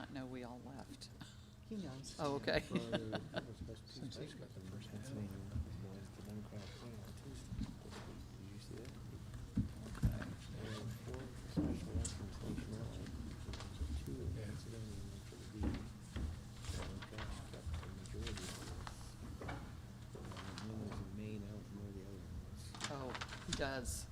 not know we all left. He knows. Oh, okay. Oh, he does.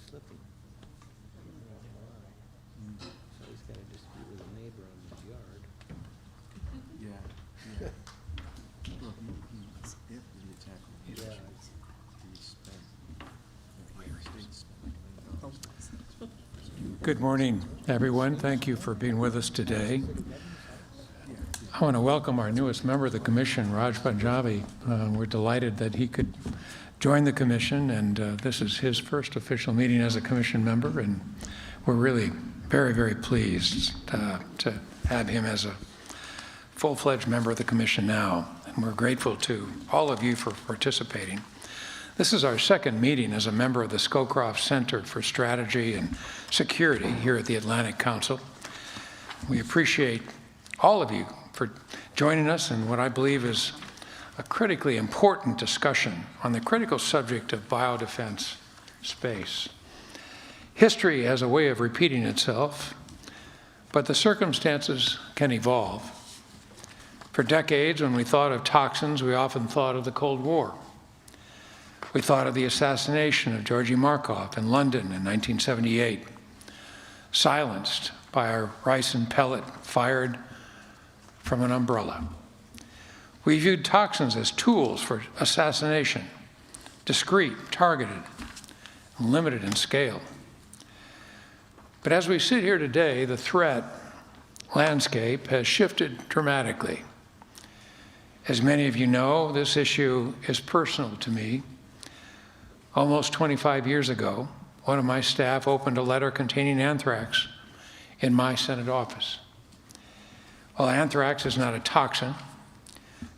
Slipping. So he's got a dispute with a neighbor on his yard. Yeah, yeah. Well, if the attack on the Yeah. he spent, the state spent Good morning, everyone. Thank you for being with us today. I want to welcome our newest member of the commission, Raj Punjabi. We're delighted that he could join the commission, and this is his first official meeting as a commission member, and we're really very, very pleased to have him as a full-fledged member of the commission now, and we're grateful to all of you for participating. This is our second meeting as a member of the Scowcroft Center for Strategy and Security here at the Atlantic Council. We appreciate all of you for joining us in what I believe is a critically important discussion on the critical subject of biodefense space. History has a way of repeating itself, but the circumstances can evolve. For decades, when we thought of toxins, we often thought of the Cold War. We thought of the assassination of Georgy Markov in London in 1978, silenced by a ricin pellet fired from an umbrella. We viewed toxins as tools for assassination, discreet, targeted, and limited in scale. But as we sit here today, the threat landscape has shifted dramatically. As many of you know, this issue is personal to me. Almost 25 years ago, one of my staff opened a letter containing anthrax in my Senate office. While anthrax is not a toxin,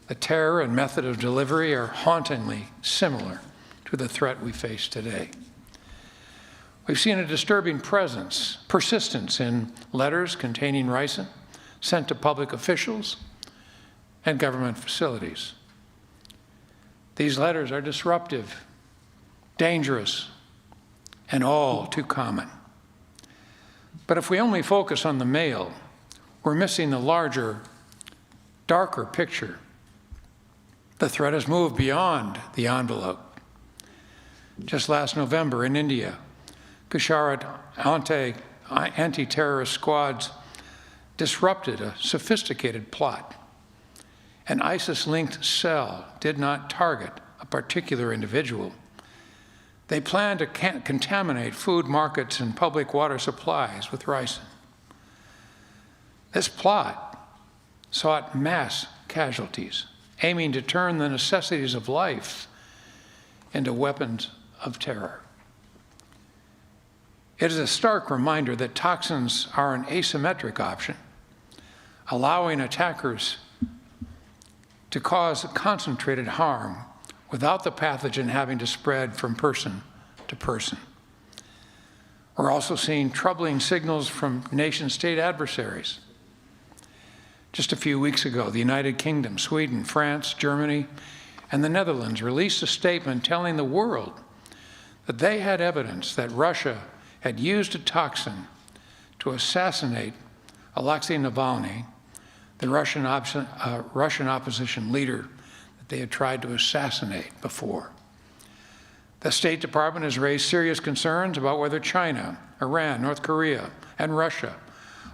the terror and method of delivery are hauntingly similar to the threat we face today. We've seen a disturbing persistence in letters containing ricin sent to public officials and government facilities. These letters are disruptive, dangerous, and all too common. But if we only focus on the mail, we're missing the larger, darker picture. The threat has moved beyond the envelope. Just last November in India, Gujarat anti-terrorist squads disrupted a sophisticated plot. An ISIS-linked cell did not target a particular individual. They planned to contaminate food markets and public water supplies with ricin. This plot sought mass casualties, aiming to turn the necessities of life into weapons of terror. It is a stark reminder that toxins are an asymmetric option, allowing attackers to cause concentrated harm without the pathogen having to spread from person to person. We're also seeing troubling signals from nation-state adversaries. Just a few weeks ago, the United Kingdom, Sweden, France, Germany, and the Netherlands released a statement telling the world that they had evidence that Russia had used a toxin to assassinate Alexei Navalny, the Russian opposition leader that they had tried to assassinate before. The State Department has raised serious concerns about whether China, Iran, North Korea, and Russia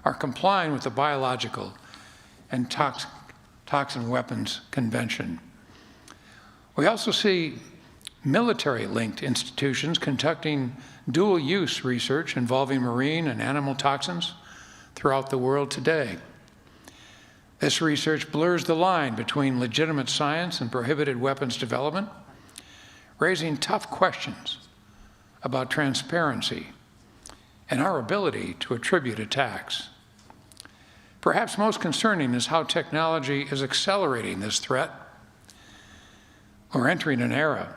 are complying with the Biological and Toxin Weapons Convention. We also see military-linked institutions conducting dual-use research involving marine and animal toxins throughout the world today. This research blurs the line between legitimate science and prohibited weapons development, raising tough questions about transparency and our ability to attribute attacks. Perhaps most concerning is how technology is accelerating this threat. We're entering an era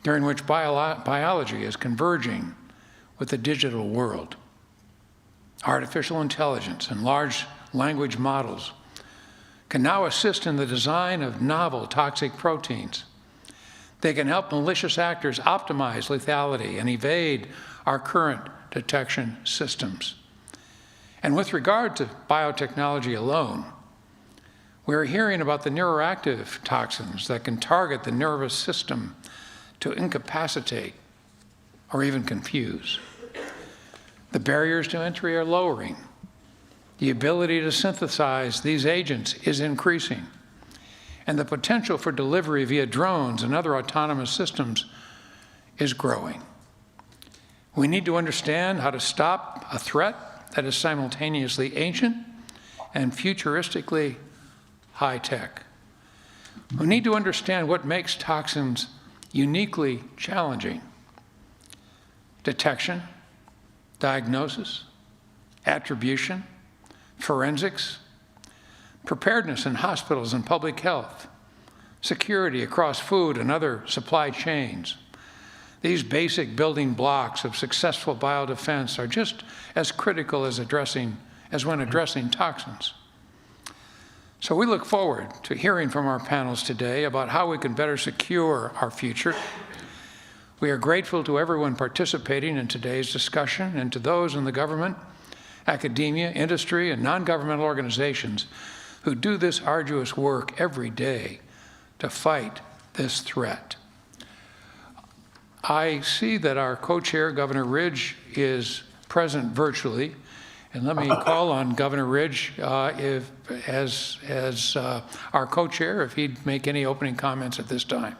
during which biology is converging with the digital world. Artificial intelligence and large language models can now assist in the design of novel toxic proteins. They can help malicious actors optimize lethality and evade our current detection systems. And with regard to biotechnology alone, we're hearing about the neuroactive toxins that can target the nervous system to incapacitate or even confuse. The barriers to entry are lowering. The ability to synthesize these agents is increasing. And the potential for delivery via drones and other autonomous systems is growing. We need to understand how to stop a threat that is simultaneously ancient and futuristically high-tech. We need to understand what makes toxins uniquely challenging. Detection, diagnosis, attribution, forensics, preparedness in hospitals and public health, security across food and other supply chains. These basic building blocks of successful biodefense are just as critical as when addressing toxins. So we look forward to hearing from our panels today about how we can better secure our future. We are grateful to everyone participating in today's discussion and to those in the government, academia, industry, and non-governmental organizations who do this arduous work every day to fight this threat. I see that our co-chair, Governor Ridge, is present virtually. And let me call on Governor Ridge as our co-chair, if he'd make any opening comments at this time.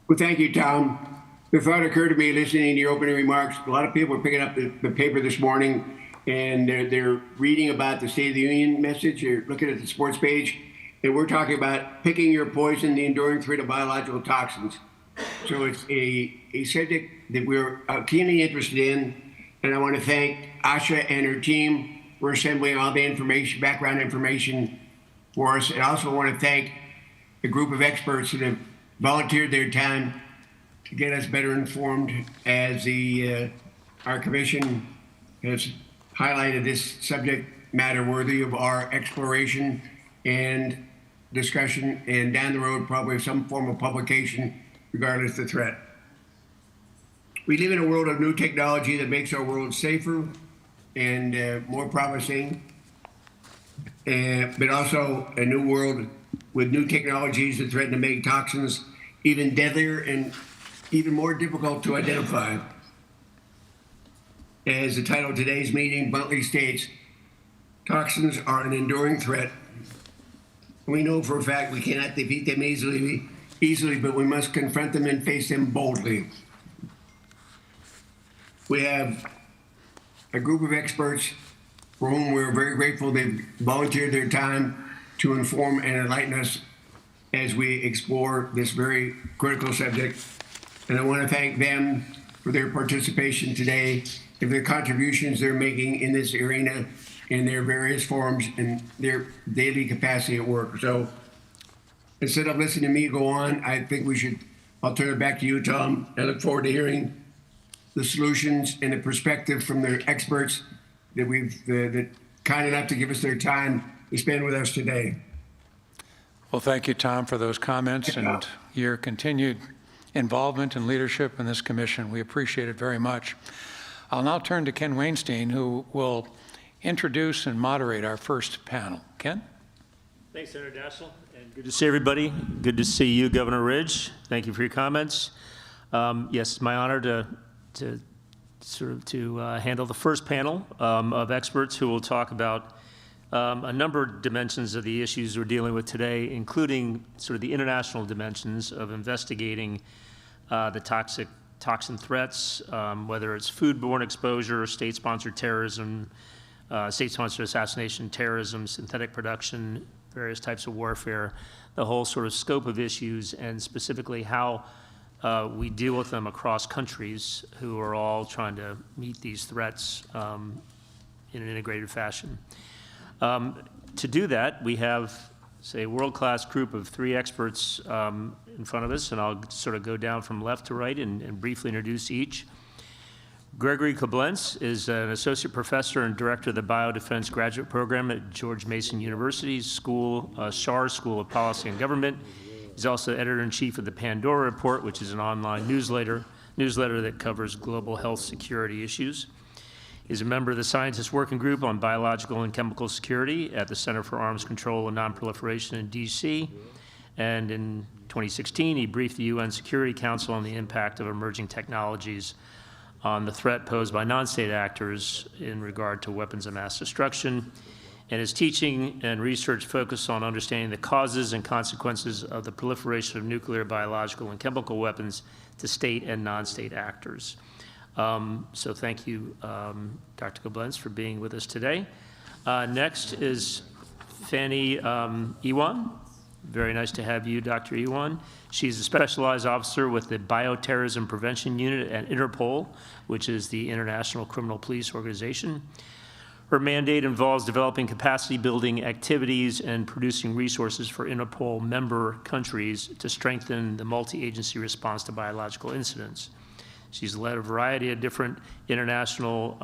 Well, thank you, Tom. The thought occurred to me listening to your opening remarks. A lot of people are picking up the paper this morning, and they're reading about the State of the Union message. You're looking at the sports page, and we're talking about picking your poison, the enduring threat of biological toxins. So it's a subject that we're keenly interested in, and I want to thank Asha and her team for assembling all the information, background information for us. I also want to thank a group of experts that have volunteered their time to get us better informed as our commission has highlighted this subject matter worthy of our exploration and discussion, and down the road probably some form of publication regardless of the threat. We live in a world of new technology that makes our world safer and more promising, but also a new world with new technologies that threaten to make toxins even deadlier and even more difficult to identify. As the title of today's meeting bluntly states, toxins are an enduring threat. We know for a fact we cannot defeat them easily, but we must confront them and face them boldly. We have a group of experts for whom we're very grateful. They've volunteered their time to inform and enlighten us as we explore this very critical subject. And I want to thank them for their participation today and the contributions they're making in this arena in their various forms and their daily capacity at work. So instead of listening to me go on, I think I'll turn it back to you, Tom. I look forward to hearing the solutions and the perspective from their experts that kind enough to give us their time to spend with us today. Well, thank you, Tom, for those comments and your continued involvement and leadership in this commission. We appreciate it very much. I'll now turn to Ken Weinstein, who will introduce and moderate our first panel. Ken? Thanks, Senator Daschle, and good to see everybody. Good to see you, Governor Ridge. Thank you for your comments. Yes, it's my honor to handle the first panel of experts who will talk about a number of dimensions of the issues we're dealing with today, including sort of the international dimensions of investigating the toxin threats, whether it's foodborne exposure, state-sponsored terrorism, state-sponsored assassination, terrorism, synthetic production, various types of warfare, the whole sort of scope of issues, and specifically how we deal with them across countries who are all trying to meet these threats in an integrated fashion. To do that, we have, say, a world-class group of 3 experts in front of us, and I'll sort of go down from left to right and briefly introduce each. Gregory Koblenz is an associate professor and director of the Biodefense graduate program at George Mason University's Schar School of Policy and Government. He's also editor-in-chief of the Pandora Report, which is an online newsletter that covers global health security issues. He's a member of the Scientist Working Group on Biological and Chemical Security at the Center for Arms Control and Nonproliferation in D.C. And in 2016, he briefed the UN Security Council on the impact of emerging technologies on the threat posed by non-state actors in regard to weapons of mass destruction. And his teaching and research focus on understanding the causes and consequences of the proliferation of nuclear, biological, and chemical weapons to state and non-state actors. So thank you, Dr. Koblenz, for being with us today. Next is Fanny Iwan. Very nice to have you, Dr. Iwan. She's a specialized officer with the Bioterrorism Prevention Unit at Interpol, which is the International Criminal Police Organization. Her mandate involves developing capacity building activities and producing resources for Interpol member countries to strengthen the multi-agency response to biological incidents. She's led a variety of different international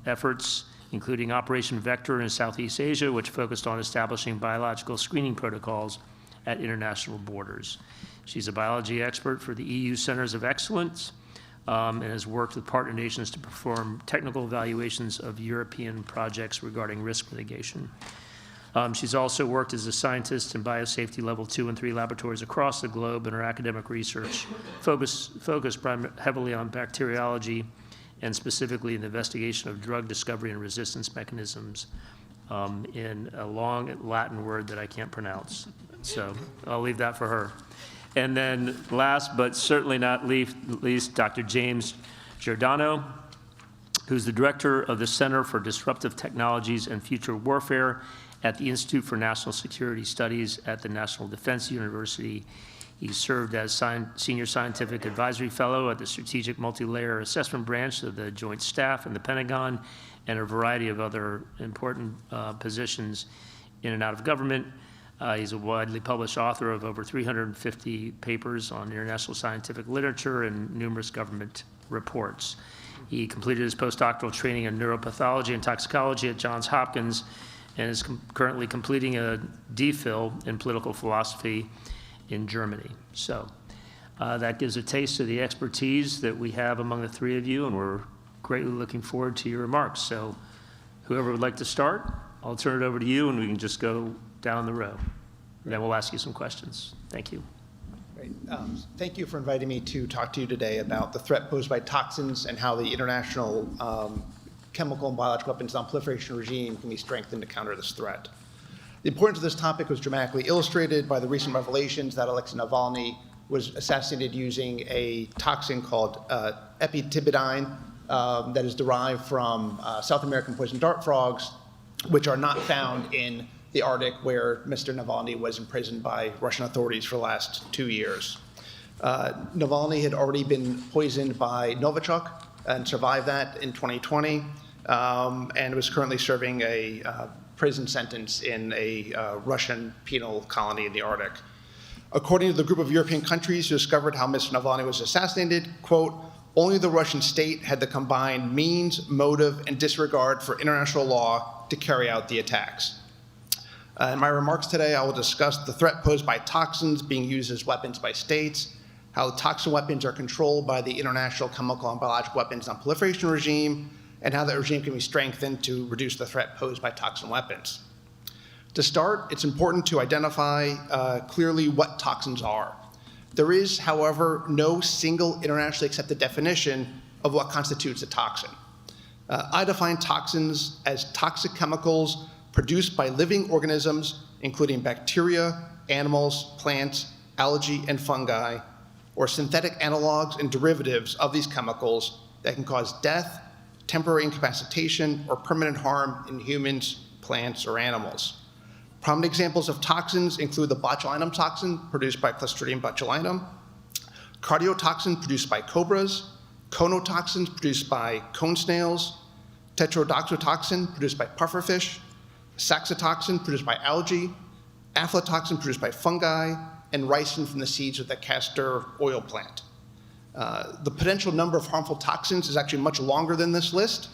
efforts, including Operation Vector in Southeast Asia, which focused on establishing biological screening protocols at international borders. She's a biology expert for the EU Centers of Excellence and has worked with partner nations to perform technical evaluations of European projects regarding risk mitigation. She's also worked as a scientist in biosafety level 2 and 3 laboratories across the globe, and her academic research focused heavily on bacteriology and specifically the investigation of drug discovery and resistance mechanisms in a long Latin word that I can't pronounce. So I'll leave that for her. And then last but certainly not least, Dr. James Giordano, who's the director of the Center for Disruptive Technologies and Future Warfare at the Institute for National Security Studies at the National Defense University. He served as Senior Scientific Advisory Fellow at the Strategic Multi-Layer Assessment Branch of the Joint Staff in the Pentagon, and a variety of other important positions in and out of government. He's a widely published author of over 350 papers on international scientific literature and numerous government reports. He completed his postdoctoral training in neuropathology and toxicology at Johns Hopkins and is currently completing a DPhil in political philosophy in Germany. So that gives a taste of the expertise that we have among the three of you, and we're greatly looking forward to your remarks. So whoever would like to start, I'll turn it over to you and we can just go down the row. And then we'll ask you some questions. Thank you. Great. Thank you for inviting me to talk to you today about the threat posed by toxins and how the international chemical and biological weapons non-proliferation regime can be strengthened to counter this threat. The importance of this topic was dramatically illustrated by the recent revelations that Alexei Navalny was assassinated using a toxin called epitibidine that is derived from South American poison dart frogs, which are not found in the Arctic, where Mr. Navalny was imprisoned by Russian authorities for the last 2 years. Navalny had already been poisoned by Novichok and survived that in 2020, and was currently serving a prison sentence in a Russian penal colony in the Arctic. According to the group of European countries who discovered how Mr. Navalny was assassinated, quote, only the Russian state had the combined means, motive, and disregard for international law to carry out the attacks. In my remarks today, I will discuss the threat posed by toxins being used as weapons by states, how toxin weapons are controlled by the International Chemical and Biological Weapons Non-Proliferation Regime, and how that regime can be strengthened to reduce the threat posed by toxin weapons. To start, it's important to identify clearly what toxins are. There is, however, no single internationally accepted definition of what constitutes a toxin. I define toxins as toxic chemicals produced by living organisms, including bacteria, animals, plants, algae, and fungi, or synthetic analogs and derivatives of these chemicals that can cause death, temporary incapacitation, or permanent harm in humans, plants, or animals. Prominent examples of toxins include the botulinum toxin produced by Clostridium botulinum, cardiotoxin produced by cobras, conotoxins produced by cone snails, tetrodotoxin produced by pufferfish, saxitoxin produced by algae, aflatoxin produced by fungi, and ricin from the seeds of the castor oil plant. The potential number of harmful toxins is actually much longer than this list,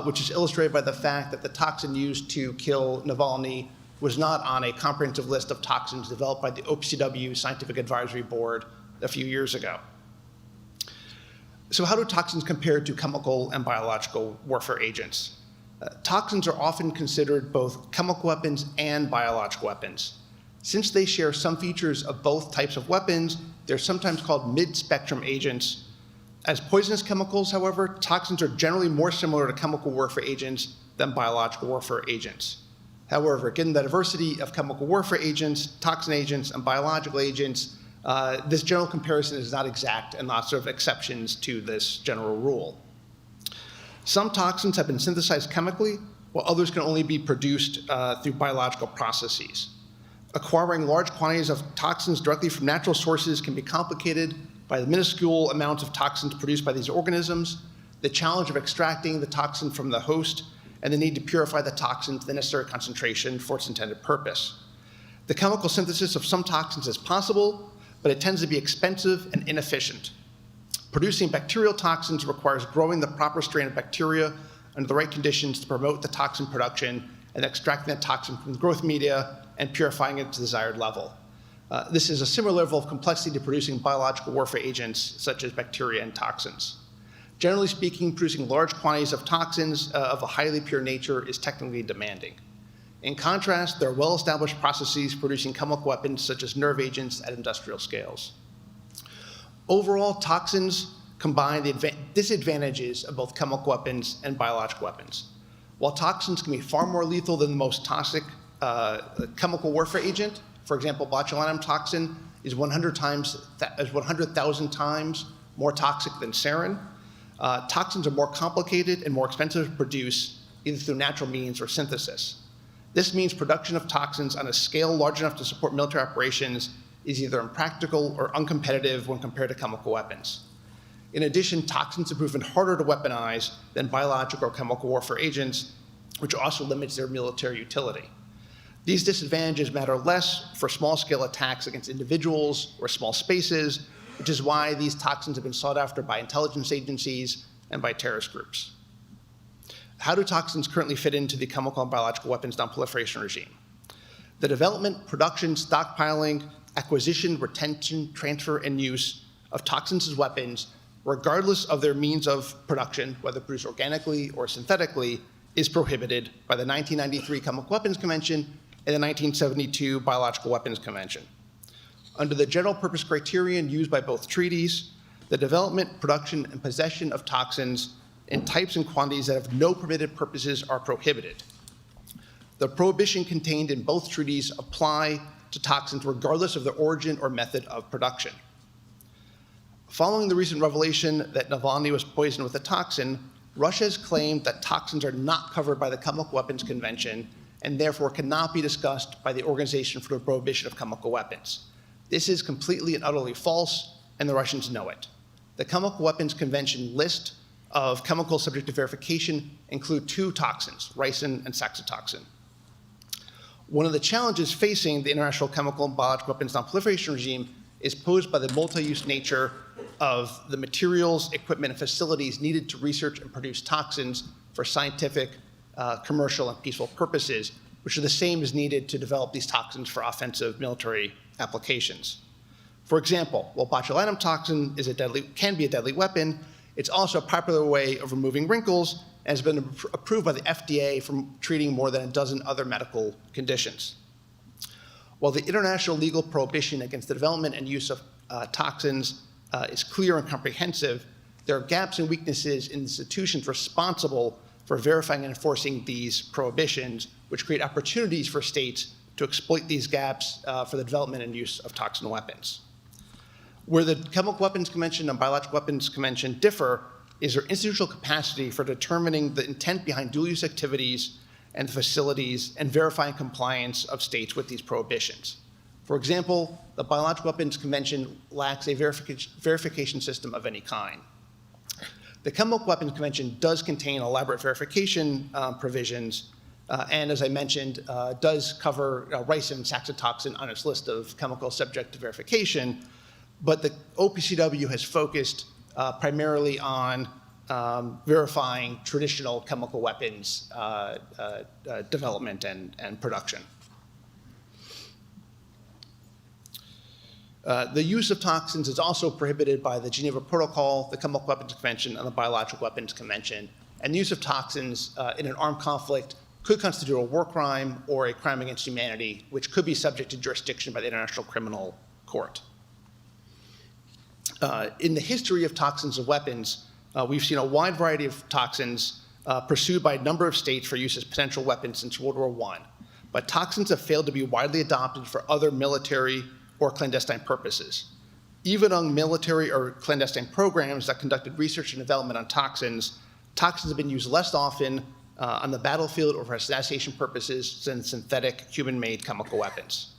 which is illustrated by the fact that the toxin used to kill Navalny was not on a comprehensive list of toxins developed by the OPCW Scientific Advisory Board a few years ago. So how do toxins compare to chemical and biological warfare agents? Toxins are often considered both chemical weapons and biological weapons. Since they share some features of both types of weapons, they're sometimes called mid-spectrum agents. As poisonous chemicals, however, toxins are generally more similar to chemical warfare agents than biological warfare agents. However, given the diversity of chemical warfare agents, toxin agents, and biological agents, this general comparison is not exact, and lots of exceptions to this general rule. Some toxins have been synthesized chemically, while others can only be produced through biological processes. Acquiring large quantities of toxins directly from natural sources can be complicated by the minuscule amounts of toxins produced by these organisms, the challenge of extracting the toxin from the host, and the need to purify the toxin to the necessary concentration for its intended purpose. The chemical synthesis of some toxins is possible, but it tends to be expensive and inefficient. Producing bacterial toxins requires growing the proper strain of bacteria under the right conditions to promote the toxin production and extracting the toxin from the growth media and purifying it to the desired level. This is a similar level of complexity to producing biological warfare agents such as bacteria and toxins. Generally speaking, producing large quantities of toxins of a highly pure nature is technically demanding. In contrast, there are well-established processes producing chemical weapons such as nerve agents at industrial scales. Overall, toxins combine the disadvantages of both chemical weapons and biological weapons. While toxins can be far more lethal than the most toxic chemical warfare agent, for example, botulinum toxin is 100,000 times more toxic than sarin. Toxins are more complicated and more expensive to produce, either through natural means or synthesis. This means production of toxins on a scale large enough to support military operations is either impractical or uncompetitive when compared to chemical weapons. In addition, toxins have proven harder to weaponize than biological or chemical warfare agents, which also limits their military utility. These disadvantages matter less for small-scale attacks against individuals or small spaces, which is why these toxins have been sought after by intelligence agencies and by terrorist groups. How do toxins currently fit into the chemical and biological weapons non-proliferation regime? The development, production, stockpiling, acquisition, retention, transfer, and use of toxins as weapons, regardless of their means of production, whether produced organically or synthetically, is prohibited by the 1993 Chemical Weapons Convention and the 1972 Biological Weapons Convention. Under the general purpose criterion used by both treaties, the development, production, and possession of toxins in types and quantities that have no permitted purposes are prohibited. The prohibition contained in both treaties apply to toxins regardless of their origin or method of production. Following the recent revelation that Navalny was poisoned with a toxin, Russia has claimed that toxins are not covered by the Chemical Weapons Convention and therefore cannot be discussed by the Organization for the Prohibition of Chemical Weapons. This is completely and utterly false, and the Russians know it. The Chemical Weapons Convention list of chemicals subject to verification include two toxins, ricin and saxitoxin. One of the challenges facing the international chemical and biological weapons non-proliferation regime is posed by the multi-use nature of the materials, equipment, and facilities needed to research and produce toxins for scientific, commercial, and peaceful purposes, which are the same as needed to develop these toxins for offensive military applications. For example, while botulinum toxin can be a deadly weapon, it's also a popular way of removing wrinkles and has been approved by the FDA for treating more than a dozen other medical conditions. While the international legal prohibition against the development and use of toxins is clear and comprehensive, there are gaps and weaknesses in institutions responsible for verifying and enforcing these prohibitions, which create opportunities for states to exploit these gaps for the development and use of toxin weapons. Where the Chemical Weapons Convention and Biological Weapons Convention differ is their institutional capacity for determining the intent behind dual-use activities and facilities and verifying compliance of states with these prohibitions. For example, the Biological Weapons Convention lacks a verification system of any kind. The Chemical Weapons Convention does contain elaborate verification provisions, and as I mentioned, does cover ricin and saxitoxin on its list of chemicals subject to verification. but the OPCW has focused primarily on verifying traditional chemical weapons development and production. The use of toxins is also prohibited by the Geneva Protocol, the Chemical Weapons Convention, and the Biological Weapons Convention. And the use of toxins in an armed conflict could constitute a war crime or a crime against humanity, which could be subject to jurisdiction by the International Criminal Court. In the history of toxins of weapons, we've seen a wide variety of toxins pursued by a number of states for use as potential weapons since World War I. But toxins have failed to be widely adopted for other military or clandestine purposes. Even among military or clandestine programs that conducted research and development on toxins, toxins have been used less often on the battlefield or for assassination purposes than synthetic human-made chemical weapons.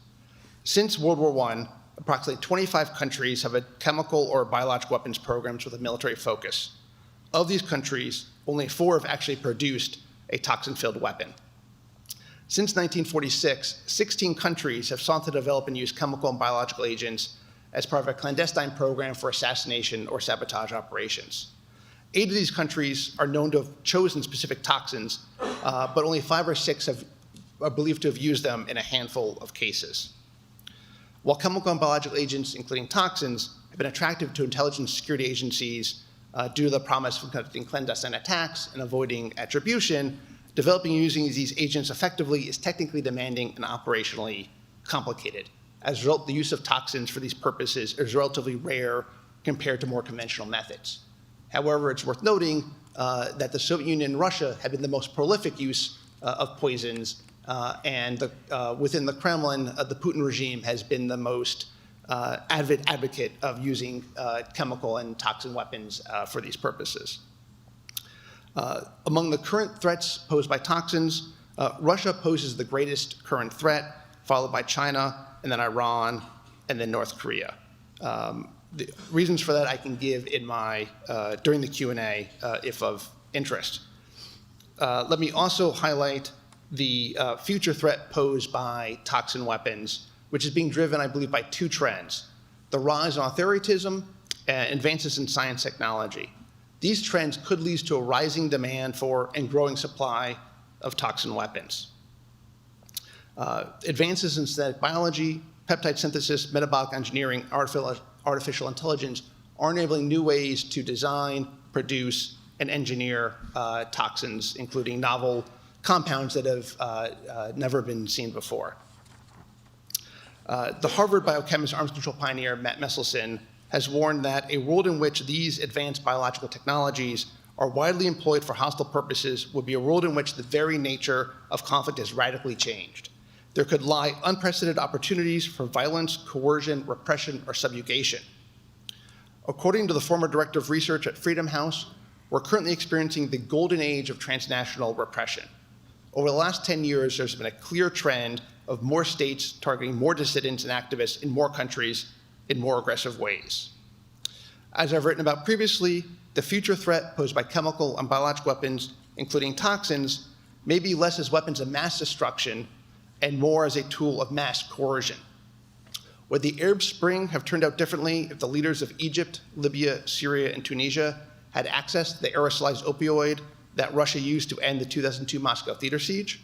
Since World War I, approximately 25 countries have had chemical or biological weapons programs with a military focus. Of these countries, only 4 have actually produced a toxin-filled weapon. Since 1946, 16 countries have sought to develop and use chemical and biological agents as part of a clandestine program for assassination or sabotage operations. 8 of these countries are known to have chosen specific toxins, but only 5 or 6 are believed to have used them in a handful of cases. While chemical and biological agents, including toxins, have been attractive to intelligence security agencies due to the promise of conducting clandestine attacks and avoiding attribution, developing and using these agents effectively is technically demanding and operationally complicated. As a result, the use of toxins for these purposes is relatively rare compared to more conventional methods. However, it's worth noting that the Soviet Union and Russia have been the most prolific use of poisons, and within the Kremlin, the Putin regime has been the most avid advocate of using chemical and toxin weapons for these purposes. Among the current threats posed by toxins, Russia poses the greatest current threat, followed by China, and then Iran, and then North Korea. The reasons for that I can give in my during the Q&A if of interest. Let me also highlight the future threat posed by toxin weapons, which is being driven, I believe, by 2 trends: the rise in authoritarianism and advances in science technology. These trends could lead to a rising demand for and growing supply of toxin weapons. Advances in synthetic biology, peptide synthesis, metabolic engineering, artificial intelligence are enabling new ways to design, produce, and engineer toxins, including novel compounds that have never been seen before. The Harvard biochemist arms control pioneer Matt Messelson has warned that a world in which these advanced biological technologies are widely employed for hostile purposes would be a world in which the very nature of conflict has radically changed. There could lie unprecedented opportunities for violence, coercion, repression, or subjugation. According to the former director of research at Freedom House, we're currently experiencing the golden age of transnational repression. Over the last 10 years, there's been a clear trend of more states targeting more dissidents and activists in more countries in more aggressive ways. As I've written about previously, the future threat posed by chemical and biological weapons, including toxins, may be less as weapons of mass destruction and more as a tool of mass coercion. Would the Arab Spring have turned out differently if the leaders of Egypt, Libya, Syria, and Tunisia had access to the aerosolized opioid that Russia used to end the 2002 Moscow theater siege?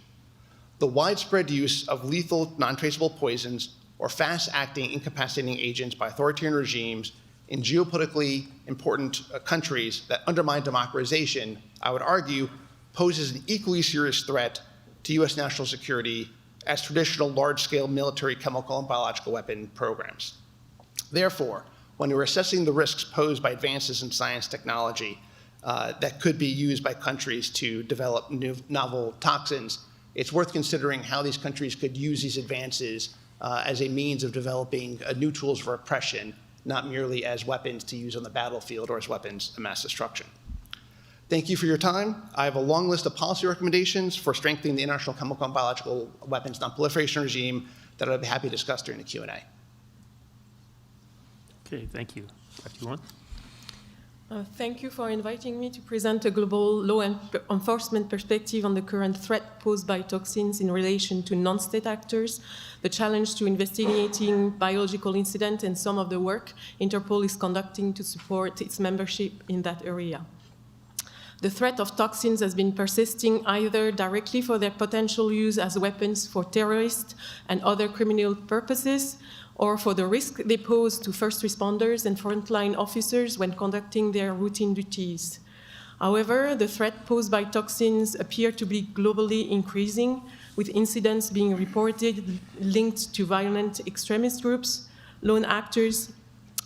The widespread use of lethal, non-traceable poisons or fast-acting incapacitating agents by authoritarian regimes in geopolitically important countries that undermine democratization, I would argue, poses an equally serious threat to US national security as traditional large-scale military, chemical, and biological weapon programs. Therefore, when we're assessing the risks posed by advances in science technology that could be used by countries to develop new novel toxins, it's worth considering how these countries could use these advances as a means of developing new tools for oppression, not merely as weapons to use on the battlefield or as weapons of mass destruction. Thank you for your time. I have a long list of policy recommendations for strengthening the international chemical and biological weapons non-proliferation regime that I'd be happy to discuss during the Q&A. Okay, thank you. Dr. Yuan? Thank you for inviting me to present a global law enforcement perspective on the current threat posed by toxins in relation to non-state actors, the challenge to investigating biological incidents, and some of the work Interpol is conducting to support its membership in that area. The threat of toxins has been persisting either directly for their potential use as weapons for terrorists and other criminal purposes, or for the risk they pose to first responders and frontline officers when conducting their routine duties. However, the threat posed by toxins appears to be globally increasing, with incidents being reported linked to violent extremist groups, lone actors,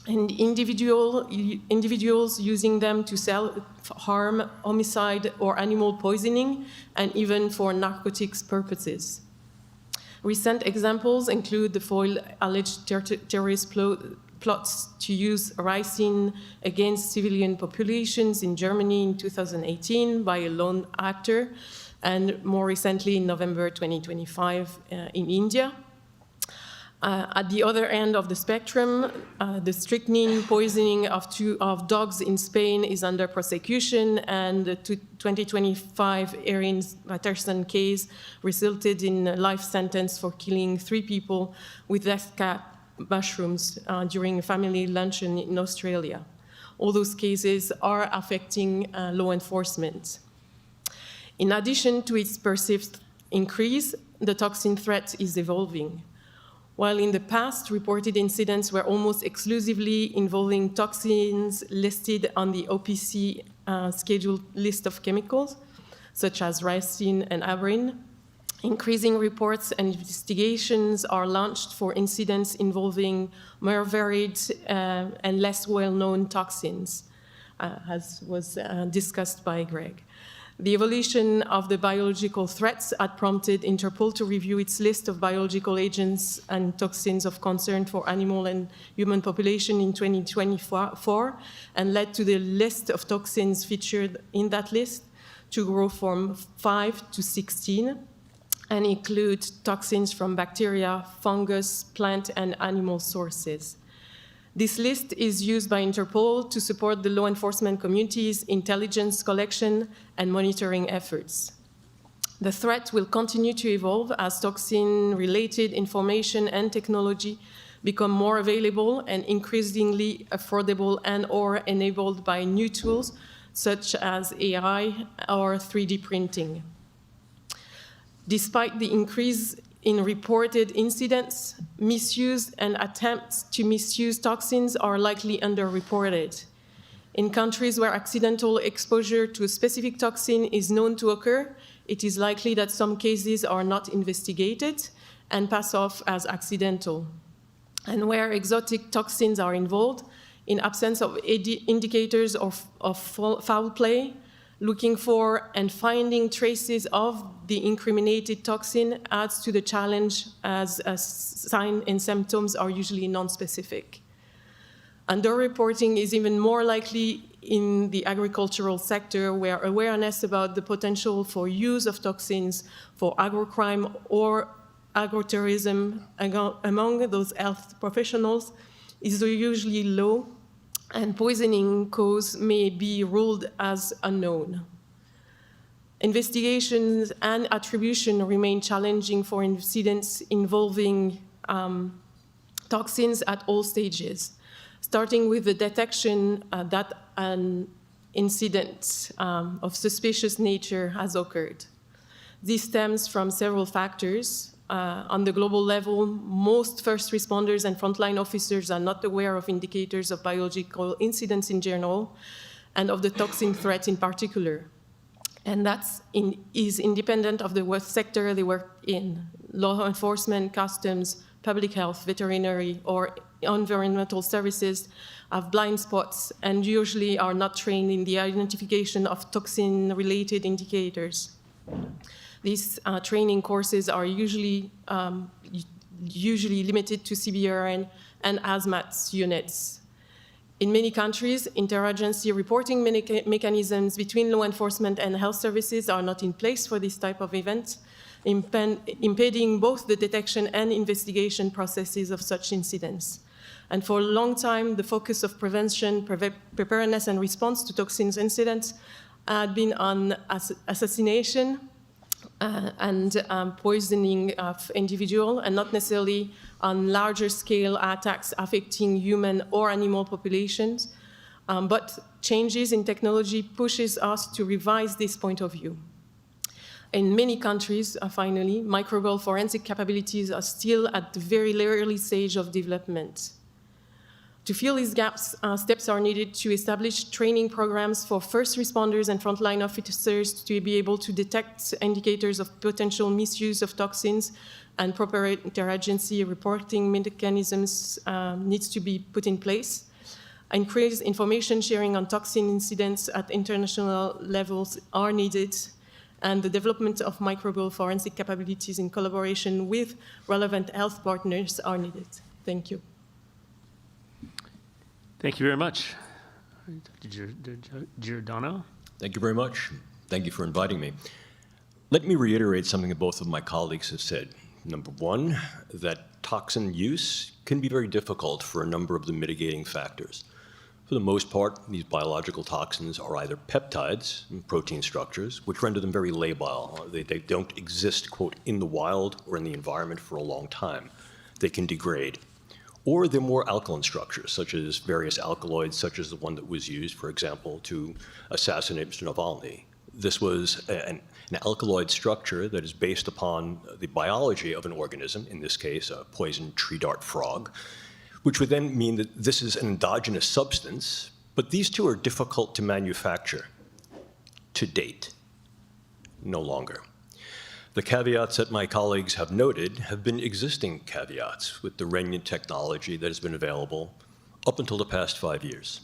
and individuals using them to self-harm, homicide, or animal poisoning, and even for narcotics purposes. Recent examples include the foiled alleged terrorist plots to use ricin against civilian populations in Germany in 2018 by a lone actor, and more recently in November 2025 in India. At the other end of the spectrum, the strychnine poisoning of dogs in Spain is under prosecution, and the 2025 Erin Patterson case resulted in a life sentence for killing 3 people with Daschle mushrooms during a family luncheon in Australia. All those cases are affecting law enforcement. In addition to its perceived increase, the toxin threat is evolving. While in the past, reported incidents were almost exclusively involving toxins listed on the OPC scheduled list of chemicals, such as ricin and heparin, increasing reports and investigations are launched for incidents involving more varied and less well-known toxins, as was discussed by Greg. The evolution of the biological threats had prompted Interpol to review its list of biological agents and toxins of concern for animal and human population in 2024, and led to the list of toxins featured in that list to grow from 5 to 16, and include toxins from bacteria, fungus, plant, and animal sources. This list is used by Interpol to support the law enforcement community's intelligence collection and monitoring efforts. The threat will continue to evolve as toxin-related information and technology become more available and increasingly affordable and/or enabled by new tools such as AI or 3D printing. Despite the increase in reported incidents, misuse and attempts to misuse toxins are likely underreported. In countries where accidental exposure to a specific toxin is known to occur, it is likely that some cases are not investigated and pass off as accidental. And where exotic toxins are involved, in absence of indicators of foul play, looking for and finding traces of the incriminated toxin adds to the challenge, as signs and symptoms are usually non-specific. Underreporting is even more likely in the agricultural sector, where awareness about the potential for use of toxins for agrocrime or agrotourism among those health professionals is usually low, and poisoning cause may be ruled as unknown. Investigations and attribution remain challenging for incidents involving toxins at all stages, starting with the detection that an incident of suspicious nature has occurred. This stems from several factors. On the global level, most first responders and frontline officers are not aware of indicators of biological incidents in general and of the toxin threat in particular. And that is independent of the what sector they work in. Law enforcement, customs, public health, veterinary, or environmental services have blind spots and usually are not trained in the identification of toxin-related indicators. These training courses are usually limited to CBRN and hazmat units. In many countries, interagency reporting mechanisms between law enforcement and health services are not in place for this type of event, impeding both the detection and investigation processes of such incidents. And for a long time, the focus of prevention, preparedness, and response to toxins incidents had been on assassination and poisoning of individual, and not necessarily on larger scale attacks affecting human or animal populations. But changes in technology pushes us to revise this point of view. In many countries, finally, microbial forensic capabilities are still at the very early stage of development. To fill these gaps, steps are needed to establish training programs for first responders and frontline officers to be able to detect indicators of potential misuse of toxins, and proper interagency reporting mechanisms needs to be put in place. Increased information sharing on toxin incidents at international levels are needed, and the development of microbial forensic capabilities in collaboration with relevant health partners are needed. Thank you. Thank you very much. Giordano? Thank you very much. Thank you for inviting me. Let me reiterate something that both of my colleagues have said. Number one, that toxin use can be very difficult for a number of the mitigating factors. For the most part, these biological toxins are either peptides, protein structures, which render them very labile. They don't exist, quote, in the wild or in the environment for a long time. They can degrade. Or they're more alkaline structures, such as various alkaloids, such as the one that was used, for example, to assassinate Mr. Navalny. This was an alkaloid structure that is based upon the biology of an organism, in this case, a poison tree dart frog, which would then mean that this is an endogenous substance, but these two are difficult to manufacture to date, no longer. The caveats that my colleagues have noted have been existing caveats with the ricin technology that has been available up until the past 5 years.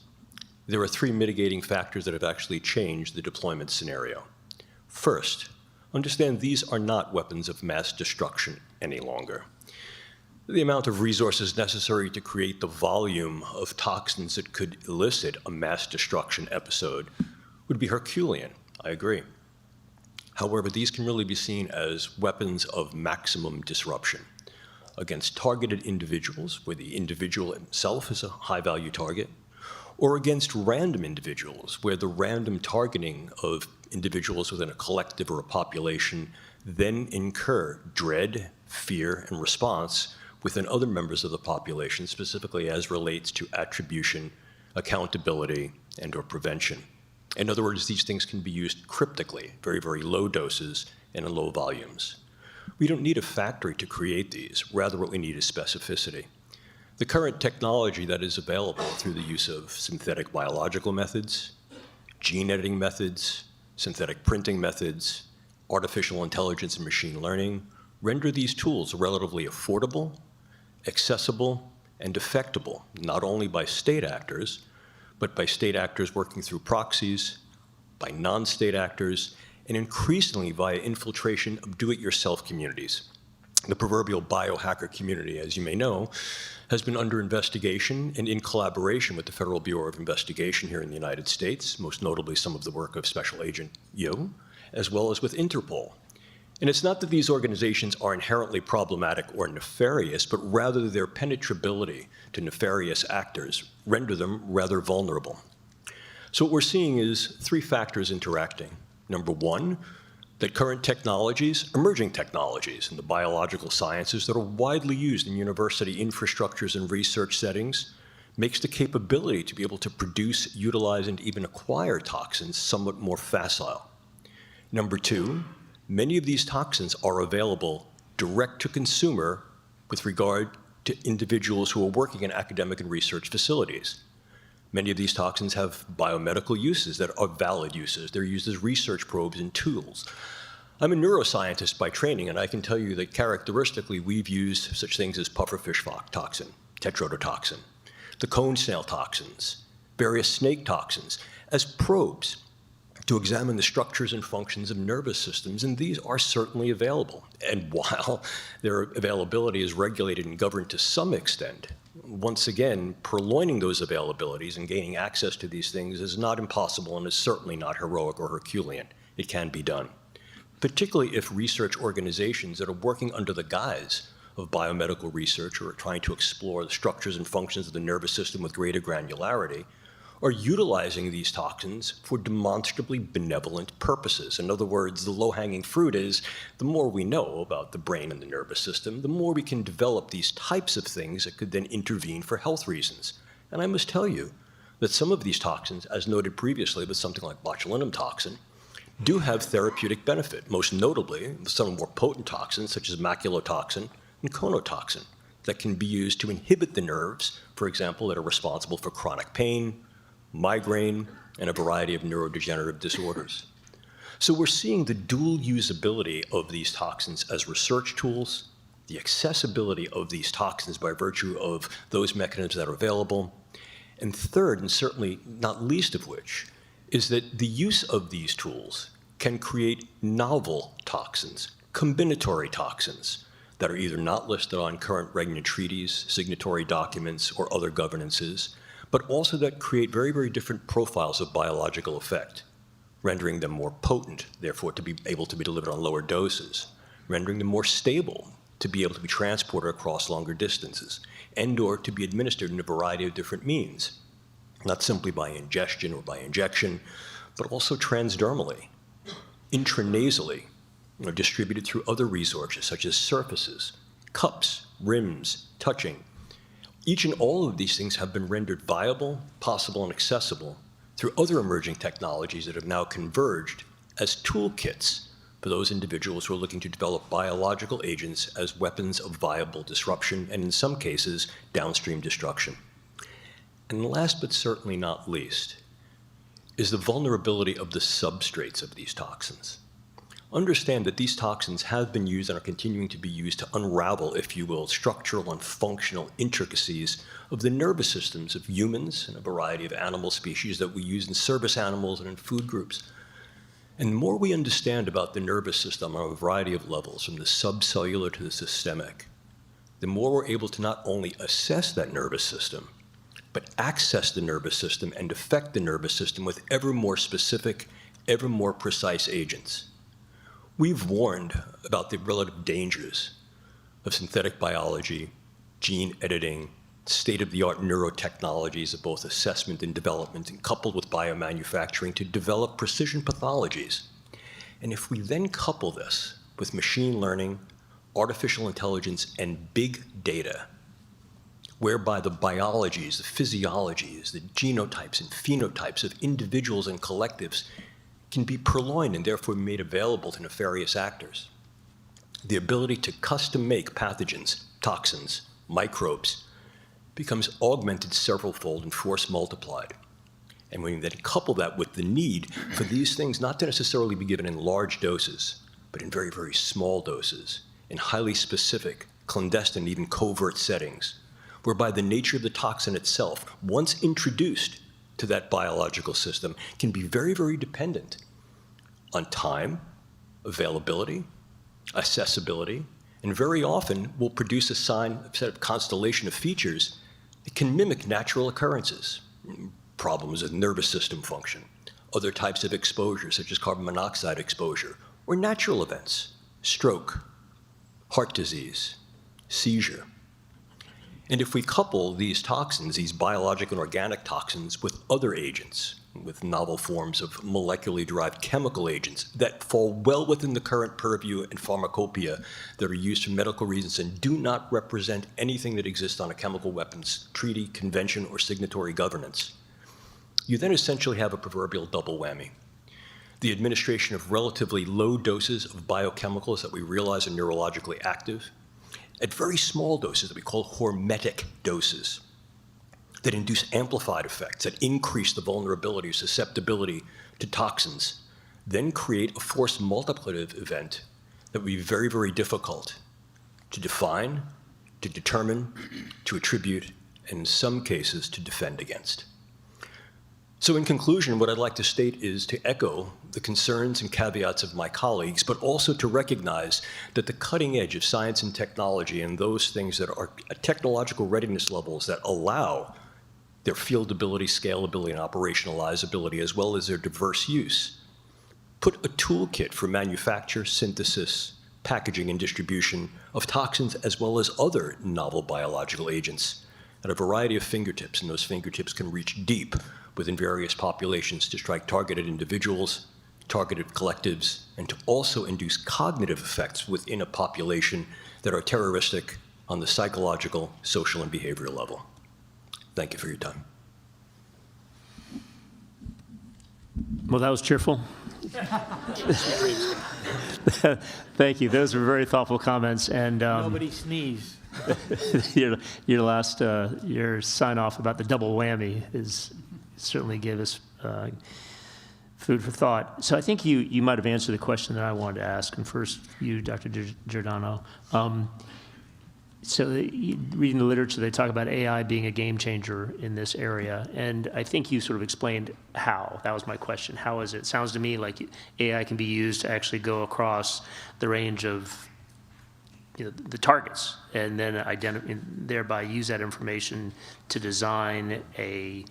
There are 3 mitigating factors that have actually changed the deployment scenario. First, understand these are not weapons of mass destruction any longer. The amount of resources necessary to create the volume of toxins that could elicit a mass destruction episode would be Herculean, I agree. However, these can really be seen as weapons of maximum disruption against targeted individuals, where the individual himself is a high-value target, or against random individuals, where the random targeting of individuals within a collective or a population then incur dread, fear, and response within other members of the population, specifically as relates to attribution, accountability, and/or prevention. In other words, these things can be used cryptically, very, very low doses and in low volumes. We don't need a factory to create these. Rather, what we need is specificity. The current technology that is available through the use of synthetic biological methods, gene editing methods, synthetic printing methods, artificial intelligence and machine learning render these tools relatively affordable, accessible, and effectable, not only by state actors, but by state actors working through proxies, by non-state actors, and increasingly via infiltration of do-it-yourself communities. The proverbial biohacker community, as you may know, has been under investigation and in collaboration with the Federal Bureau of Investigation here in the United States, most notably some of the work of Special Agent Yo, as well as with Interpol. And it's not that these organizations are inherently problematic or nefarious, but rather their penetrability to nefarious actors render them rather vulnerable. So what we're seeing is 3 factors interacting. Number one, that current technologies, emerging technologies in the biological sciences that are widely used in university infrastructures and research settings makes the capability to be able to produce, utilize, and even acquire toxins somewhat more facile. Number two, many of these toxins are available direct to consumer with regard to individuals who are working in academic and research facilities. Many of these toxins have biomedical uses that are valid uses. They're used as research probes and tools. I'm a neuroscientist by training, and I can tell you that characteristically we've used such things as pufferfish toxin, tetrodotoxin, the cone snail toxins, various snake toxins as probes to examine the structures and functions of nervous systems, and these are certainly available. And while their availability is regulated and governed to some extent, once again, purloining those availabilities and gaining access to these things is not impossible and is certainly not heroic or Herculean. It can be done, particularly if research organizations that are working under the guise of biomedical research or are trying to explore the structures and functions of the nervous system with greater granularity are utilizing these toxins for demonstrably benevolent purposes. In other words, the low-hanging fruit is the more we know about the brain and the nervous system, the more we can develop these types of things that could then intervene for health reasons. And I must tell you that some of these toxins, as noted previously with something like botulinum toxin, do have therapeutic benefit, most notably some more potent toxins such as maculotoxin and conotoxin that can be used to inhibit the nerves, for example, that are responsible for chronic pain, migraine, and a variety of neurodegenerative disorders. So we're seeing the dual usability of these toxins as research tools, the accessibility of these toxins by virtue of those mechanisms that are available, and third, and certainly not least of which, is that the use of these tools can create novel toxins, combinatory toxins, that are either not listed on current regnant treaties, signatory documents, or other governances, but also that create very, very different profiles of biological effect, rendering them more potent, therefore to be able to be delivered on lower doses, rendering them more stable, to be able to be transported across longer distances, and or to be administered in a variety of different means, not simply by ingestion or by injection, but also transdermally, intranasally, distributed through other resources such as surfaces, cups, rims, touching. Each and all of these things have been rendered viable, possible, and accessible through other emerging technologies that have now converged as toolkits for those individuals who are looking to develop biological agents as weapons of viable disruption and, in some cases, downstream destruction. And last but certainly not least is the vulnerability of the substrates of these toxins. Understand that these toxins have been used and are continuing to be used to unravel, if you will, structural and functional intricacies of the nervous systems of humans and a variety of animal species that we use in service animals and in food groups. And the more we understand about the nervous system on a variety of levels, from the subcellular to the systemic, the more we're able to not only assess that nervous system, but access the nervous system and affect the nervous system with ever more specific, ever more precise agents. We've warned about the relative dangers of synthetic biology, gene editing, state-of-the-art neurotechnologies of both assessment and development, and coupled with biomanufacturing to develop precision pathologies. And if we then couple this with machine learning, artificial intelligence, and big data, whereby the biologies, the physiologies, the genotypes and phenotypes of individuals and collectives can be purloined and therefore made available to nefarious actors. The ability to custom make pathogens, toxins, microbes, becomes augmented several-fold and force multiplied. And when you then couple that with the need for these things not to necessarily be given in large doses, but in very, very small doses, in highly specific, clandestine, even covert settings, whereby the nature of the toxin itself, once introduced to that biological system, can be very, very dependent on time, availability, accessibility, and very often will produce a set of constellation of features that can mimic natural occurrences, problems with nervous system function, other types of exposure, such as carbon monoxide exposure, or natural events, stroke, heart disease, seizure. And if we couple these toxins, these biologic and organic toxins, with other agents, with novel forms of molecularly derived chemical agents that fall well within the current purview and pharmacopoeia that are used for medical reasons and do not represent anything that exists on a chemical weapons treaty, convention, or signatory governance, you then essentially have a proverbial double whammy. The administration of relatively low doses of biochemicals that we realize are neurologically active, at very small doses that we call hormetic doses, that induce amplified effects, that increase the vulnerability or susceptibility to toxins, then create a force multiplicative event that would be very, very difficult to define, to determine, to attribute, and in some cases to defend against. So in conclusion, what I'd like to state is to echo the concerns and caveats of my colleagues, but also to recognize that the cutting edge of science and technology and those things that are at technological readiness levels that allow their fieldability, scalability, and operationalizability, as well as their diverse use, put a toolkit for manufacture, synthesis, packaging, and distribution of toxins as well as other novel biological agents at a variety of fingertips, and those fingertips can reach deep within various populations to strike targeted individuals, targeted collectives, and to also induce cognitive effects within a population that are terroristic on the psychological, social, and behavioral level. Thank you for your time. Well, that was cheerful. Thank you. Those were very thoughtful comments. And Nobody sneeze. your last your sign off about the double whammy is certainly gave us food for thought. So I think you might have answered the question that I wanted to ask. And first, you, Dr. Giordano. So reading the literature, they talk about AI being a game changer in this area. And I think you sort of explained how. That was my question. How is it? It sounds to me like AI can be used to actually go across the range of the targets and then thereby use that information to design a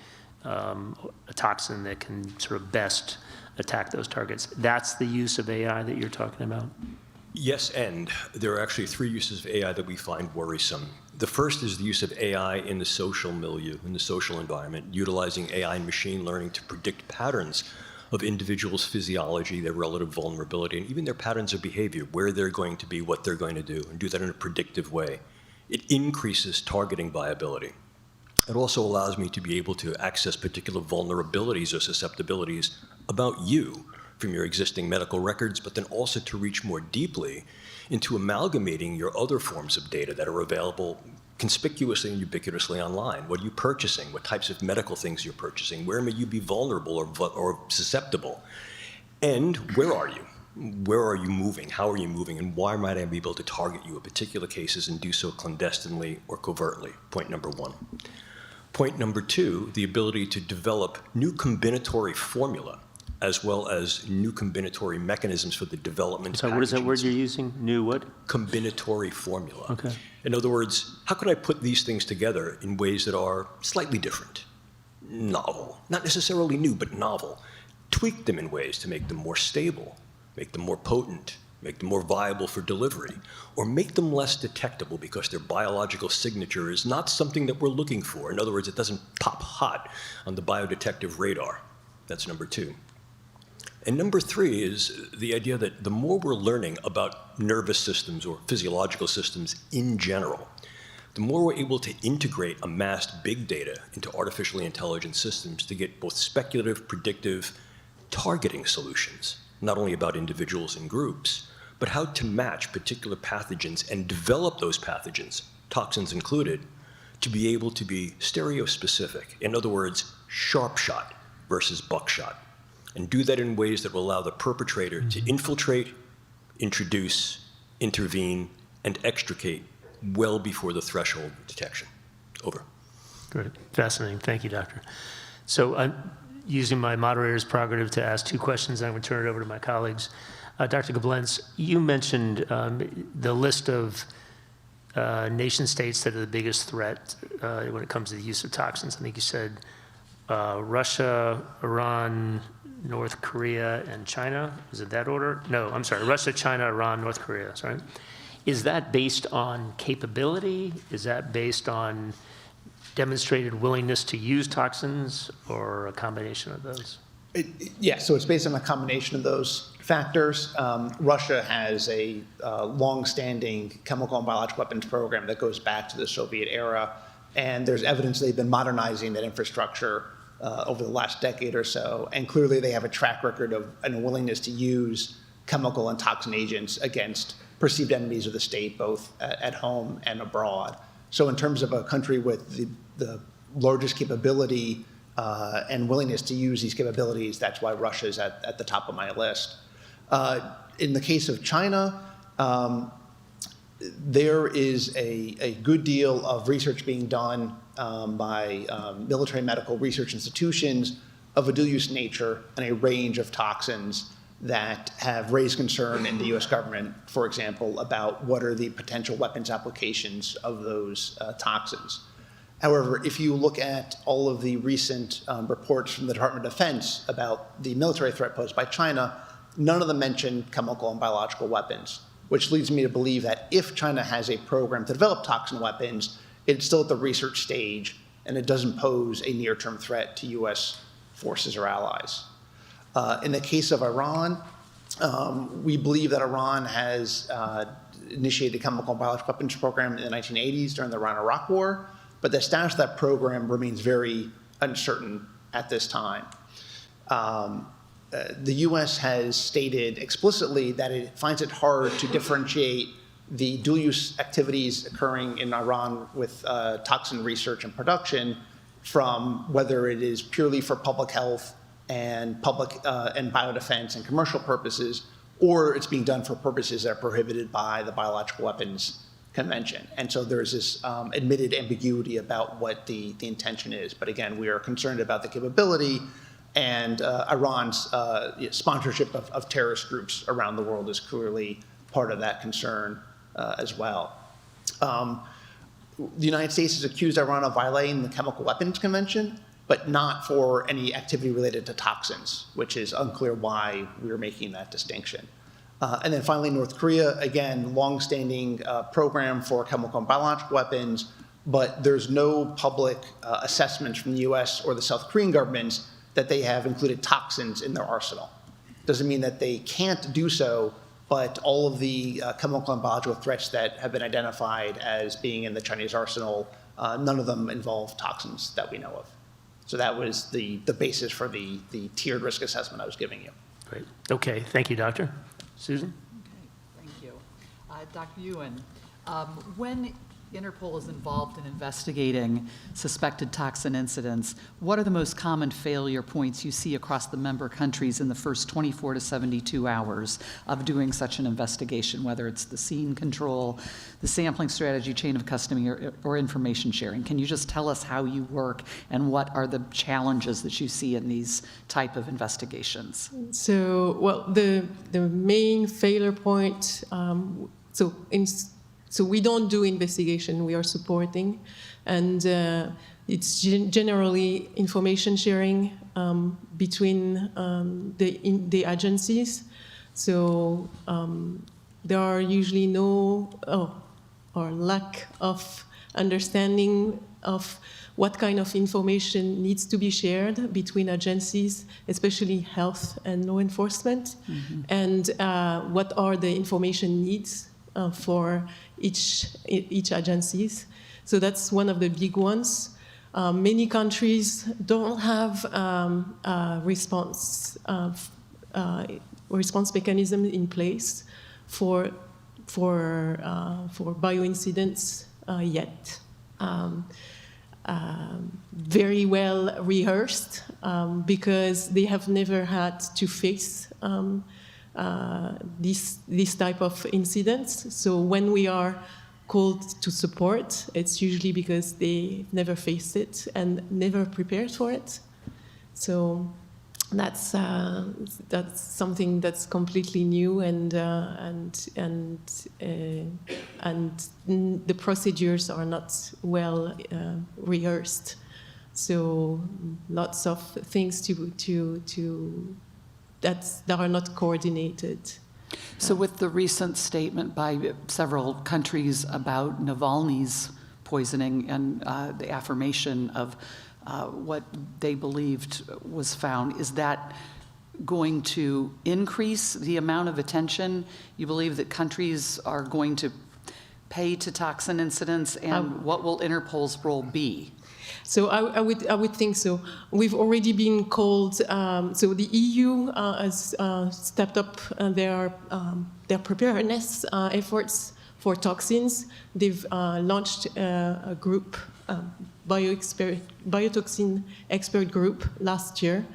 toxin that can sort of best attack those targets. That's the use of AI that you're talking about? Yes, and there are actually three uses of AI that we find worrisome. The first is the use of AI in the social milieu, in the social environment, utilizing AI and machine learning to predict patterns of individuals' physiology, their relative vulnerability, and even their patterns of behavior, where they're going to be, what they're going to do, and do that in a predictive way. It increases targeting viability. It also allows me to be able to access particular vulnerabilities or susceptibilities about you from your existing medical records, but then also to reach more deeply into amalgamating your other forms of data that are available conspicuously and ubiquitously online. What are you purchasing? What types of medical things you're purchasing? Where may you be vulnerable or susceptible? And where are you? Where are you moving? How are you moving? And why might I be able to target you in particular cases and do so clandestinely or covertly? Point number one. Point number two, the ability to develop new combinatory formula as well as new combinatory mechanisms for the development. So what is that word you're using? New what? Combinatory formula. Okay. In other words, how can I put these things together in ways that are slightly different, novel, not necessarily new, but novel, tweak them in ways to make them more stable, make them more potent, make them more viable for delivery, or make them less detectable because their biological signature is not something that we're looking for. In other words, it doesn't pop hot on the biodetective radar. That's number two. And number three is the idea that the more we're learning about nervous systems or physiological systems in general, the more we're able to integrate amassed big data into artificially intelligent systems to get both speculative, predictive, targeting solutions, not only about individuals and groups, but how to match particular pathogens and develop those pathogens, toxins included, to be able to be stereospecific. In other words, sharp shot versus buckshot. And do that in ways that will allow the perpetrator to infiltrate, introduce, intervene, and extricate well before the threshold of detection. Over. Great. Fascinating. Thank you, Doctor. So I'm using my moderator's prerogative to ask two questions, and I'm going to turn it over to my colleagues. Dr. Goblenz, you mentioned the list of nation states that are the biggest threat when it comes to the use of toxins. I think you said Russia, Iran, North Korea, and China. Is it that order? No, I'm sorry. Russia, China, Iran, North Korea. Sorry. Is that based on capability? Is that based on demonstrated willingness to use toxins, or a combination of those? Yes, so it's based on a combination of those factors. Russia has a long-standing chemical and biological weapons program that goes back to the Soviet era, and there's evidence they've been modernizing that infrastructure over the last decade or so, and clearly they have a track record of and a willingness to use chemical and toxin agents against perceived enemies of the state, both at home and abroad. So in terms of a country with the largest capability and willingness to use these capabilities, that's why Russia is at the top of my list. In the case of China, there is a good deal of research being done by military medical research institutions of a dual-use nature and a range of toxins that have raised concern in the U.S. government, for example, about what are the potential weapons applications of those toxins. However, if you look at all of the recent reports from the Department of Defense about the military threat posed by China, none of them mention chemical and biological weapons. which leads me to believe that if China has a program to develop toxin weapons, it's still at the research stage and it doesn't pose a near-term threat to US forces or allies. In the case of Iran, we believe that Iran has initiated a chemical and biological weapons program in the 1980s during the Iran-Iraq War, but the status of that program remains very uncertain at this time. The US has stated explicitly that it finds it hard to differentiate the dual-use activities occurring in Iran with toxin research and production from whether it is purely for public health and biodefense and commercial purposes, or it's being done for purposes that are prohibited by the Biological Weapons Convention. And so there's this admitted ambiguity about what the intention is. But again, we are concerned about the capability, and Iran's sponsorship of terrorist groups around the world is clearly part of that concern as well. The United States has accused Iran of violating the Chemical Weapons Convention, but not for any activity related to toxins, which is unclear why we're making that distinction. And then finally, North Korea, again, longstanding program for chemical and biological weapons, but there's no public assessment from the US or the South Korean governments that they have included toxins in their arsenal. Doesn't mean that they can't do so, but all of the chemical and biological threats that have been identified as being in the Chinese arsenal, none of them involve toxins that we know of. So that was the basis for the tiered risk assessment I was giving you. Great. Okay, thank you, Doctor. Susan? Okay, thank you. Dr. Ewan, when Interpol is involved in investigating suspected toxin incidents, what are the most common failure points you see across the member countries in the first 24 to 72 hours of doing such an investigation, whether it's the scene control, the sampling strategy, chain of custody, or information sharing? Can you just tell us how you work and what are the challenges that you see in these type of investigations? So, well, the main failure point, so we don't do investigation, we are supporting, and it's generally information sharing between the agencies. So there are usually or lack of understanding of what kind of information needs to be shared between agencies, especially health and law enforcement, and what are the information needs for each agencies. So that's one of the big ones. Many countries don't have response mechanism in place for bioincidents yet. Very well rehearsed because they have never had to face this type of incidents. So when we are called to support, it's usually because they never faced it and never prepared for it. So that's something that's completely new, and the procedures are not well rehearsed. So lots of things that are not coordinated. So with the recent statement by several countries about Navalny's poisoning and the affirmation of what they believed was found, is that going to increase the amount of attention you believe that countries are going to pay to toxin incidents, and what will Interpol's role be? So I would think so. We've already been called. So the EU has stepped up their preparedness efforts for toxins. They've launched a group, biotoxin expert group last year,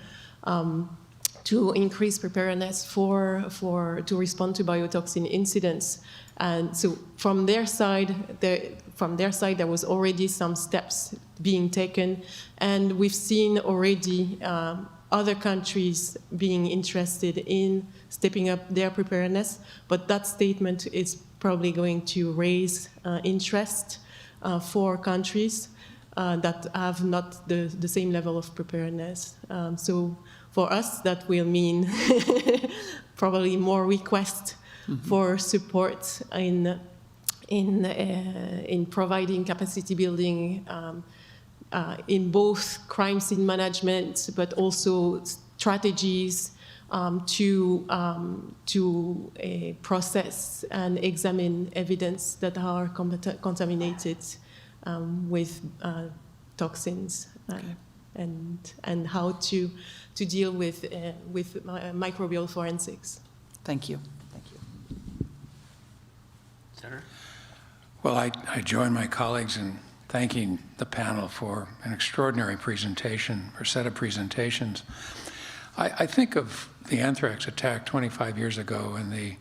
to increase preparedness to respond to biotoxin incidents. And so from their side, there was already some steps being taken, and we've seen already other countries being interested in stepping up their preparedness. But that statement is probably going to raise interest for countries that have not the same level of preparedness. So for us, that will mean probably more requests for support in providing capacity building in both crime scene management, but also strategies to process and examine evidence that are contaminated with toxins, and how to deal with microbial forensics. Thank you. Thank you. Senator? Well, I join my colleagues in thanking the panel for an extraordinary presentation or set of presentations. I think of the anthrax attack 25 years ago and the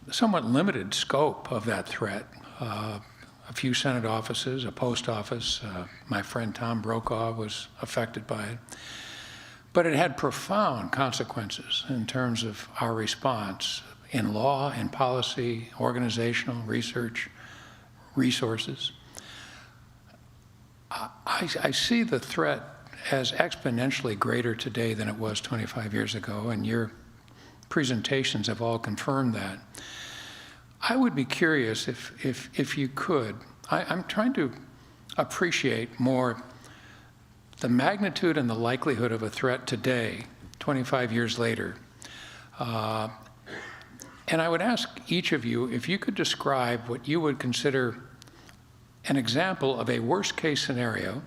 somewhat limited scope of that threat. A few Senate offices, a post office. My friend Tom Brokaw was affected by it. But it had profound consequences in terms of our response in law, in policy, organizational, research, resources. I see the threat as exponentially greater today than it was 25 years ago, and your presentations have all confirmed that. I would be curious if you could, I'm trying to appreciate more the magnitude and the likelihood of a threat today, 25 years later. And I would ask each of you if you could describe what you would consider an example of a worst-case scenario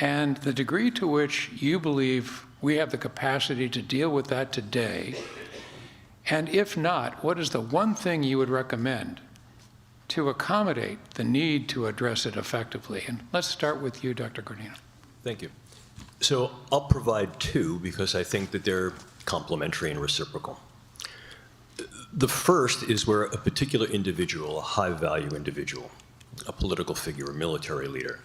and the degree to which you believe we have the capacity to deal with that today. And if not, what is the one thing you would recommend to accommodate the need to address it effectively? And let's start with you, Dr. Gordino. Thank you. So I'll provide two because I think that they're complementary and reciprocal. The first is where a particular individual, a high-value individual, a political figure, a military leader,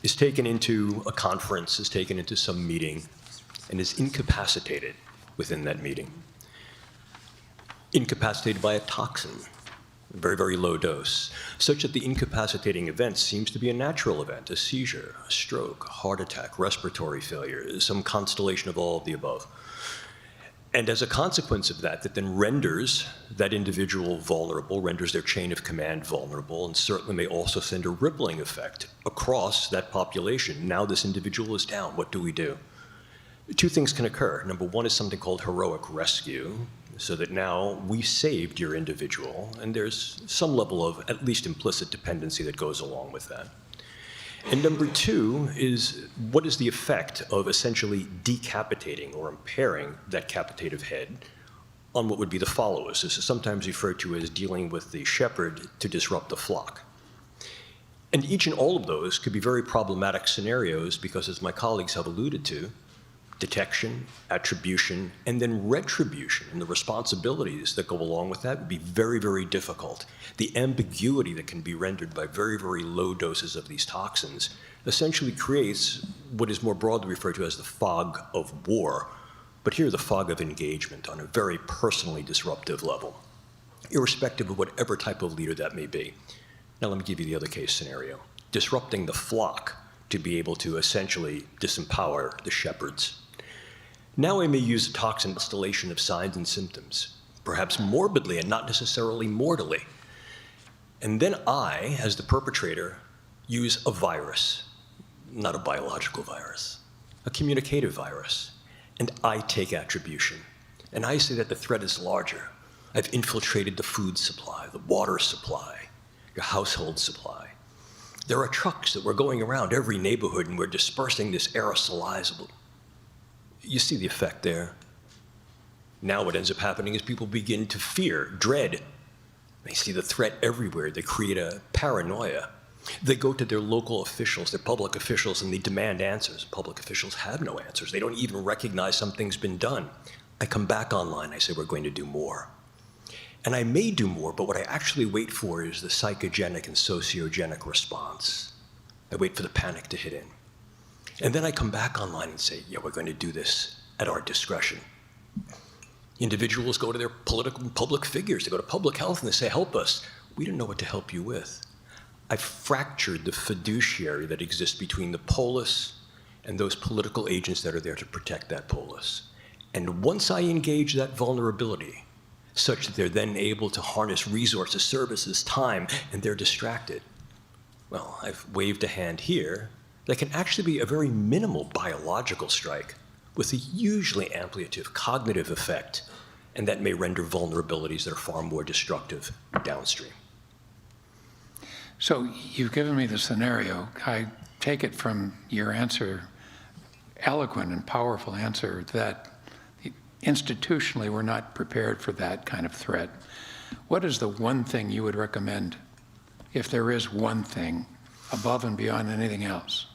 is taken into a conference, is taken into some meeting, and is incapacitated within that meeting. Incapacitated by a toxin, a very, very low dose, such that the incapacitating event seems to be a natural event, a seizure, a stroke, a heart attack, respiratory failure, some constellation of all of the above. And as a consequence of that, that then renders that individual vulnerable, renders their chain of command vulnerable, and certainly may also send a rippling effect across that population. Now this individual is down. What do we do? Two things can occur. Number one is something called heroic rescue, so that now we saved your individual, and there's some level of at least implicit dependency that goes along with that. And number two is, what is the effect of essentially decapitating or impairing that capitative head on what would be the followers? This is sometimes referred to as dealing with the shepherd to disrupt the flock. And each and all of those could be very problematic scenarios because, as my colleagues have alluded to, detection, attribution, and then retribution and the responsibilities that go along with that would be very, very difficult. The ambiguity that can be rendered by very, very low doses of these toxins essentially creates what is more broadly referred to as the fog of war, but here the fog of engagement on a very personally disruptive level, irrespective of whatever type of leader that may be. Now let me give you the other case scenario. Disrupting the flock to be able to essentially disempower the shepherds. Now I may use a toxin constellation of signs and symptoms, perhaps morbidly and not necessarily mortally. And then I, as the perpetrator, use a virus, not a biological virus, a communicative virus, and I take attribution. And I say that the threat is larger. I've infiltrated the food supply, the water supply, your household supply. There are trucks that we're going around every neighborhood and we're dispersing this aerosolizable. You see the effect there. Now what ends up happening is people begin to fear, dread. They see the threat everywhere. They create a paranoia. They go to their local officials, their public officials, and they demand answers. Public officials have no answers. They don't even recognize something's been done. I come back online, I say we're going to do more. And I may do more, but what I actually wait for is the psychogenic and sociogenic response. I wait for the panic to hit in. And then I come back online and say, yeah, we're going to do this at our discretion. Individuals go to their political public figures, they go to public health and they say, help us. We don't know what to help you with. I've fractured the fiduciary that exists between the polis and those political agents that are there to protect that polis. And once I engage that vulnerability, such that they're then able to harness resources, services, time, and they're distracted. Well, I've waved a hand here. That can actually be a very minimal biological strike with a hugely ampliative cognitive effect, and that may render vulnerabilities that are far more destructive downstream. So you've given me the scenario. I take it from your answer, eloquent and powerful answer, that institutionally we're not prepared for that kind of threat. What is the one thing you would recommend, if there is one thing, above and beyond anything else?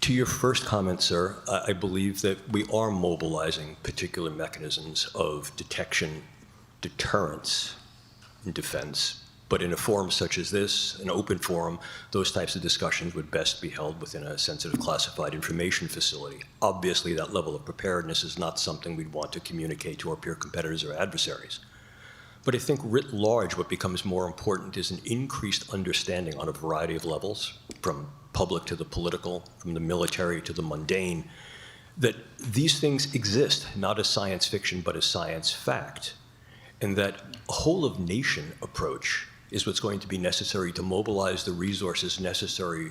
To your first comment, sir, I believe that we are mobilizing particular mechanisms of detection, deterrence, and defense. But in a forum such as this, an open forum, those types of discussions would best be held within a sensitive classified information facility. Obviously, that level of preparedness is not something we'd want to communicate to our peer competitors or adversaries. But I think writ large, what becomes more important is an increased understanding on a variety of levels, from public to the political, from the military to the mundane, that these things exist, not as science fiction, but as science fact. And that a whole of nation approach is what's going to be necessary to mobilize the resources necessary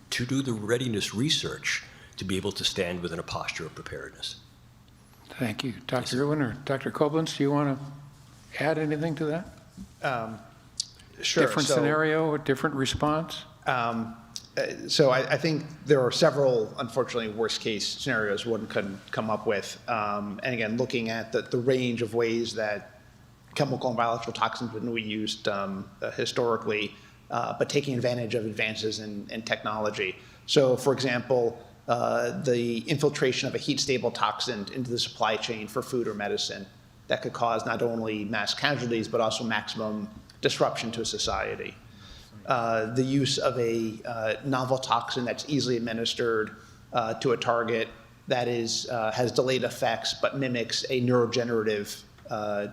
to do the readiness research to be able to stand within a posture of preparedness. Thank you. Dr. Irwin or Dr. Koblenz, do you want to add anything to that? Sure. Different scenario or different response? So I think there are several, unfortunately, worst-case scenarios one could come up with. And again, looking at the range of ways that chemical and biological toxins have been used historically, but taking advantage of advances in technology. So, for example, the infiltration of a heat-stable toxin into the supply chain for food or medicine that could cause not only mass casualties, but also maximum disruption to society. The use of a novel toxin that's easily administered to a target that has delayed effects but mimics a neurodegenerative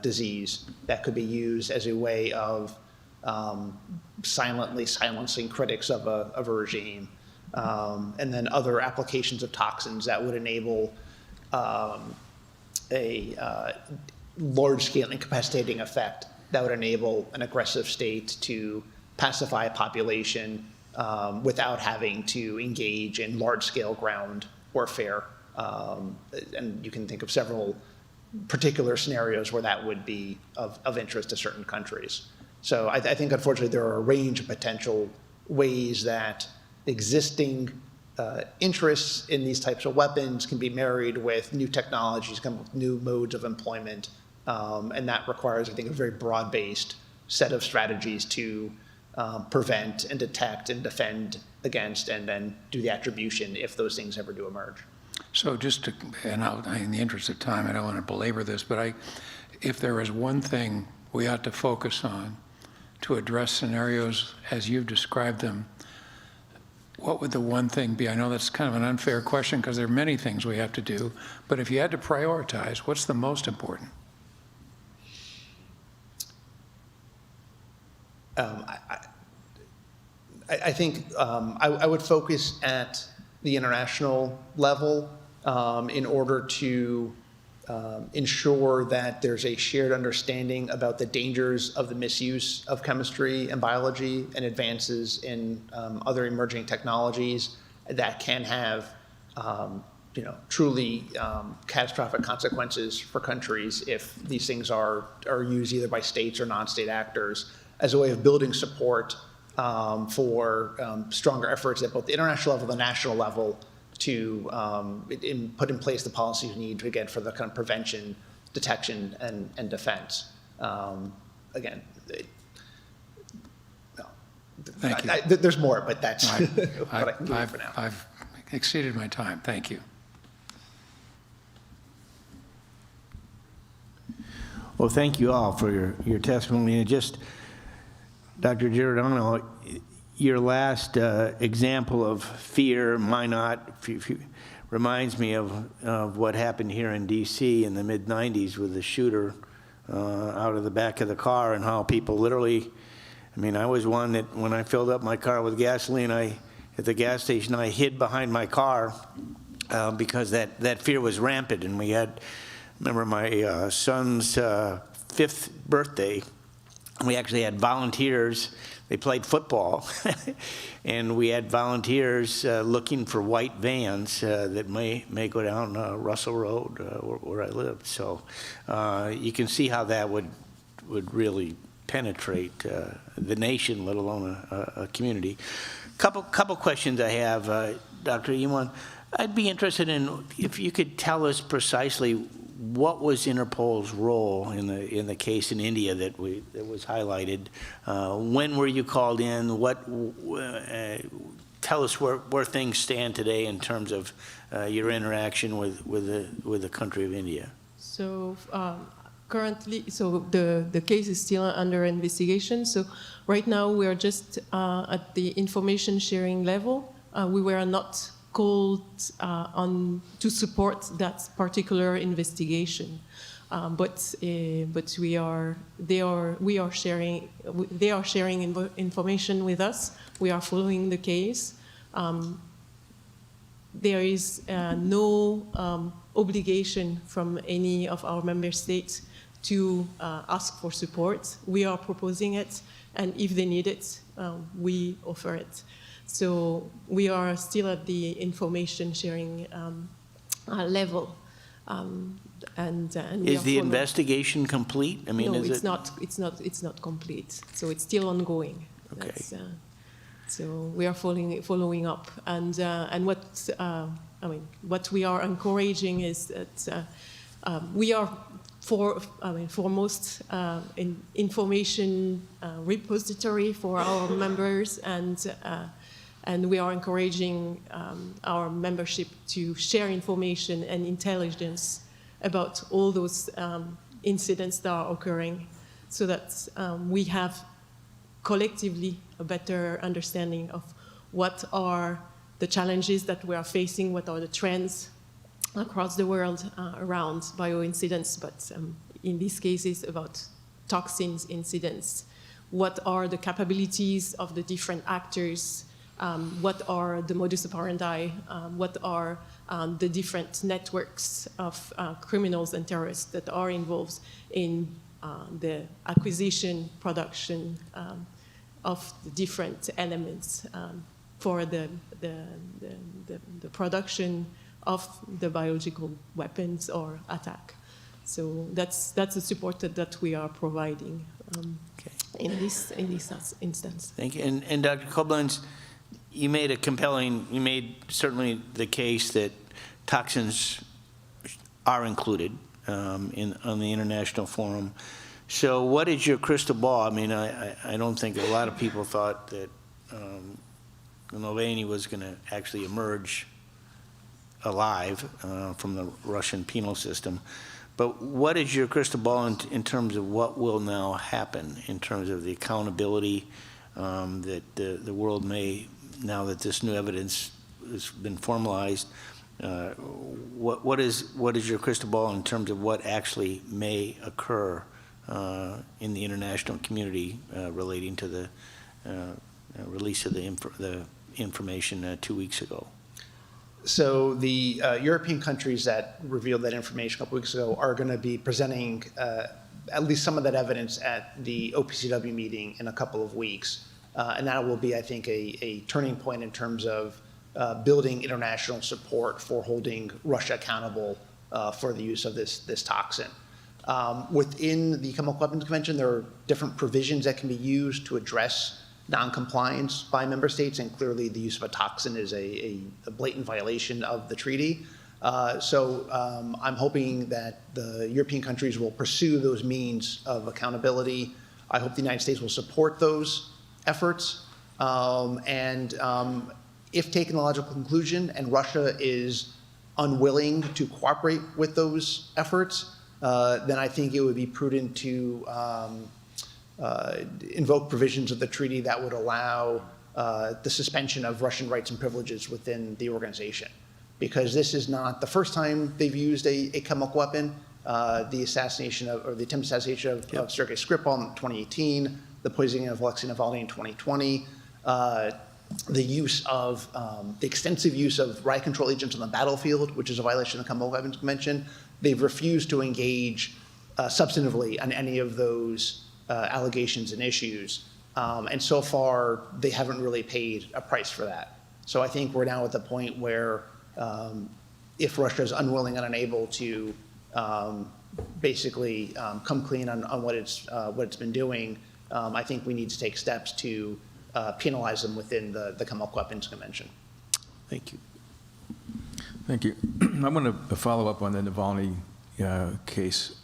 disease that could be used as a way of silently silencing critics of a regime. And then other applications of toxins that would enable a large-scale incapacitating effect that would enable an aggressive state to pacify a population without having to engage in large-scale ground warfare. And you can think of several particular scenarios where that would be of interest to certain countries. So I think, unfortunately, there are a range of potential ways that existing interests in these types of weapons can be married with new technologies, come with new modes of employment, and that requires, I think, a very broad-based set of strategies to prevent and detect and defend against, and then do the attribution if those things ever do emerge. So just to, and in the interest of time, I don't want to belabor this, but if there is one thing we ought to focus on to address scenarios as you've described them, what would the one thing be? I know that's kind of an unfair question because there are many things we have to do, but if you had to prioritize, what's the most important? I think I would focus at the international level in order to ensure that there's a shared understanding about the dangers of the misuse of chemistry and biology and advances in other emerging technologies that can have truly catastrophic consequences for countries if these things are used either by states or non-state actors as a way of building support for stronger efforts at both the international level and the national level to put in place the policies we need, again, for the kind of prevention, detection, and defense. Again, Thank you. There's more, but that's what I can do for now. I've exceeded my time. Thank you. Well, thank you all for your testimony. And just, Dr. Giordano, your last example of fear, reminds me of what happened here in D.C. in the mid-'90s with the shooter out of the back of the car, and how people literally, I was one that when I filled up my car with gasoline, at the gas station, I hid behind my car because that fear was rampant. And we had, remember my son's 5th birthday, we actually had volunteers. They played football, and we had volunteers looking for white vans that may go down Russell Road, where I live. So you can see how that would really penetrate the nation, let alone a community. Couple questions I have, Dr. Yuan. I'd be interested in if you could tell us precisely what was Interpol's role in the case in India that was highlighted. When were you called in? Tell us where things stand today in terms of your interaction with the country of India. So currently, the case is still under investigation. So right now we are just at the information sharing level. We were not called on to support that particular investigation, but they are sharing information with us. We are following the case. There is no obligation from any of our member states to ask for support. We are proposing it, and if they need it, we offer it. So we are still at the information sharing level, and Is the investigation complete? I mean, no, is it's not. It's not complete. So it's still ongoing. Okay. So we are following up, and what what we are encouraging is that we are foremost information repository for our members, and we are encouraging our membership to share information and intelligence about all those incidents that are occurring, so that we have collectively a better understanding of what are the challenges that we are facing, what are the trends across the world around bioincidents, but in these cases about toxins incidents. What are the capabilities of the different actors? What are the modus operandi? What are the different networks of criminals and terrorists that are involved in the acquisition, production of the different elements for the production of the biological weapons or attack. So that's the support that we are providing in this instance. Thank you. And Dr. Koblenz, you made certainly the case that toxins are included on the international forum. So what is your crystal ball? I mean, I don't think a lot of people thought that Navalny was going to actually emerge alive from the Russian penal system. But what is your crystal ball in terms of what will now happen in terms of the accountability that the world may, now that this new evidence has been formalized, what is your crystal ball in terms of what actually may occur in the international community relating to the release of the information 2 weeks ago? So the European countries that revealed that information a couple weeks ago are going to be presenting at least some of that evidence at the OPCW meeting in a couple of weeks. And that will be, I think, a turning point in terms of building international support for holding Russia accountable for the use of this toxin. Within the Chemical Weapons Convention, there are different provisions that can be used to address non-compliance by member states, and clearly the use of a toxin is a blatant violation of the treaty. So I'm hoping that the European countries will pursue those means of accountability. I hope the United States will support those efforts. If taken to a logical conclusion and Russia is unwilling to cooperate with those efforts, then I think it would be prudent to invoke provisions of the treaty that would allow the suspension of Russian rights and privileges within the organization. Because this is not the first time they've used a chemical weapon. The assassination of, or the attempted assassination of Sergei Skripal in 2018, the poisoning of Alexei Navalny in 2020, the use of, the extensive use of riot control agents on the battlefield, which is a violation of the Chemical Weapons Convention. They've refused to engage substantively on any of those allegations and issues. And so far, they haven't really paid a price for that. So I think we're now at the point where if Russia is unwilling and unable to basically come clean on what it's been doing, I think we need to take steps to penalize them within the Chemical Weapons Convention. Thank you. Thank you. I want to follow up on the Navalny case.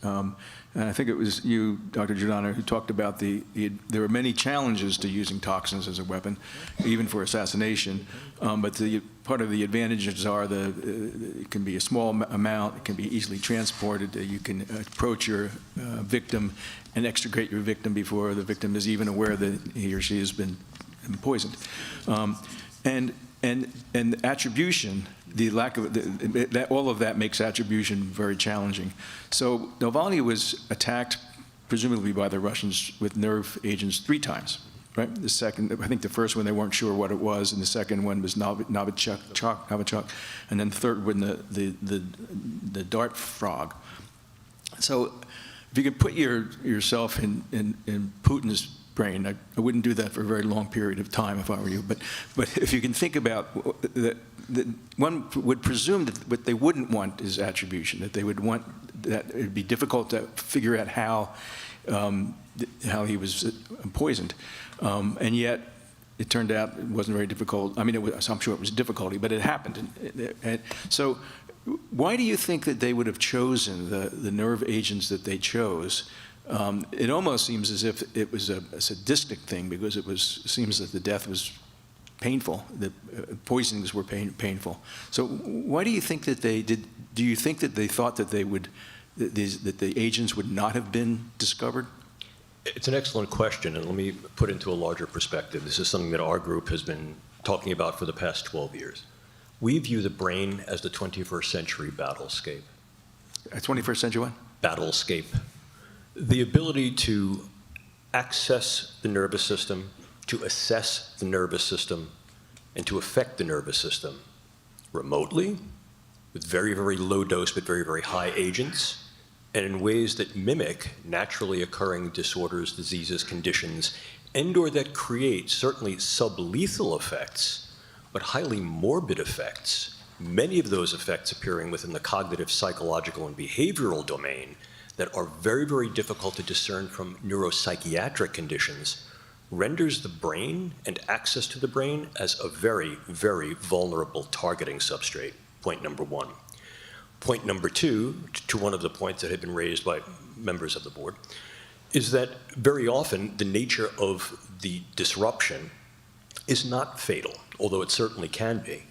And I think it was you, Dr. Giordano, who talked about there are many challenges to using toxins as a weapon, even for assassination. But part of the advantages are it can be a small amount, it can be easily transported, you can approach your victim and extricate your victim before the victim is even aware that he or she has been poisoned. And attribution, the lack of all of that makes attribution very challenging. So Navalny was attacked, presumably by the Russians, with nerve agents 3 times, right? The second, I think the first one they weren't sure what it was, and the second one was Novichok, and then the third one the dart frog. So if you could put yourself in Putin's brain. I wouldn't do that for a very long period of time if I were you, but if you can think about that, one would presume that what they wouldn't want is attribution, that they would want that it would be difficult to figure out how he was poisoned, and yet it turned out it wasn't very difficult. I mean, I'm sure it was difficulty, but it happened. And so why do you think that they would have chosen the nerve agents that they chose? It almost seems as if it was a sadistic thing, because seems that the death was painful, the poisonings were painful. So why do you think that they did? Do you think that they thought that that the agents would not have been discovered? It's an excellent question, and let me put it into a larger perspective. This is something that our group has been talking about for the past 12 years. We view the brain as the 21st century battlescape. 21st century what? Battlescape. The ability to access the nervous system, to assess the nervous system, and to affect the nervous system remotely, with very, very low dose but very, very high agents, and in ways that mimic naturally occurring disorders, diseases, conditions, and/or that create certainly sublethal effects, but highly morbid effects, many of those effects appearing within the cognitive, psychological, and behavioral domain, that are very, very difficult to discern from neuropsychiatric conditions, renders the brain and access to the brain as a very, very vulnerable targeting substrate, point number 1. Point number 2, to one of the points that had been raised by members of the board, is that very often the nature of the disruption is not fatal, although it certainly can be,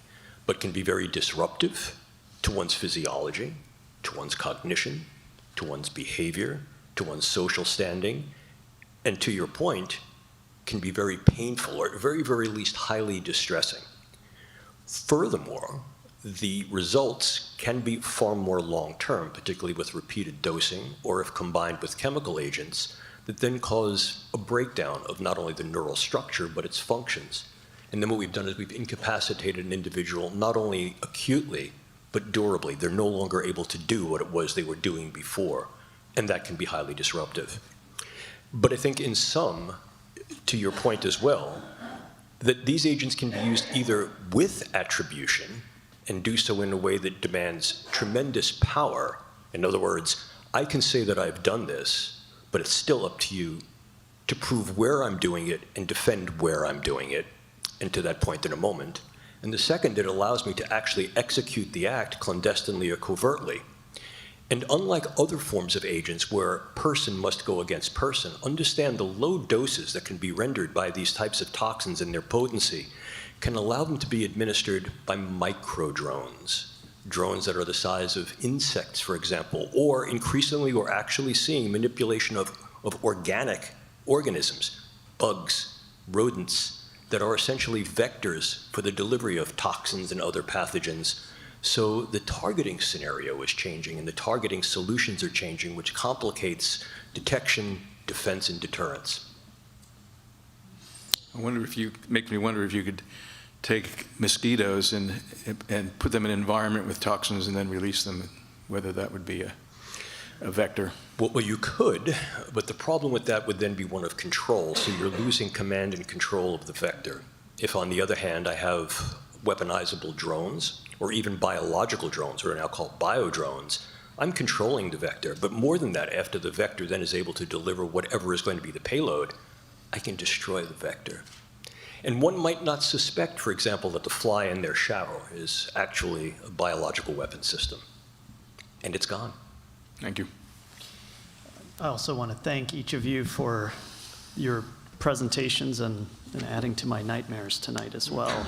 but can be very disruptive to one's physiology, to one's cognition, to one's behavior, to one's social standing, and to your point, can be very painful, or at very, very least highly distressing. Furthermore, the results can be far more long-term, particularly with repeated dosing, or if combined with chemical agents, that then cause a breakdown of not only the neural structure, but its functions. And then what we've done is we've incapacitated an individual not only acutely, but durably. They're no longer able to do what it was they were doing before, and that can be highly disruptive. But I think in sum, to your point as well, that these agents can be used either with attribution and do so in a way that demands tremendous power. In other words, I can say that I've done this, but it's still up to you to prove where I'm doing it and defend where I'm doing it, and to that point in a moment. And the second, it allows me to actually execute the act clandestinely or covertly. And unlike other forms of agents where person must go against person, understand the low doses that can be rendered by these types of toxins and their potency can allow them to be administered by micro-drones, drones that are the size of insects, for example, or increasingly we're actually seeing manipulation of organic organisms, bugs, rodents, that are essentially vectors for the delivery of toxins and other pathogens. So the targeting scenario is changing, and the targeting solutions are changing, which complicates detection, defense, and deterrence. Make me wonder if you could take mosquitoes and put them in an environment with toxins and then release them, whether that would be a vector. Well, you could, but the problem with that would then be one of control. So you're losing command and control of the vector. If, on the other hand, I have weaponizable drones, or even biological drones, or now called biodrones, I'm controlling the vector. But more than that, after the vector then is able to deliver whatever is going to be the payload, I can destroy the vector. And one might not suspect, for example, that the fly in their shower is actually a biological weapon system. And it's gone. Thank you. I also want to thank each of you for your presentations and adding to my nightmares tonight as well.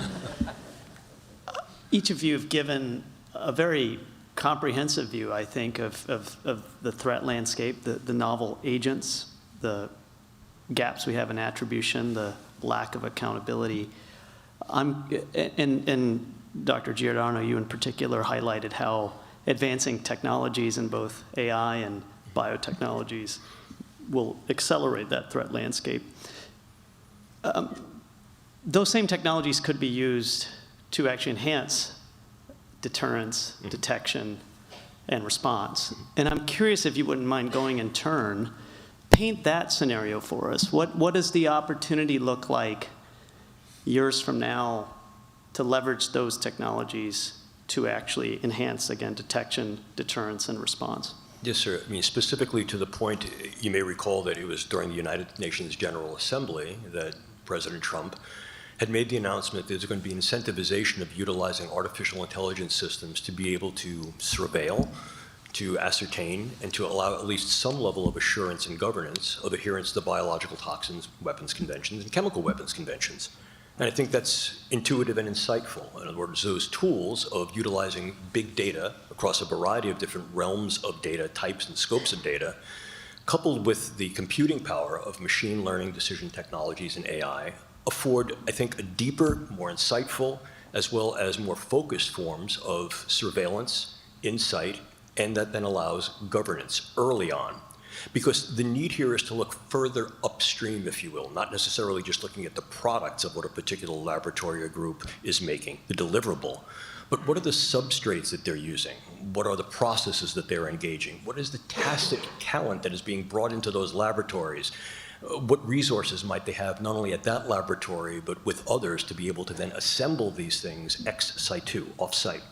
Each of you have given a very comprehensive view, I think, of the threat landscape, the novel agents, the gaps we have in attribution, the lack of accountability. And Dr. Giordano, you in particular highlighted how advancing technologies in both AI and biotechnologies will accelerate that threat landscape. Those same technologies could be used to actually enhance deterrence, detection, and response. And I'm curious if you wouldn't mind going in turn, paint that scenario for us. What does the opportunity look like years from now to leverage those technologies to actually enhance, again, detection, deterrence, and response? Yes, sir. I mean, specifically to the point, you may recall that it was during the United Nations General Assembly that President Trump had made the announcement that there's going to be incentivization of utilizing artificial intelligence systems to be able to surveil, to ascertain, and to allow at least some level of assurance and governance of adherence to the biological toxins, weapons conventions, and chemical weapons conventions. And I think that's intuitive and insightful. In other words, those tools of utilizing big data across a variety of different realms of data, types and scopes of data, coupled with the computing power of machine learning, decision technologies, and AI, afford, I think, a deeper, more insightful, as well as more focused forms of surveillance, insight, and that then allows governance early on. Because the need here is to look further upstream, if you will, not necessarily just looking at the products of what a particular laboratory or group is making, the deliverable, but what are the substrates that they're using? What are the processes that they're engaging? What is the tacit talent that is being brought into those laboratories? What resources might they have, not only at that laboratory, but with others to be able to then assemble these things ex situ, off-site?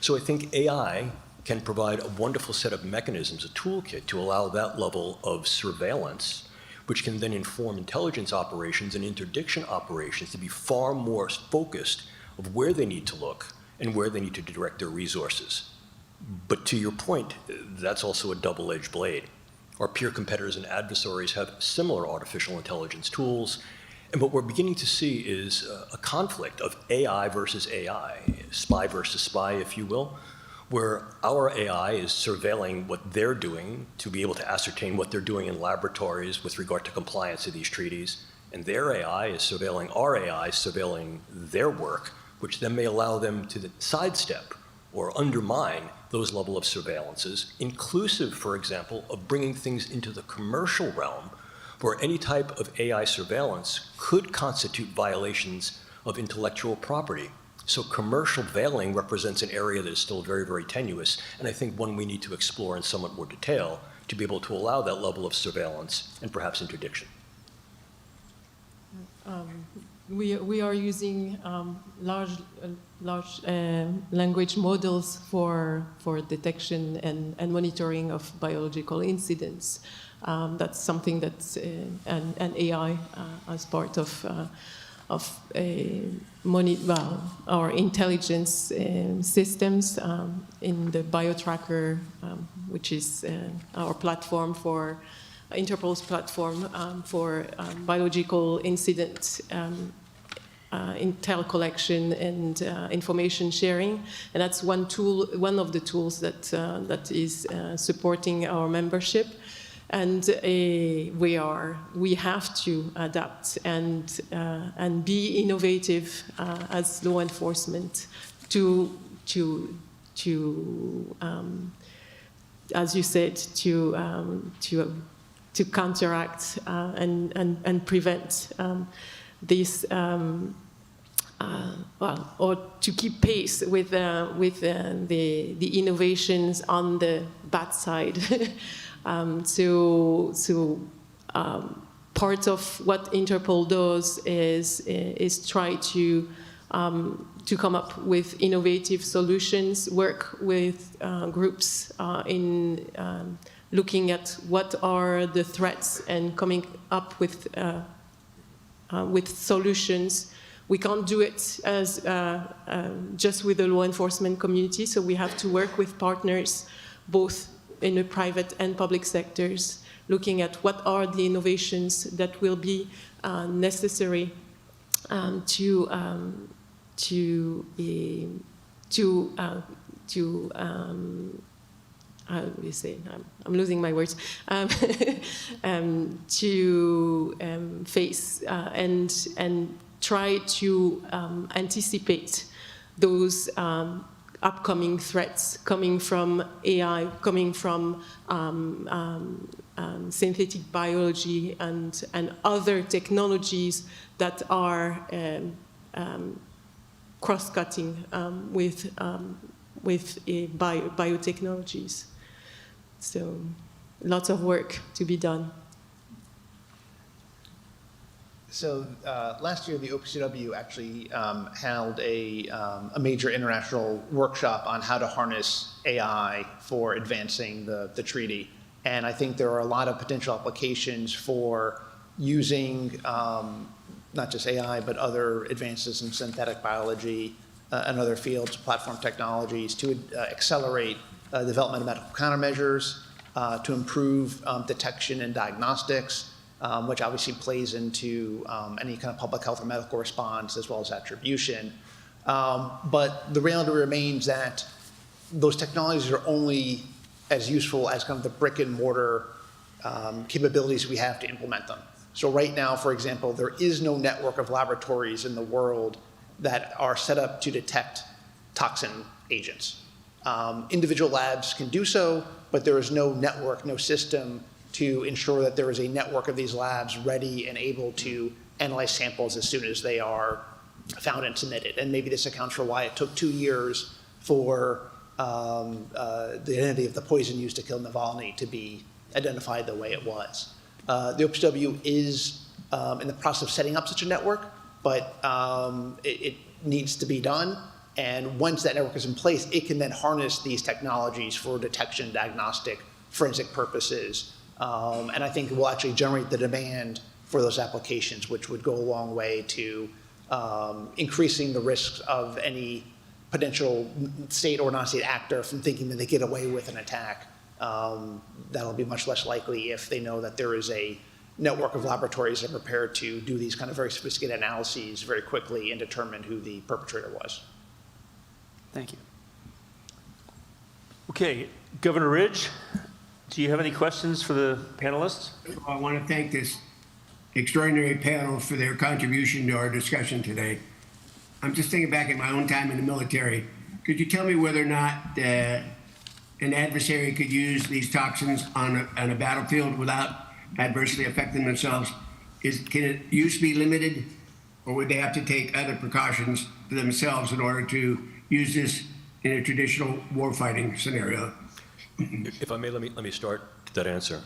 So I think AI can provide a wonderful set of mechanisms, a toolkit to allow that level of surveillance, which can then inform intelligence operations and interdiction operations to be far more focused of where they need to look and where they need to direct their resources. But to your point, that's also a double-edged blade. Our peer competitors and adversaries have similar artificial intelligence tools, and what we're beginning to see is a conflict of AI versus AI, spy versus spy, if you will, where our AI is surveilling what they're doing to be able to ascertain what they're doing in laboratories with regard to compliance to these treaties, and their AI is surveilling our AI, surveilling their work, which then may allow them to sidestep or undermine those level of surveillances, inclusive, for example, of bringing things into the commercial realm where any type of AI surveillance could constitute violations of intellectual property. So commercial veiling represents an area that is still very, very tenuous, and I think one we need to explore in somewhat more detail to be able to allow that level of surveillance and perhaps interdiction. We are using large language models for detection and monitoring of biological incidents. That's something that's an AI as part of our intelligence systems in the BioTracker, which is our platform for Interpol's platform for biological incident intel collection and information sharing, and that's one tool, one of the tools that is supporting our membership. And we have to adapt and be innovative as law enforcement to as you said, to counteract and prevent this, or to keep pace with the innovations on the bad side Part of what Interpol does is try to come up with innovative solutions, work with groups in looking at what are the threats and coming up with solutions. We can't do it as just with the law enforcement community, so we have to work with partners, both in the private and public sectors, looking at what are the innovations that will be necessary to how do you say? I'm losing my words. To face and try to anticipate those upcoming threats coming from AI, coming from synthetic biology and other technologies that are cross-cutting with biotechnologies. So lots of work to be done. So last year, the OPCW actually held a major international workshop on how to harness AI for advancing the treaty. And I think there are a lot of potential applications for using not just AI, but other advances in synthetic biology and other fields, platform technologies, to accelerate development of medical countermeasures, to improve detection and diagnostics, which obviously plays into any kind of public health or medical response, as well as attribution. But the reality remains that those technologies are only as useful as kind of the brick and mortar capabilities we have to implement them. So right now, for example, there is no network of laboratories in the world that are set up to detect toxin agents. Individual labs can do so, but there is no network, no system to ensure that there is a network of these labs ready and able to analyze samples as soon as they are found and submitted. And maybe this accounts for why it took 2 years for the identity of the poison used to kill Navalny to be identified the way it was. The OPCW is in the process of setting up such a network, but it needs to be done. And once that network is in place, it can then harness these technologies for detection, diagnostic, forensic purposes. And I think it will actually generate the demand for those applications, which would go a long way to increasing the risks of any potential state or non-state actor from thinking that they get away with an attack. That'll be much less likely if they know that there is a network of laboratories that are prepared to do these kind of very sophisticated analyses very quickly and determine who the perpetrator was. Thank you. Okay, Governor Ridge, do you have any questions for the panelists? I want to thank this extraordinary panel for their contribution to our discussion today. I'm just thinking back in my own time in the military. Could you tell me whether or not an adversary could use these toxins on a battlefield without adversely affecting themselves? Can its use be limited, or would they have to take other precautions for themselves in order to use this in a traditional warfighting scenario? If I may, let me start that answer.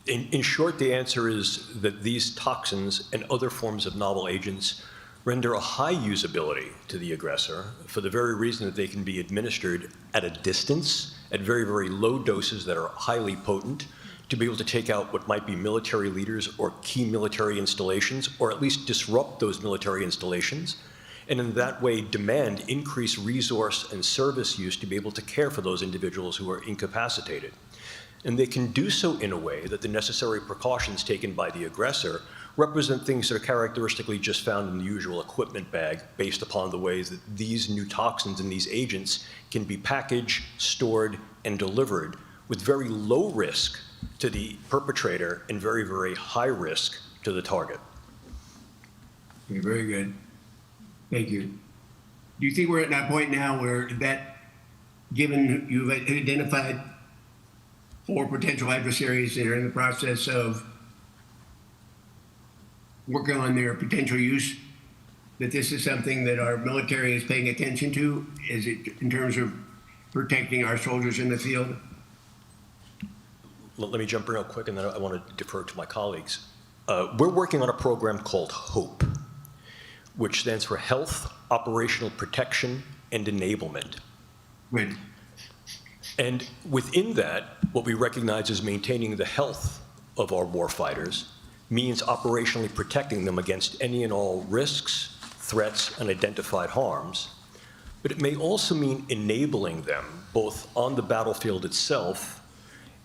In short, the answer is that these toxins and other forms of novel agents render a high usability to the aggressor for the very reason that they can be administered at a distance, at very, very low doses that are highly potent, to be able to take out what might be military leaders or key military installations, or at least disrupt those military installations, and in that way demand increased resource and service use to be able to care for those individuals who are incapacitated. And they can do so in a way that the necessary precautions taken by the aggressor represent things that are characteristically just found in the usual equipment bag based upon the ways that these new toxins and these agents can be packaged, stored, and delivered with very low risk to the perpetrator and very, very high risk to the target. Okay, very good. Thank you. Do you think we're at that point now where that, given you've identified 4 potential adversaries that are in the process of working on their potential use, that this is something that our military is paying attention to? Is it in terms of protecting our soldiers in the field? let me jump in real quick, and then I want to defer to my colleagues. We're working on a program called HOPE, which stands for Health, Operational Protection, and Enablement. Good. And within that, what we recognize as maintaining the health of our warfighters means operationally protecting them against any and all risks, threats, and identified harms. But it may also mean enabling them, both on the battlefield itself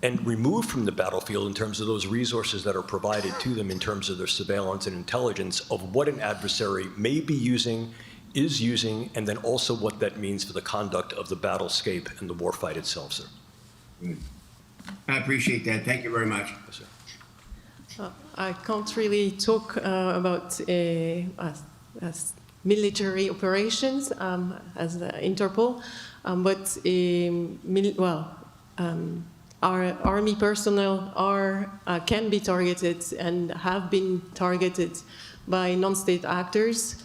and removed from the battlefield in terms of those resources that are provided to them in terms of their surveillance and intelligence of what an adversary may be using, is using, and then also what that means for the conduct of the battlescape and the warfight itself, sir. Good. I appreciate that. Thank you very much. Yes, sir. I can't really talk about as military operations as Interpol, but our army personnel can be targeted and have been targeted by non-state actors,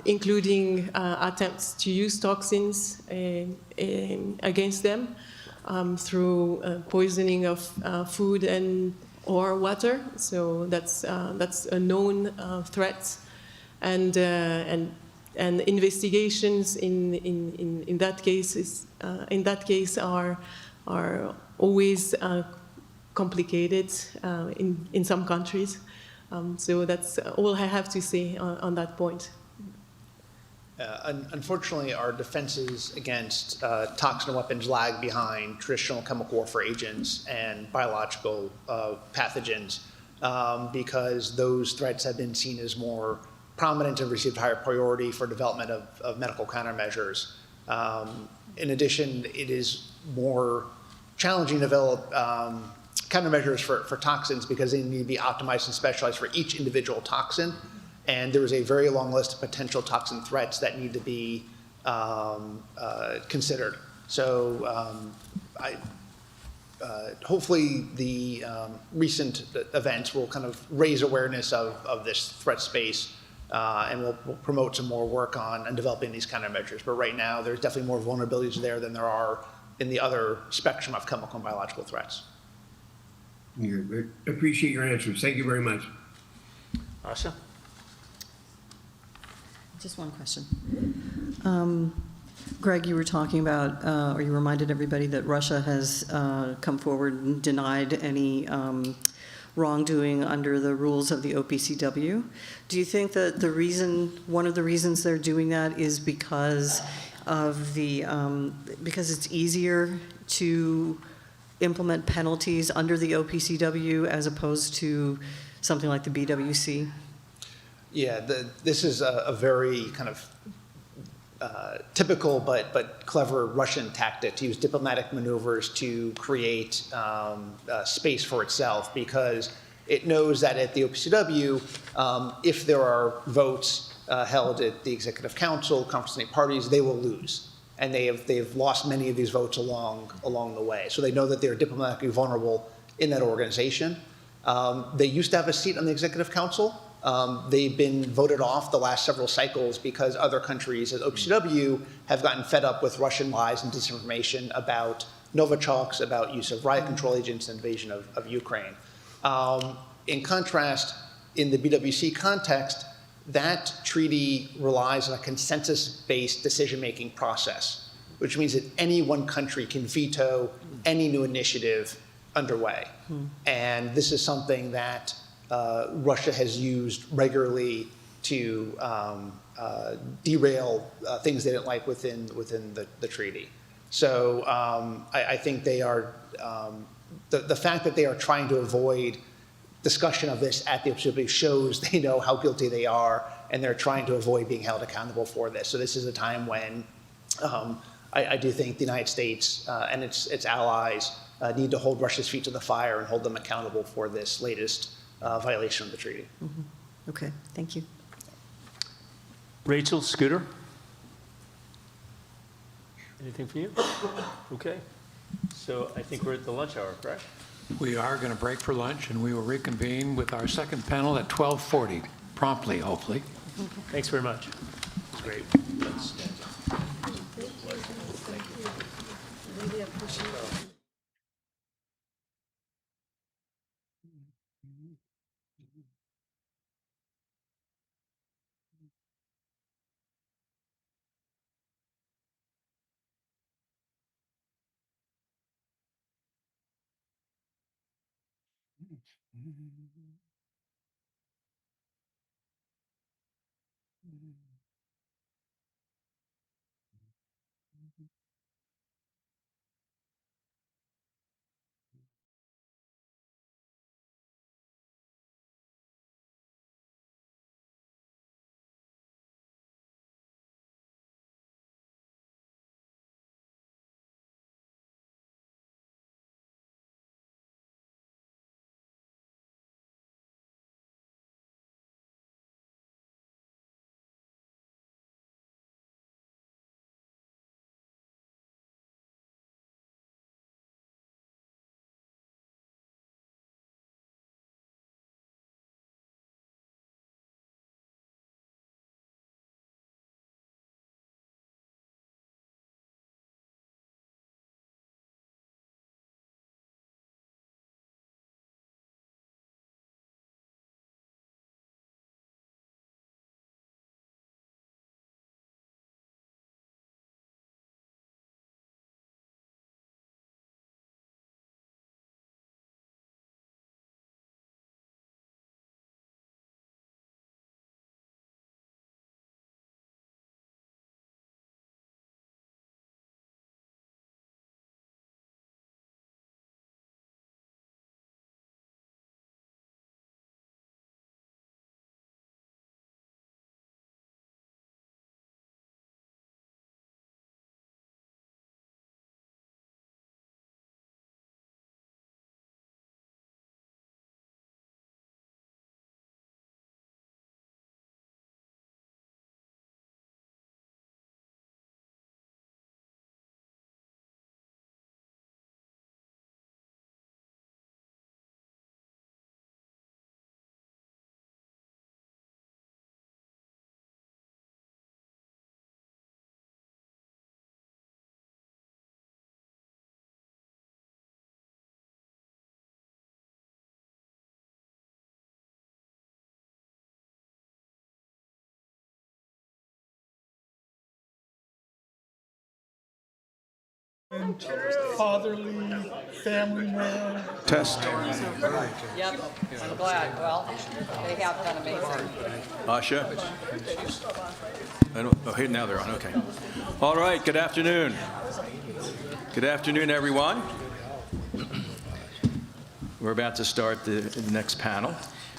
including attempts to use toxins against them through poisoning of food or water. So that's a known threat, and investigations in that case are always complicated in some countries. So that's all I have to say on that point. Unfortunately, our defenses against toxin weapons lag behind traditional chemical warfare agents and biological pathogens because those threats have been seen as more prominent and received higher priority for development of medical countermeasures. In addition, it is more challenging to develop countermeasures for toxins because they need to be optimized and specialized for each individual toxin. And there is a very long list of potential toxin threats that need to be considered. So hopefully the recent events will kind of raise awareness of this threat space and we'll promote some more work on developing these countermeasures. But right now, there's definitely more vulnerabilities there than there are in the other spectrum of chemical and biological threats. I appreciate your answers. Thank you very much. Asha? Just one question. Greg, you were talking about, or you reminded everybody that Russia has come forward and denied any wrongdoing under the rules of the OPCW. Do you think that one of the reasons they're doing that is because of because it's easier to implement penalties under the OPCW as opposed to something like the BWC? Yeah, this is a very kind of typical but clever Russian tactic to use diplomatic maneuvers to create space for itself because it knows that at the OPCW, if there are votes held at the Executive Council, Conference of State Parties, they will lose. And they've lost many of these votes along the way. So they know that they're diplomatically vulnerable in that organization. They used to have a seat on the Executive Council. They've been voted off the last several cycles because other countries at OPCW have gotten fed up with Russian lies and disinformation about Novichok's, about use of riot control agents and invasion of Ukraine. In contrast, in the BWC context, that treaty relies on a consensus-based decision-making process, which means that any one country can veto any new initiative underway. And this is something that Russia has used regularly to derail things they didn't like within the treaty. So I think they are, the fact that they are trying to avoid discussion of this at the OPCW shows they know how guilty they are, and they're trying to avoid being held accountable for this. So this is a time when I do think the United States and its allies need to hold Russia's feet to the fire and hold them accountable for this latest violation of the treaty. Okay, thank you. Rachel, Scooter? Anything for you? Okay. So I think we're at the lunch hour, correct? We are going to break for lunch, and we will reconvene with our second panel at 12:40, promptly, hopefully. Thanks very much. It's great. Let's stand up. Really appreciate it. fatherly, family man. Test. Yep, I'm glad. Well, they have done amazing. Asha? Oh, here, now they're on, okay. All right, good afternoon. Good afternoon, everyone. We're about to start the next panel,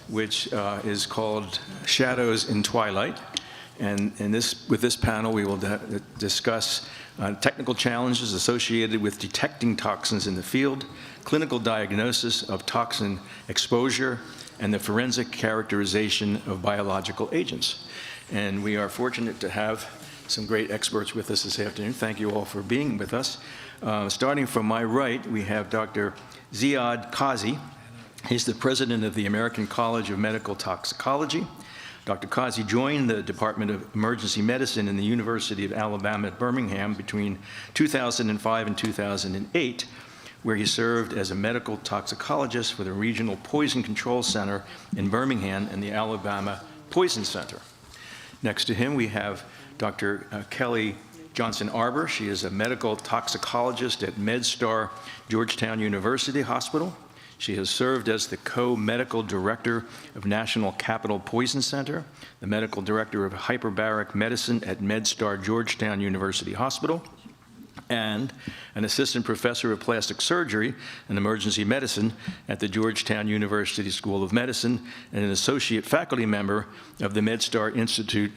which is called Shadows in Twilight. And with this panel, we will discuss technical challenges associated with detecting toxins in the field, clinical diagnosis of toxin exposure, and the forensic characterization of biological agents. And we are fortunate to have some great experts with us this afternoon. Thank you all for being with us. Starting from my right, we have Dr. Ziad Kazi. He's the president of the American College of Medical Toxicology. Dr. Kazi joined the Department of Emergency Medicine in the University of Alabama at Birmingham between 2005 and 2008, where he served as a medical toxicologist for the Regional Poison Control Center in Birmingham and the Alabama Poison Center. Next to him, we have Dr. Kelly Johnson-Arbor. She is a medical toxicologist at MedStar Georgetown University Hospital. She has served as the co-medical director of National Capital Poison Center, the medical director of hyperbaric medicine at MedStar Georgetown University Hospital, and an assistant professor of plastic surgery and emergency medicine at the Georgetown University School of Medicine, and an associate faculty member of the MedStar Institute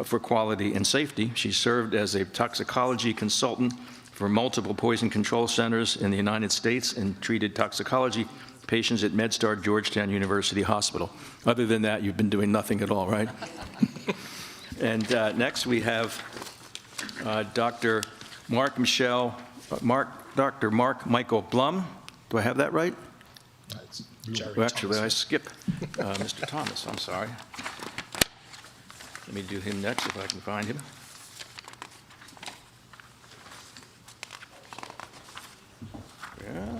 for Quality and Safety. She served as a toxicology consultant for multiple poison control centers in the United States and treated toxicology patients at MedStar Georgetown University Hospital. Other than that, you've been doing nothing at all, right? And next we have Dr. Mark Michael Blum. Do I have that right? Well, actually, I skipped Mr. Thomas. I'm sorry. Let me do him next if I can find him. Yeah.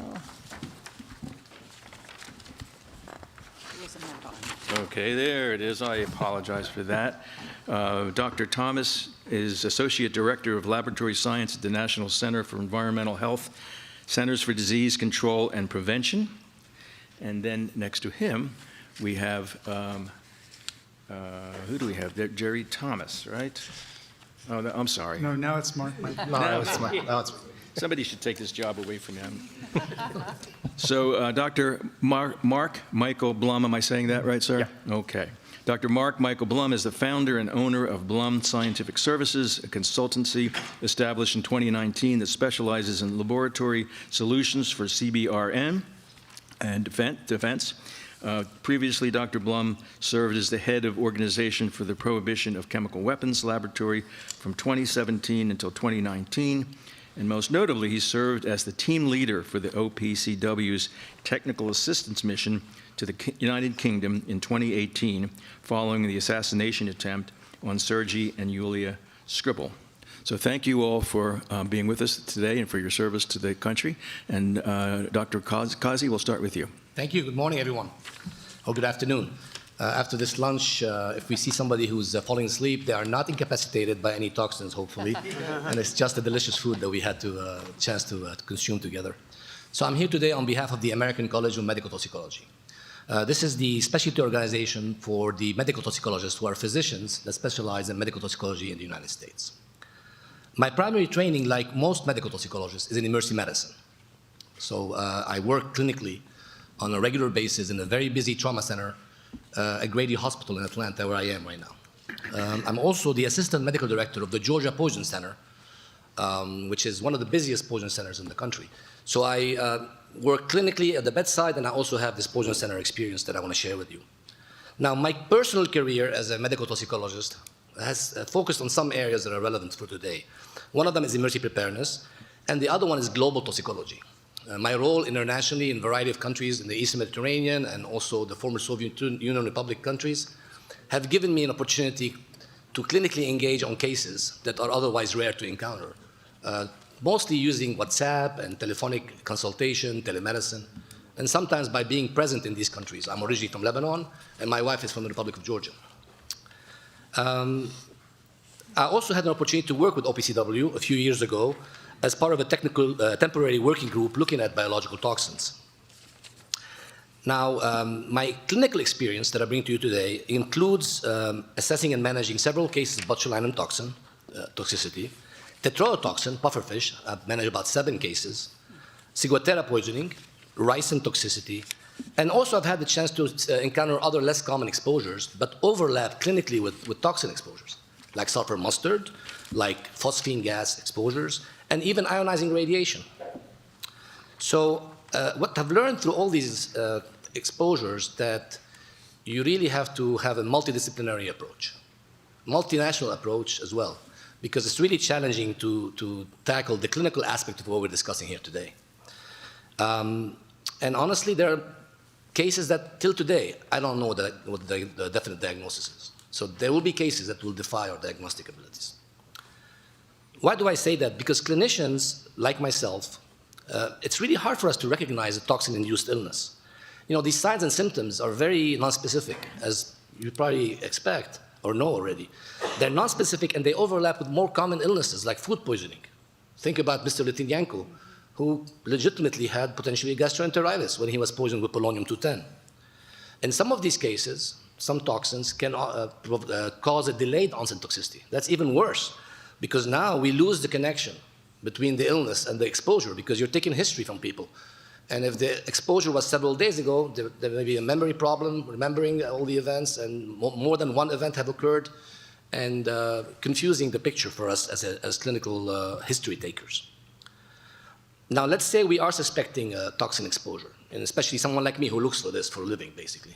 Okay, there it is. I apologize for that. Dr. Thomas is Associate Director of Laboratory Science at the National Center for Environmental Health, Centers for Disease Control and Prevention. And then next to him, we have, who do we have there? Jerry Thomas, right? Oh, I'm sorry. No, now it's Mark. Now it's Somebody should take this job away from him. So Dr. Mark Michael Blum, am I saying that right, sir? Yeah. Okay. Dr. Mark Michael Blum is the founder and owner of Blum Scientific Services, a consultancy established in 2019 that specializes in laboratory solutions for CBRN and defense. Previously, Dr. Blum served as the head of Organization for the Prohibition of Chemical Weapons Laboratory from 2017 until 2019. And most notably, he served as the team leader for the OPCW's Technical Assistance Mission to the United Kingdom in 2018, following the assassination attempt on Sergei and Yulia Skripal. So thank you all for being with us today and for your service to the country. And Dr. Kazi, we'll start with you. Thank you. Good morning, everyone. Or good afternoon. After this lunch, if we see somebody who's falling asleep, they are not incapacitated by any toxins, hopefully. And it's just a delicious food that we had to chance to consume together. So I'm here today on behalf of the American College of Medical Toxicology. This is the specialty organization for the medical toxicologists who are physicians that specialize in medical toxicology in the United States. My primary training, like most medical toxicologists, is in emergency medicine. So I work clinically on a regular basis in a very busy trauma center at Grady Hospital in Atlanta, where I am right now. I'm also the assistant medical director of the Georgia Poison Center, which is one of the busiest poison centers in the country. So I work clinically at the bedside, and I also have this poison center experience that I want to share with you. Now, my personal career as a medical toxicologist has focused on some areas that are relevant for today. One of them is emergency preparedness, and the other one is global toxicology. My role internationally in a variety of countries in the Eastern Mediterranean and also the former Soviet Union Republic countries have given me an opportunity to clinically engage on cases that are otherwise rare to encounter, mostly using WhatsApp and telephonic consultation, telemedicine, and sometimes by being present in these countries. I'm originally from Lebanon, and my wife is from the Republic of Georgia. I also had an opportunity to work with OPCW a few years ago as part of a temporary working group looking at biological toxins. Now, my clinical experience that I bring to you today includes assessing and managing several cases of botulinum toxin toxicity, tetrodotoxin, pufferfish, I've managed about 7 cases, ciguatera poisoning, ricin toxicity, and also I've had the chance to encounter other less common exposures, but overlap clinically with toxin exposures, like sulfur mustard, like phosphine gas exposures, and even ionizing radiation. So what I've learned through all these exposures that you really have to have a multidisciplinary approach, multinational approach as well, because it's really challenging to tackle the clinical aspect of what we're discussing here today. And honestly, there are cases that till today, I don't know what the definite diagnosis is. So there will be cases that will defy our diagnostic abilities. Why do I say that? Because clinicians, like myself, it's really hard for us to recognize a toxin-induced illness. You know, these signs and symptoms are very nonspecific, as you probably expect or know already. They're nonspecific and they overlap with more common illnesses like food poisoning. Think about Mr. Litvinenko, who legitimately had potentially gastroenteritis when he was poisoned with polonium-210. In some of these cases, some toxins can cause a delayed onset toxicity. That's even worse, because now we lose the connection between the illness and the exposure because you're taking history from people. And if the exposure was several days ago, there may be a memory problem, remembering all the events, and more than one event have occurred, and confusing the picture for us as clinical history takers. Now, let's say we are suspecting a toxin exposure, and especially someone like me who looks for this for a living, basically.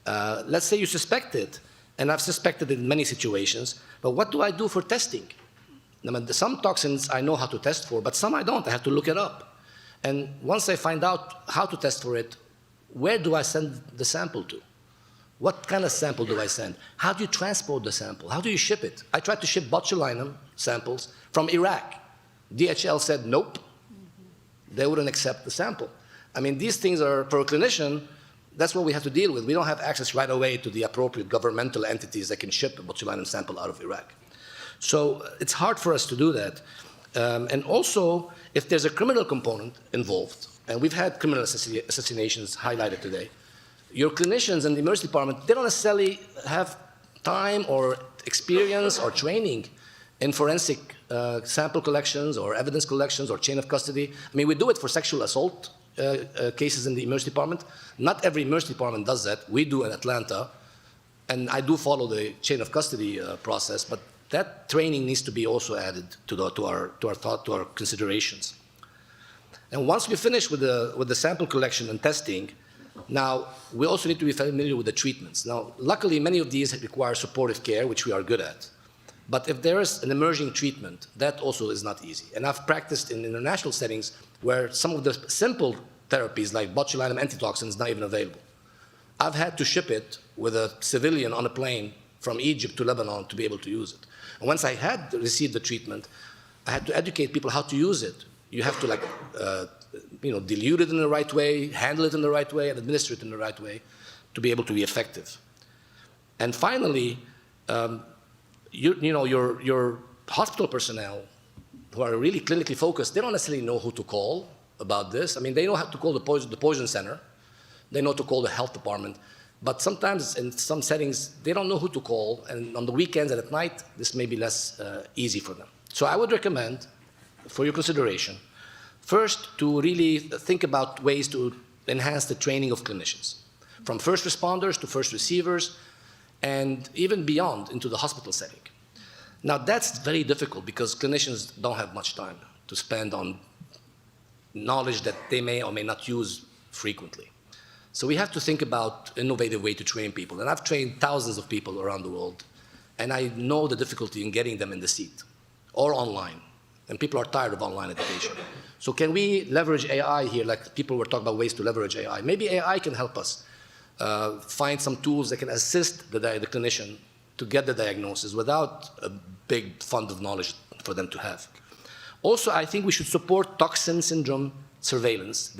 Let's say you suspect it, and I've suspected it in many situations, but what do I do for testing? I mean, some toxins I know how to test for, but some I don't. I have to look it up. And once I find out how to test for it, where do I send the sample to? What kind of sample do I send? How do you transport the sample? How do you ship it? I tried to ship botulinum samples from Iraq. DHL said nope. They wouldn't accept the sample. I mean, these things are, for a clinician, that's what we have to deal with. We don't have access right away to the appropriate governmental entities that can ship a botulinum sample out of Iraq. So it's hard for us to do that. And also, if there's a criminal component involved, and we've had criminal assassinations highlighted today, your clinicians in the emergency department, they don't necessarily have time or experience or training in forensic sample collections or evidence collections or chain of custody. I mean, we do it for sexual assault cases in the emergency department. Not every emergency department does that. We do in Atlanta, and I do follow the chain of custody process, but that training needs to be also added to our considerations. And once we finish with the sample collection and testing, now we also need to be familiar with the treatments. Now, luckily, many of these require supportive care, which we are good at. But if there is an emerging treatment, that also is not easy. And I've practiced in international settings where some of the simple therapies like botulinum antitoxin is not even available. I've had to ship it with a civilian on a plane from Egypt to Lebanon to be able to use it. And once I had received the treatment, I had to educate people how to use it. You have to dilute it in the right way, handle it in the right way, and administer it in the right way to be able to be effective. And finally, your hospital personnel who are really clinically focused, they don't necessarily know who to call about this. I mean, they know how to call the poison center. They know to call the health department. But sometimes in some settings, they don't know who to call. And on the weekends and at night, this may be less easy for them. So I would recommend, for your consideration, first to really think about ways to enhance the training of clinicians, from first responders to first receivers, and even beyond into the hospital setting. Now, that's very difficult because clinicians don't have much time to spend on knowledge that they may or may not use frequently. So we have to think about innovative way to train people. And I've trained thousands of people around the world, and I know the difficulty in getting them in the seat or online. And people are tired of online education. So can we leverage AI here, like people were talking about ways to leverage AI? Maybe AI can help us find some tools that can assist the clinician to get the diagnosis without a big fund of knowledge for them to have. Also, I think we should support toxin syndrome surveillance,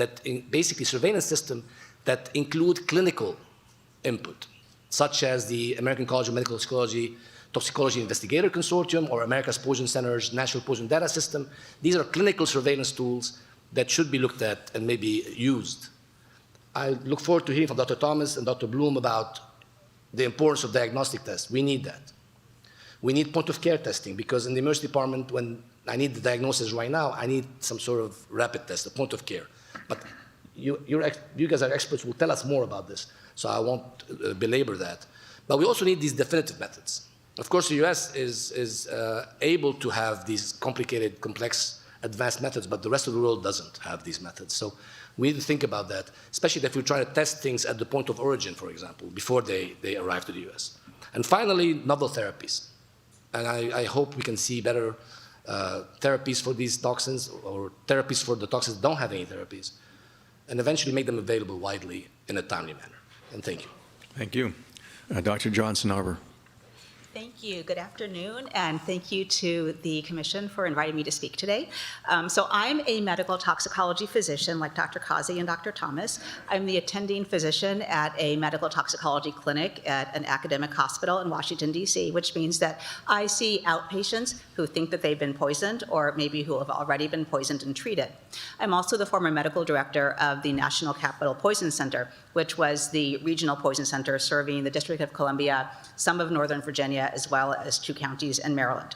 basically surveillance system that include clinical input, such as the American College of Medical Toxicology Investigator Consortium or America's Poison Center's National Poison Data System. These are clinical surveillance tools that should be looked at and maybe used. I look forward to hearing from Dr. Thomas and Dr. Bloom about the importance of diagnostic tests. We need that. We need point-of-care testing because in the emergency department, when I need the diagnosis right now, I need some sort of rapid test, a point-of-care. But you guys are experts who will tell us more about this, so I won't belabor that. But we also need these definitive methods. Of course, the US is able to have these complicated, complex, advanced methods, but the rest of the world doesn't have these methods. So we need to think about that, especially if we're trying to test things at the point of origin, for example, before they arrive to the US. And finally, novel therapies. And I hope we can see better therapies for these toxins or therapies for the toxins that don't have any therapies, and eventually make them available widely in a timely manner. And thank you. Thank you. Dr. Johnson-Arbor. Thank you. Good afternoon, and thank you to the Commission for inviting me to speak today. So I'm a medical toxicology physician like Dr. Kazi and Dr. Thomas. I'm the attending physician at a medical toxicology clinic at an academic hospital in Washington, D.C., which means that I see outpatients who think that they've been poisoned or maybe who have already been poisoned and treated. I'm also the former medical director of the National Capital Poison Center, which was the regional poison center serving the District of Columbia, some of Northern Virginia, as well as 2 counties in Maryland.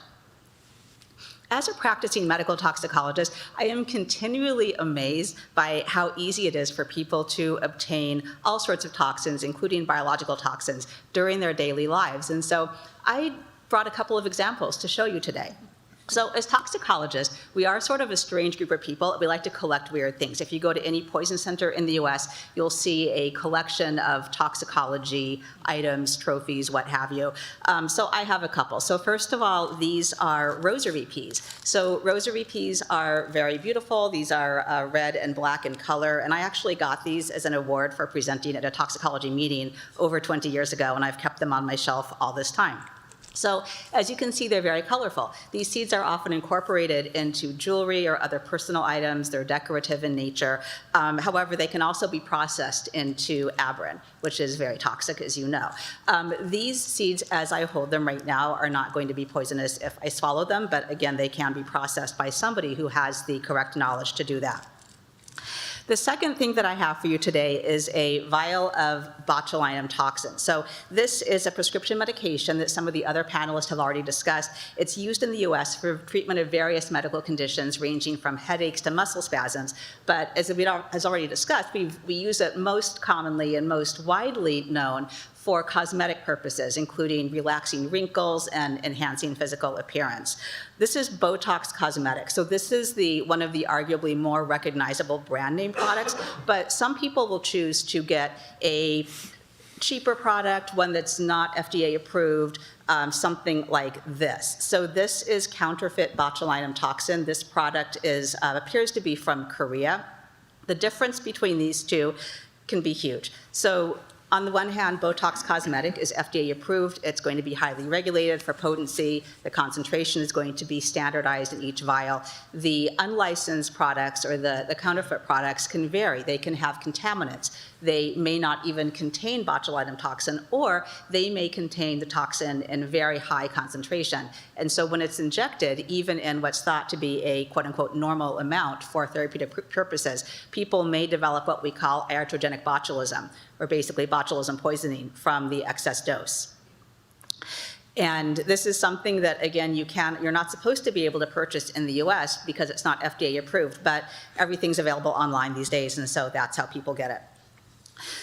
As a practicing medical toxicologist, I am continually amazed by how easy it is for people to obtain all sorts of toxins, including biological toxins, during their daily lives. And so I brought a couple of examples to show you today. So as toxicologists, we are sort of a strange group of people. We like to collect weird things. If you go to any poison center in the US, you'll see a collection of toxicology items, trophies, what have you. So I have a couple. So first of all, these are rosary peas. So rosary peas are very beautiful. These are red and black in color. And I actually got these as an award for presenting at a toxicology meeting over 20 years ago, and I've kept them on my shelf all this time. So as you can see, they're very colorful. These seeds are often incorporated into jewelry or other personal items. They're decorative in nature. However, they can also be processed into aberrin, which is very toxic, as you know. These seeds, as I hold them right now, are not going to be poisonous if I swallow them, but again, they can be processed by somebody who has the correct knowledge to do that. The second thing that I have for you today is a vial of botulinum toxin. So this is a prescription medication that some of the other panelists have already discussed. It's used in the US for treatment of various medical conditions ranging from headaches to muscle spasms. But as we has already discussed, we use it most commonly and most widely known for cosmetic purposes, including relaxing wrinkles and enhancing physical appearance. This is Botox Cosmetics. So this is one of the arguably more recognizable brand name products, but some people will choose to get a cheaper product, one that's not FDA approved, something like this. So this is counterfeit botulinum toxin. This product appears to be from Korea. The difference between these two can be huge. So on the one hand, Botox Cosmetic is FDA approved. It's going to be highly regulated for potency. The concentration is going to be standardized in each vial. The unlicensed products or the counterfeit products can vary. They can have contaminants. They may not even contain botulinum toxin, or they may contain the toxin in very high concentration. And so when it's injected, even in what's thought to be a quote unquote normal amount for therapeutic purposes, people may develop what we call iatrogenic botulism, or basically botulism poisoning from the excess dose. And this is something that, again, you're not supposed to be able to purchase in the US because it's not FDA approved, but everything's available online these days, and so that's how people get it.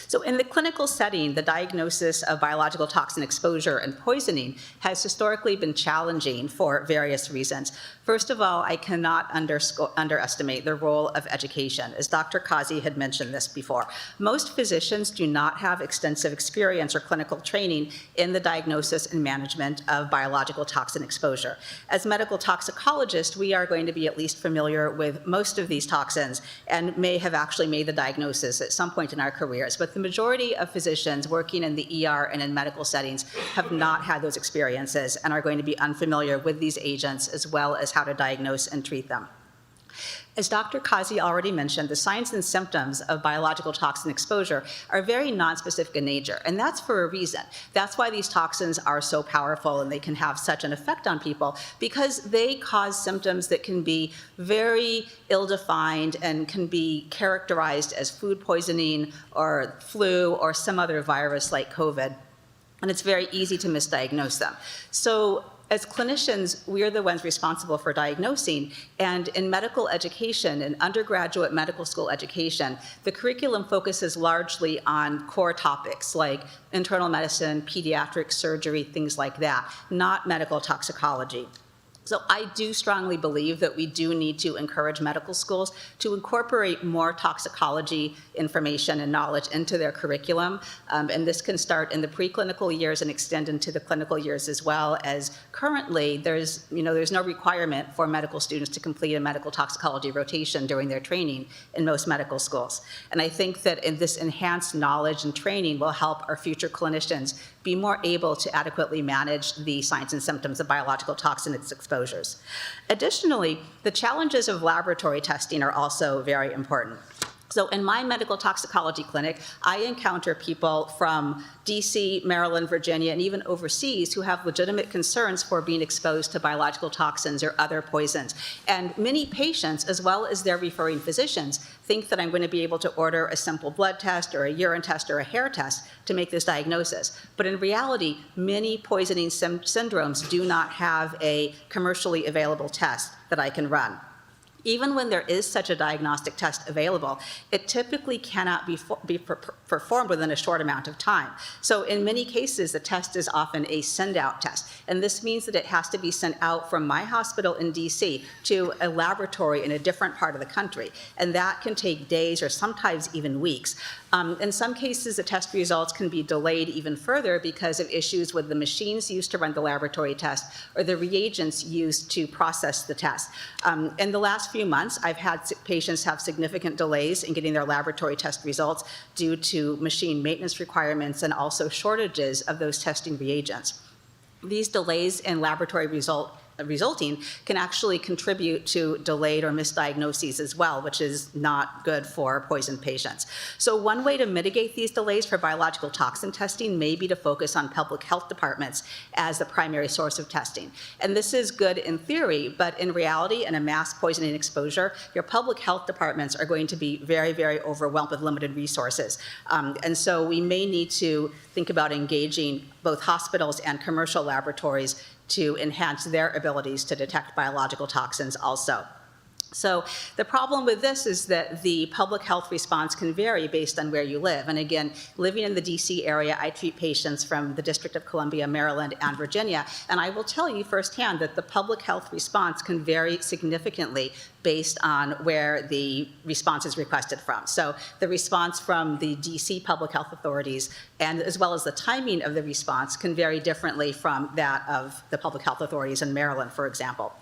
So in the clinical setting, the diagnosis of biological toxin exposure and poisoning has historically been challenging for various reasons. First of all, I cannot underestimate the role of education. As Dr. Kazi had mentioned this before, most physicians do not have extensive experience or clinical training in the diagnosis and management of biological toxin exposure. As medical toxicologists, we are going to be at least familiar with most of these toxins and may have actually made the diagnosis at some point in our careers, but the majority of physicians working in the ER and in medical settings have not had those experiences and are going to be unfamiliar with these agents as well as how to diagnose and treat them. As Dr. Kazi already mentioned, the signs and symptoms of biological toxin exposure are very nonspecific in nature, and that's for a reason. That's why these toxins are so powerful and they can have such an effect on people, because they cause symptoms that can be very ill-defined and can be characterized as food poisoning or flu or some other virus like COVID, and it's very easy to misdiagnose them. So as clinicians, we're the ones responsible for diagnosing, and in medical education, in undergraduate medical school education, the curriculum focuses largely on core topics like internal medicine, pediatric surgery, things like that, not medical toxicology. So I do strongly believe that we do need to encourage medical schools to incorporate more toxicology information and knowledge into their curriculum. And this can start in the preclinical years and extend into the clinical years as well, as currently there's no requirement for medical students to complete a medical toxicology rotation during their training in most medical schools. And I think that in this enhanced knowledge and training will help our future clinicians be more able to adequately manage the signs and symptoms of biological toxin exposures. Additionally, the challenges of laboratory testing are also very important. So in my medical toxicology clinic, I encounter people from DC, Maryland, Virginia, and even overseas who have legitimate concerns for being exposed to biological toxins or other poisons. And many patients, as well as their referring physicians, think that I'm going to be able to order a simple blood test or a urine test or a hair test to make this diagnosis. But in reality, many poisoning syndromes do not have a commercially available test that I can run. Even when there is such a diagnostic test available, it typically cannot be performed within a short amount of time. So in many cases, the test is often a send-out test. And this means that it has to be sent out from my hospital in DC to a laboratory in a different part of the country. And that can take days or sometimes even weeks. In some cases, the test results can be delayed even further because of issues with the machines used to run the laboratory test or the reagents used to process the test. In the last few months, I've had patients have significant delays in getting their laboratory test results due to machine maintenance requirements and also shortages of those testing reagents. These delays in laboratory result resulting can actually contribute to delayed or misdiagnoses as well, which is not good for poison patients. So one way to mitigate these delays for biological toxin testing may be to focus on public health departments as the primary source of testing. And this is good in theory, but in reality, in a mass poisoning exposure, your public health departments are going to be very, very overwhelmed with limited resources. And so we may need to think about engaging both hospitals and commercial laboratories to enhance their abilities to detect biological toxins also. So the problem with this is that the public health response can vary based on where you live. And again, living in the DC area, I treat patients from the District of Columbia, Maryland, and Virginia. And I will tell you firsthand that the public health response can vary significantly based on where the response is requested from. So the response from the DC public health authorities, and as well as the timing of the response, can vary differently from that of the public health authorities in Maryland, for example.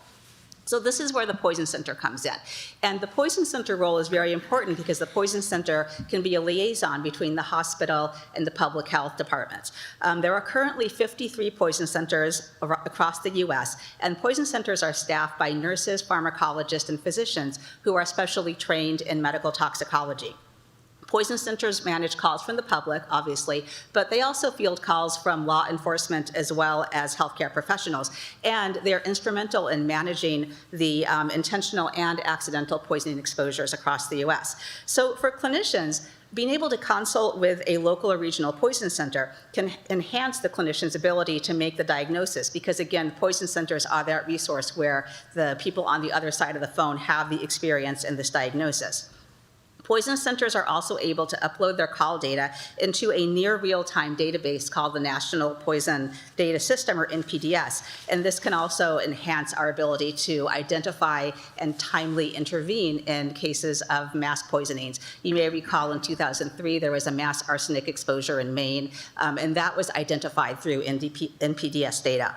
So this is where the Poison Center comes in. And the Poison Center role is very important because the Poison Center can be a liaison between the hospital and the public health departments. There are currently 53 poison centers across the US, and poison centers are staffed by nurses, pharmacologists, and physicians who are specially trained in medical toxicology. Poison centers manage calls from the public, obviously, but they also field calls from law enforcement as well as healthcare professionals. And they're instrumental in managing the intentional and accidental poisoning exposures across the US. So for clinicians, being able to consult with a local or regional poison center can enhance the clinician's ability to make the diagnosis because, again, poison centers are that resource where the people on the other side of the phone have the experience in this diagnosis. Poison centers are also able to upload their call data into a near real-time database called the National Poison Data System, or NPDS, and this can also enhance our ability to identify and timely intervene in cases of mass poisonings. You may recall in 2003 there was a mass arsenic exposure in Maine, and that was identified through NPDS data.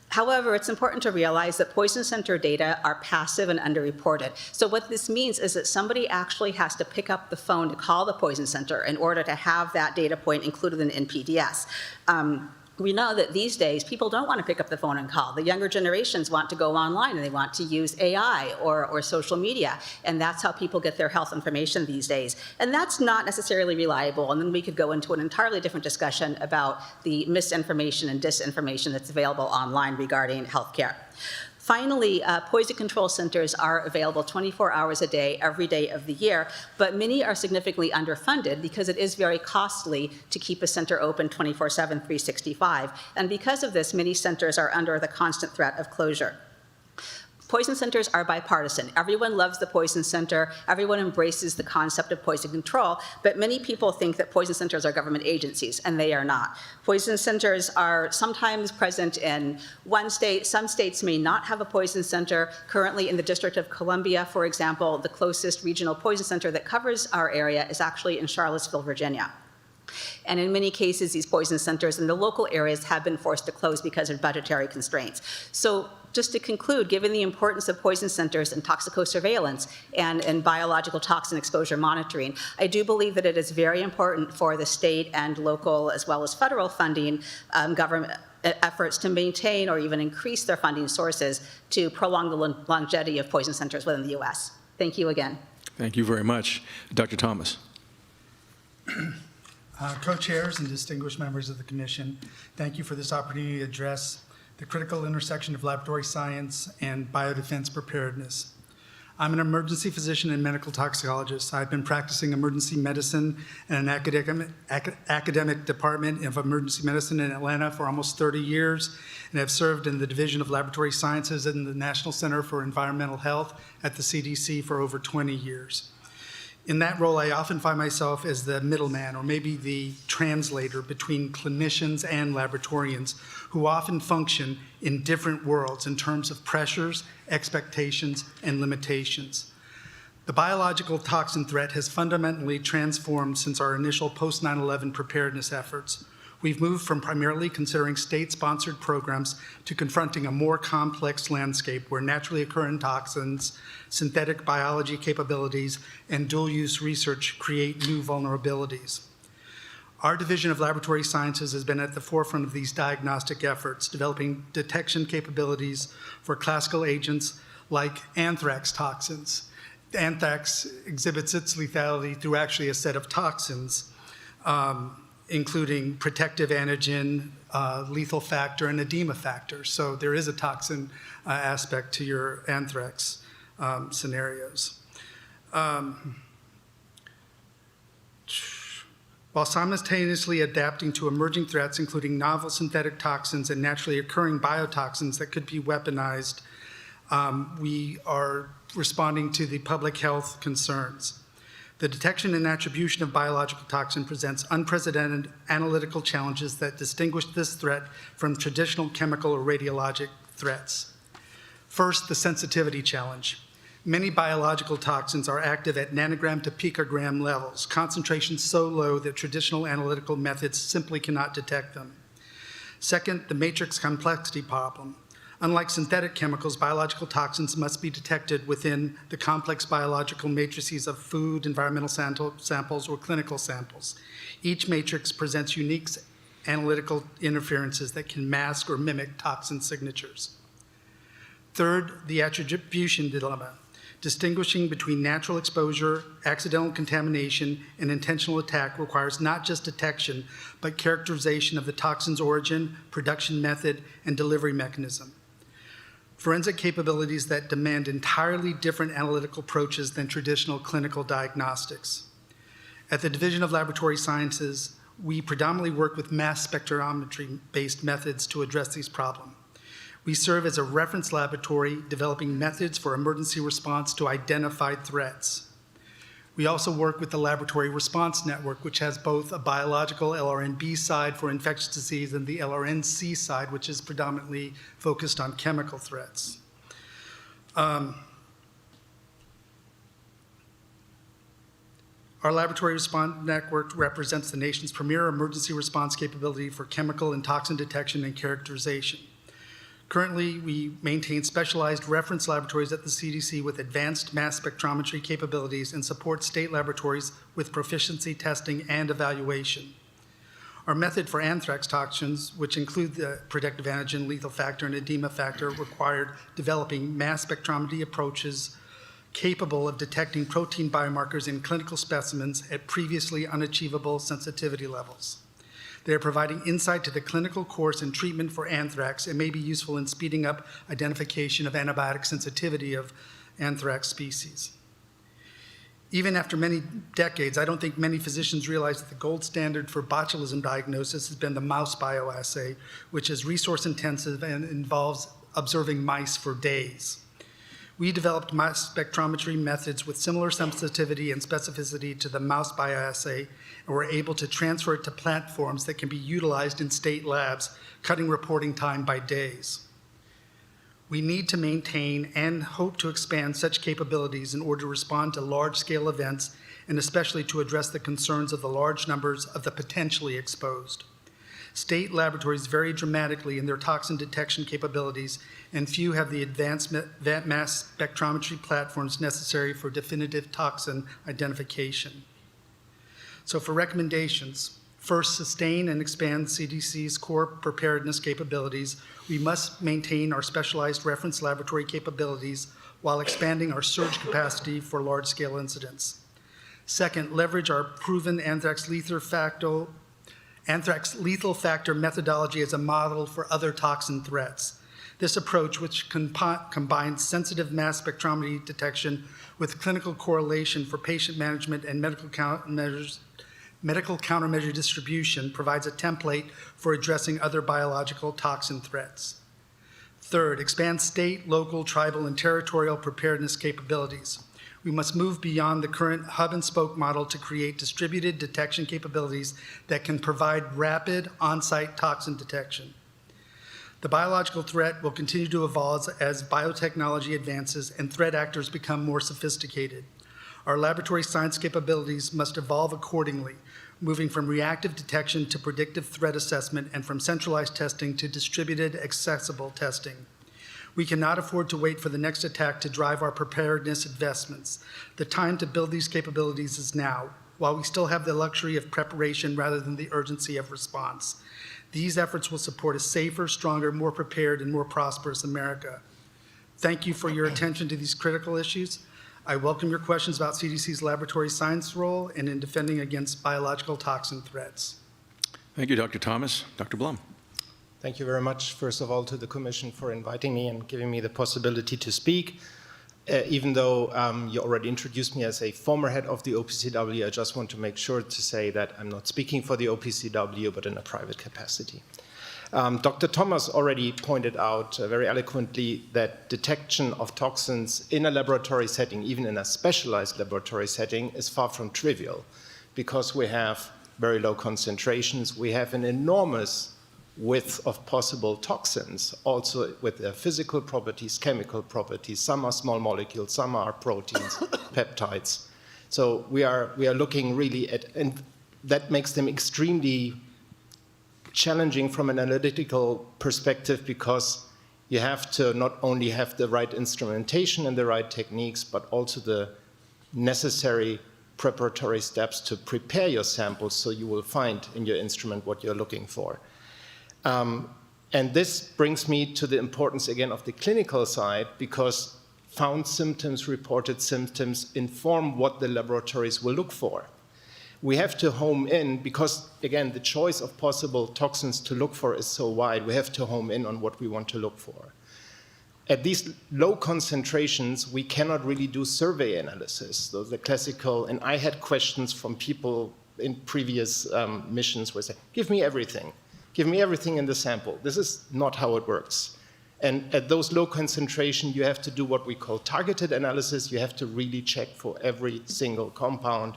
However, it's important to realize that poison center data are passive and underreported. So what this means is that somebody actually has to pick up the phone to call the poison center in order to have that data point included in NPDS. We know that these days people don't want to pick up the phone and call. The younger generations want to go online and they want to use AI or social media, and that's how people get their health information these days. And that's not necessarily reliable, and then we could go into an entirely different discussion about the misinformation and disinformation that's available online regarding healthcare. Finally, poison control centers are available 24 hours a day, every day of the year, but many are significantly underfunded because it is very costly to keep a center open 24/7, 365. And because of this, many centers are under the constant threat of closure. Poison centers are bipartisan. Everyone loves the poison center. Everyone embraces the concept of poison control, but many people think that poison centers are government agencies, and they are not. Poison centers are sometimes present in one state. Some states may not have a poison center. Currently in the District of Columbia, for example, the closest regional poison center that covers our area is actually in Charlottesville, Virginia. And in many cases, these poison centers in the local areas have been forced to close because of budgetary constraints. So just to conclude, given the importance of poison centers in toxicosurveillance and biological toxin exposure monitoring, I do believe that it is very important for the state and local as well as federal funding government efforts to maintain or even increase their funding sources to prolong the longevity of poison centers within the U.S. Thank you again. Thank you very much. Dr. Thomas. Co-chairs and distinguished members of the commission, thank you for this opportunity to address the critical intersection of laboratory science and biodefense preparedness. I'm an emergency physician and medical toxicologist. I've been practicing emergency medicine in an academic department of emergency medicine in Atlanta for almost 30 years, and have served in the Division of Laboratory Sciences in the National Center for Environmental Health at the CDC for over 20 years. In that role, I often find myself as the middleman, or maybe the translator between clinicians and laboratorians, who often function in different worlds in terms of pressures, expectations, and limitations. The biological toxin threat has fundamentally transformed since our initial post-9/11 preparedness efforts. We've moved from primarily considering state-sponsored programs to confronting a more complex landscape where naturally occurring toxins, synthetic biology capabilities, and dual-use research create new vulnerabilities. Our Division of Laboratory Sciences has been at the forefront of these diagnostic efforts, developing detection capabilities for classical agents like anthrax toxins. Anthrax exhibits its lethality through actually a set of toxins, including protective antigen, lethal factor, and edema factor. So there is a toxin aspect to your anthrax scenarios. While simultaneously adapting to emerging threats, including novel synthetic toxins and naturally occurring biotoxins that could be weaponized, we are responding to the public health concerns. The detection and attribution of biological toxin presents unprecedented analytical challenges that distinguish this threat from traditional chemical or radiologic threats. First, the sensitivity challenge. Many biological toxins are active at nanogram to picogram levels, concentrations so low that traditional analytical methods simply cannot detect them. Second, the matrix complexity problem. Unlike synthetic chemicals, biological toxins must be detected within the complex biological matrices of food, environmental samples, or clinical samples. Each matrix presents unique analytical interferences that can mask or mimic toxin signatures. Third, the attribution dilemma. Distinguishing between natural exposure, accidental contamination, and intentional attack requires not just detection, but characterization of the toxin's origin, production method, and delivery mechanism. Forensic capabilities that demand entirely different analytical approaches than traditional clinical diagnostics. At the Division of Laboratory Sciences, we predominantly work with mass spectrometry-based methods to address these problems. We serve as a reference laboratory developing methods for emergency response to identified threats. We also work with the Laboratory Response Network, which has both a biological LRNB side for infectious disease and the LRNC side, which is predominantly focused on chemical threats. Our Laboratory Response Network represents the nation's premier emergency response capability for chemical and toxin detection and characterization. Currently, we maintain specialized reference laboratories at the CDC with advanced mass spectrometry capabilities and support state laboratories with proficiency testing and evaluation. Our method for anthrax toxins, which include the protective antigen, lethal factor, and edema factor, required developing mass spectrometry approaches capable of detecting protein biomarkers in clinical specimens at previously unachievable sensitivity levels. They are providing insight to the clinical course and treatment for anthrax and may be useful in speeding up identification of antibiotic sensitivity of anthrax species. Even after many decades, I don't think many physicians realize that the gold standard for botulism diagnosis has been the mouse bioassay, which is resource intensive and involves observing mice for days. We developed mass spectrometry methods with similar sensitivity and specificity to the mouse bioassay, and were able to transfer it to platforms that can be utilized in state labs, cutting reporting time by days. We need to maintain and hope to expand such capabilities in order to respond to large-scale events, and especially to address the concerns of the large numbers of the potentially exposed. State laboratories vary dramatically in their toxin detection capabilities, and few have the advanced mass spectrometry platforms necessary for definitive toxin identification. So for recommendations, first, sustain and expand CDC's core preparedness capabilities. We must maintain our specialized reference laboratory capabilities while expanding our surge capacity for large-scale incidents. Second, leverage our proven anthrax lethal factor methodology as a model for other toxin threats. This approach, which combines sensitive mass spectrometry detection with clinical correlation for patient management and medical countermeasure distribution, provides a template for addressing other biological toxin threats. Third, expand state, local, tribal, and territorial preparedness capabilities. We must move beyond the current hub and spoke model to create distributed detection capabilities that can provide rapid on-site toxin detection. The biological threat will continue to evolve as biotechnology advances and threat actors become more sophisticated. Our laboratory science capabilities must evolve accordingly, moving from reactive detection to predictive threat assessment and from centralized testing to distributed accessible testing. We cannot afford to wait for the next attack to drive our preparedness investments. The time to build these capabilities is now. while we still have the luxury of preparation rather than the urgency of response. These efforts will support a safer, stronger, more prepared, and more prosperous America. Thank you for your attention to these critical issues. I welcome your questions about CDC's laboratory science role and in defending against biological toxin threats. Thank you, Dr. Thomas. Dr. Blum. Thank you very much, first of all, to the Commission for inviting me and giving me the possibility to speak. Even though you already introduced me as a former head of the OPCW, I just want to make sure to say that I'm not speaking for the OPCW, but in a private capacity. Dr. Thomas already pointed out very eloquently that detection of toxins in a laboratory setting, even in a specialized laboratory setting, is far from trivial because we have very low concentrations. We have an enormous width of possible toxins, also with their physical properties, chemical properties. Some are small molecules, some are proteins, peptides. So we are looking really at, and that makes them extremely challenging from an analytical perspective because you have to not only have the right instrumentation and the right techniques, but also the necessary preparatory steps to prepare your samples so you will find in your instrument what you're looking for. And this brings me to the importance again of the clinical side because found symptoms, reported symptoms inform what the laboratories will look for. We have to home in because, again, the choice of possible toxins to look for is so wide, we have to home in on what we want to look for. At these low concentrations, we cannot really do survey analysis. Those are classical, and I had questions from people in previous missions where they say, give me everything. Give me everything in the sample. This is not how it works. And at those low concentration, you have to do what we call targeted analysis. You have to really check for every single compound.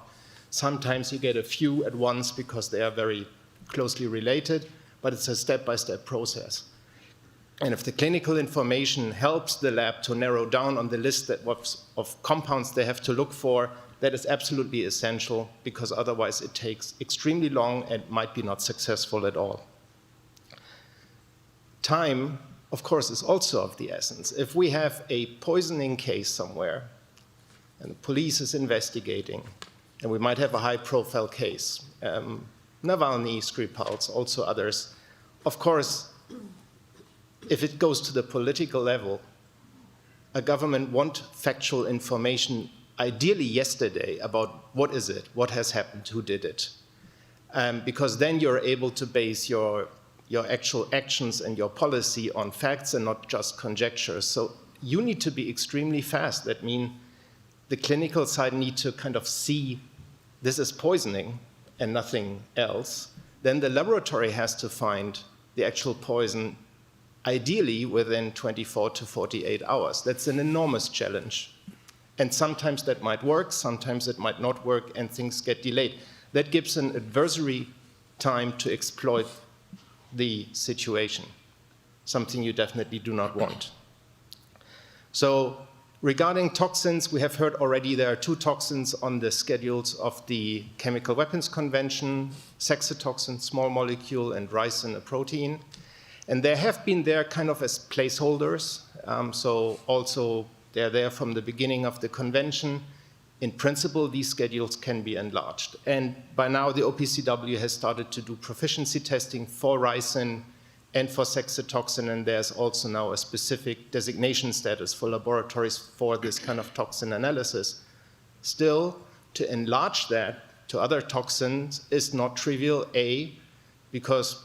Sometimes you get a few at once because they are very closely related, but it's a step-by-step process. And if the clinical information helps the lab to narrow down on the list of compounds they have to look for, that is absolutely essential because otherwise it takes extremely long and might be not successful at all. Time, of course, is also of the essence. If we have a poisoning case somewhere and the police is investigating, and we might have a high-profile case, Navalny, Skripal, also others, of course, if it goes to the political level, a government wants factual information, ideally yesterday, about what is it, what has happened, who did it. Because then you're able to base your actual actions and your policy on facts and not just conjectures. So you need to be extremely fast. That means the clinical side need to kind of see this is poisoning and nothing else. Then the laboratory has to find the actual poison, ideally within 24 to 48 hours. That's an enormous challenge. And sometimes that might work, sometimes it might not work, and things get delayed. That gives an adversary time to exploit the situation, something you definitely do not want. So regarding toxins, we have heard already there are two toxins on the schedules of the Chemical Weapons Convention, saxitoxin, small molecule, and ricin, a protein. And they have been there kind of as placeholders. So also they're there from the beginning of the convention. In principle, these schedules can be enlarged. And by now, the OPCW has started to do proficiency testing for ricin and for saxitoxin, and there's also now a specific designation status for laboratories for this kind of toxin analysis. Still, to enlarge that to other toxins is not trivial, A, because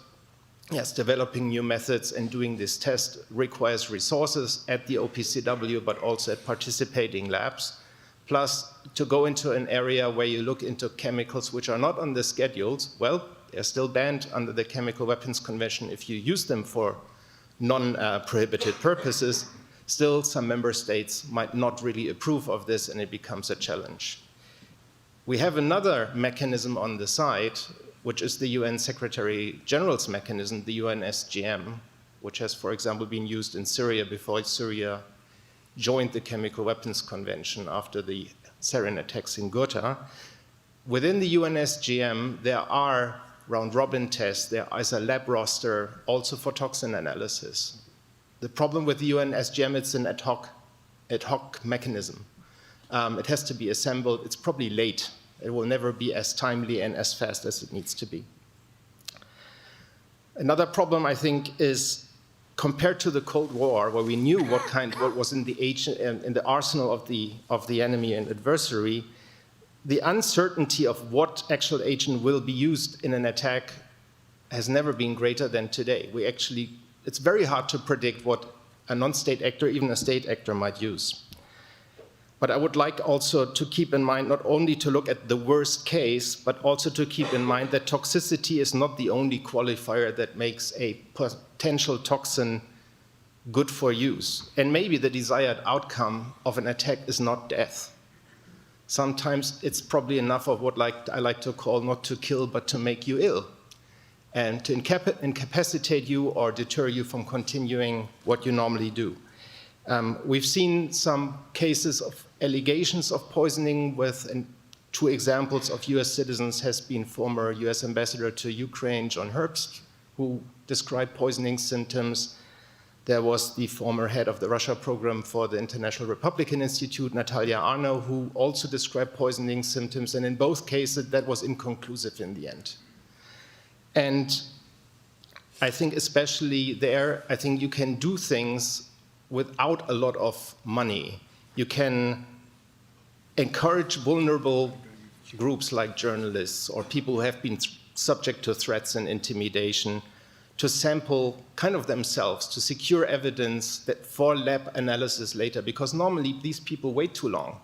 yes, developing new methods and doing this test requires resources at the OPCW, but also at participating labs. Plus, to go into an area where you look into chemicals which are not on the schedules, well, they're still banned under the Chemical Weapons Convention if you use them for non-prohibited purposes. Still, some member states might not really approve of this, and it becomes a challenge. We have another mechanism on the side, which is the UN Secretary General's mechanism, the UNSGM, which has, for example, been used in Syria before Syria joined the Chemical Weapons Convention after the sarin attacks in Ghouta. Within the UNSGM, there are round-robin tests. There is a lab roster also for toxin analysis. The problem with the UNSGM, it's an ad hoc mechanism. It has to be assembled. It's probably late. It will never be as timely and as fast as it needs to be. Another problem, I think, is compared to the Cold War, where we knew what was in the arsenal of the enemy and adversary, the uncertainty of what actual agent will be used in an attack has never been greater than today. It's very hard to predict what a non-state actor, even a state actor, might use. But I would like also to keep in mind not only to look at the worst case, but also to keep in mind that toxicity is not the only qualifier that makes a potential toxin good for use. And maybe the desired outcome of an attack is not death. Sometimes it's probably enough of what I like to call not to kill, but to make you ill, and to incapacitate you or deter you from continuing what you normally do. We've seen some cases of allegations of poisoning and 2 examples of US citizens has been former US Ambassador to Ukraine, John Herbst, who described poisoning symptoms. There was the former head of the Russia program for the International Republican Institute, Natalia Arno, who also described poisoning symptoms, and in both cases that was inconclusive in the end. And I think especially there, I think you can do things without a lot of money. You can encourage vulnerable groups like journalists or people who have been subject to threats and intimidation to sample kind of themselves, to secure evidence that for lab analysis later, because normally these people wait too long.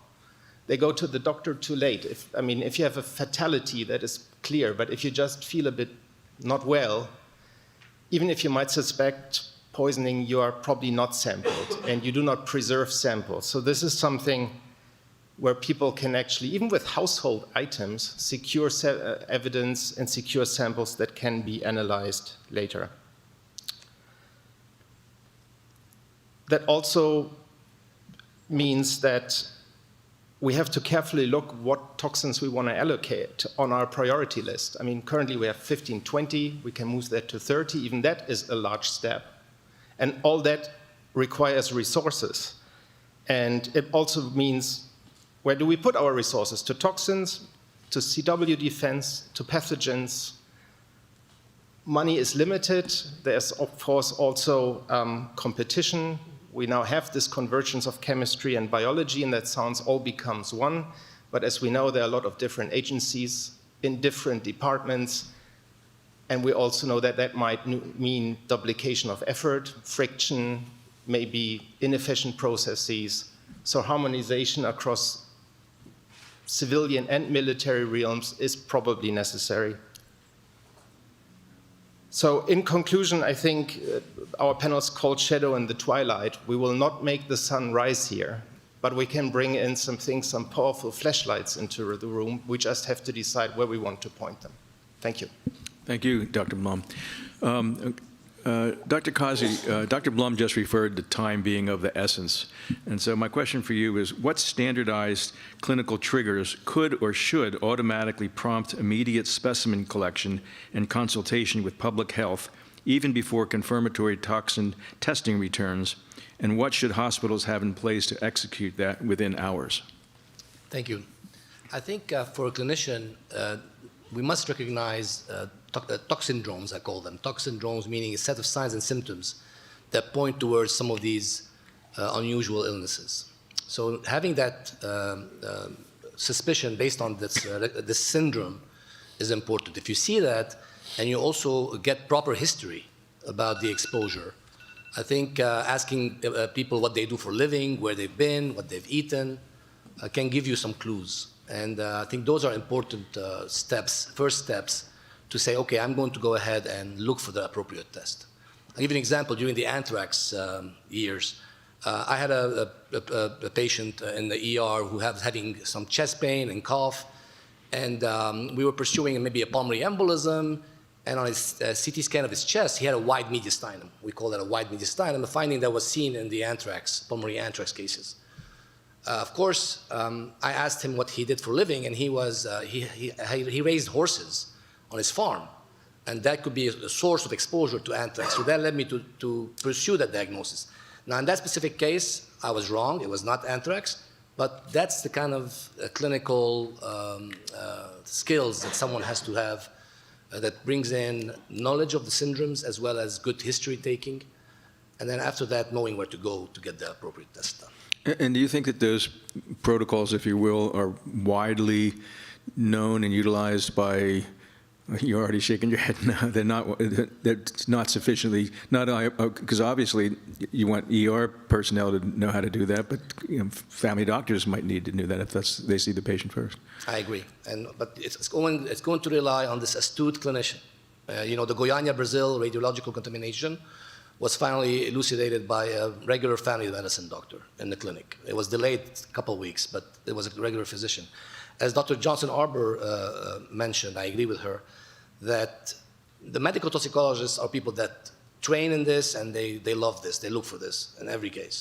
They go to the doctor too late. If you have a fatality, that is clear, but if you just feel a bit not well, even if you might suspect poisoning, you are probably not sampled, and you do not preserve samples. So this is something where people can actually, even with household items, secure evidence and secure samples that can be analyzed later. That also means that we have to carefully look what toxins we want to allocate on our priority list. Currently we have 15, 20, we can move that to 30, even that is a large step. And all that requires resources. And it also means, where do we put our resources? To toxins, to CW defense, to pathogens. Money is limited. There's, of course, also competition. We now have this convergence of chemistry and biology, and that sounds all becomes one. But as we know, there are a lot of different agencies in different departments. And we also know that that might mean duplication of effort, friction, maybe inefficient processes. So harmonization across civilian and military realms is probably necessary. So in conclusion, I think our panel's called Shadow in the Twilight. We will not make the sun rise here, but we can bring in some powerful flashlights into the room. We just have to decide where we want to point them. Thank you. Thank you, Dr. Blum. Dr. Kazi, Dr. Blum just referred to time being of the essence. And so my question for you is, what standardized clinical triggers could or should automatically prompt immediate specimen collection and consultation with public health, even before confirmatory toxin testing returns? And what should hospitals have in place to execute that within hours? Thank you. I think for a clinician, we must recognize toxindromes, I call them. Toxindromes meaning a set of signs and symptoms that point towards some of these unusual illnesses. So having that suspicion based on this syndrome is important. If you see that and you also get proper history about the exposure, I think asking people what they do for a living, where they've been, what they've eaten, can give you some clues. And I think those are important first steps to say, okay, I'm going to go ahead and look for the appropriate test. I'll give you an example. During the anthrax years, I had a patient in the ER who was having some chest pain and cough, and we were pursuing maybe a pulmonary embolism, and on his CT scan of his chest, he had a wide mediastinum. We call that a wide mediastinum, a finding that was seen in the pulmonary anthrax cases. Of course, I asked him what he did for a living, and he raised horses on his farm, and that could be a source of exposure to anthrax. So that led me to pursue that diagnosis. Now, in that specific case, I was wrong. It was not anthrax, But that's the kind of clinical skills that someone has to have that brings in knowledge of the syndromes as well as good history taking. And then after that, knowing where to go to get the appropriate test done. And do you think that those protocols, if you will, are widely known and utilized by, you're already shaking your head now, they're not sufficiently, because obviously you want ER personnel to know how to do that, but family doctors might need to know that if they see the patient first. I agree, but it's going to rely on this astute clinician. The Goiânia, Brazil radiological contamination was finally elucidated by a regular family medicine doctor in the clinic. It was delayed a couple of weeks, but it was a regular physician. As Dr. Johnson-Arbor mentioned, I agree with her, that the medical toxicologists are people that train in this and they love this, they look for this in every case.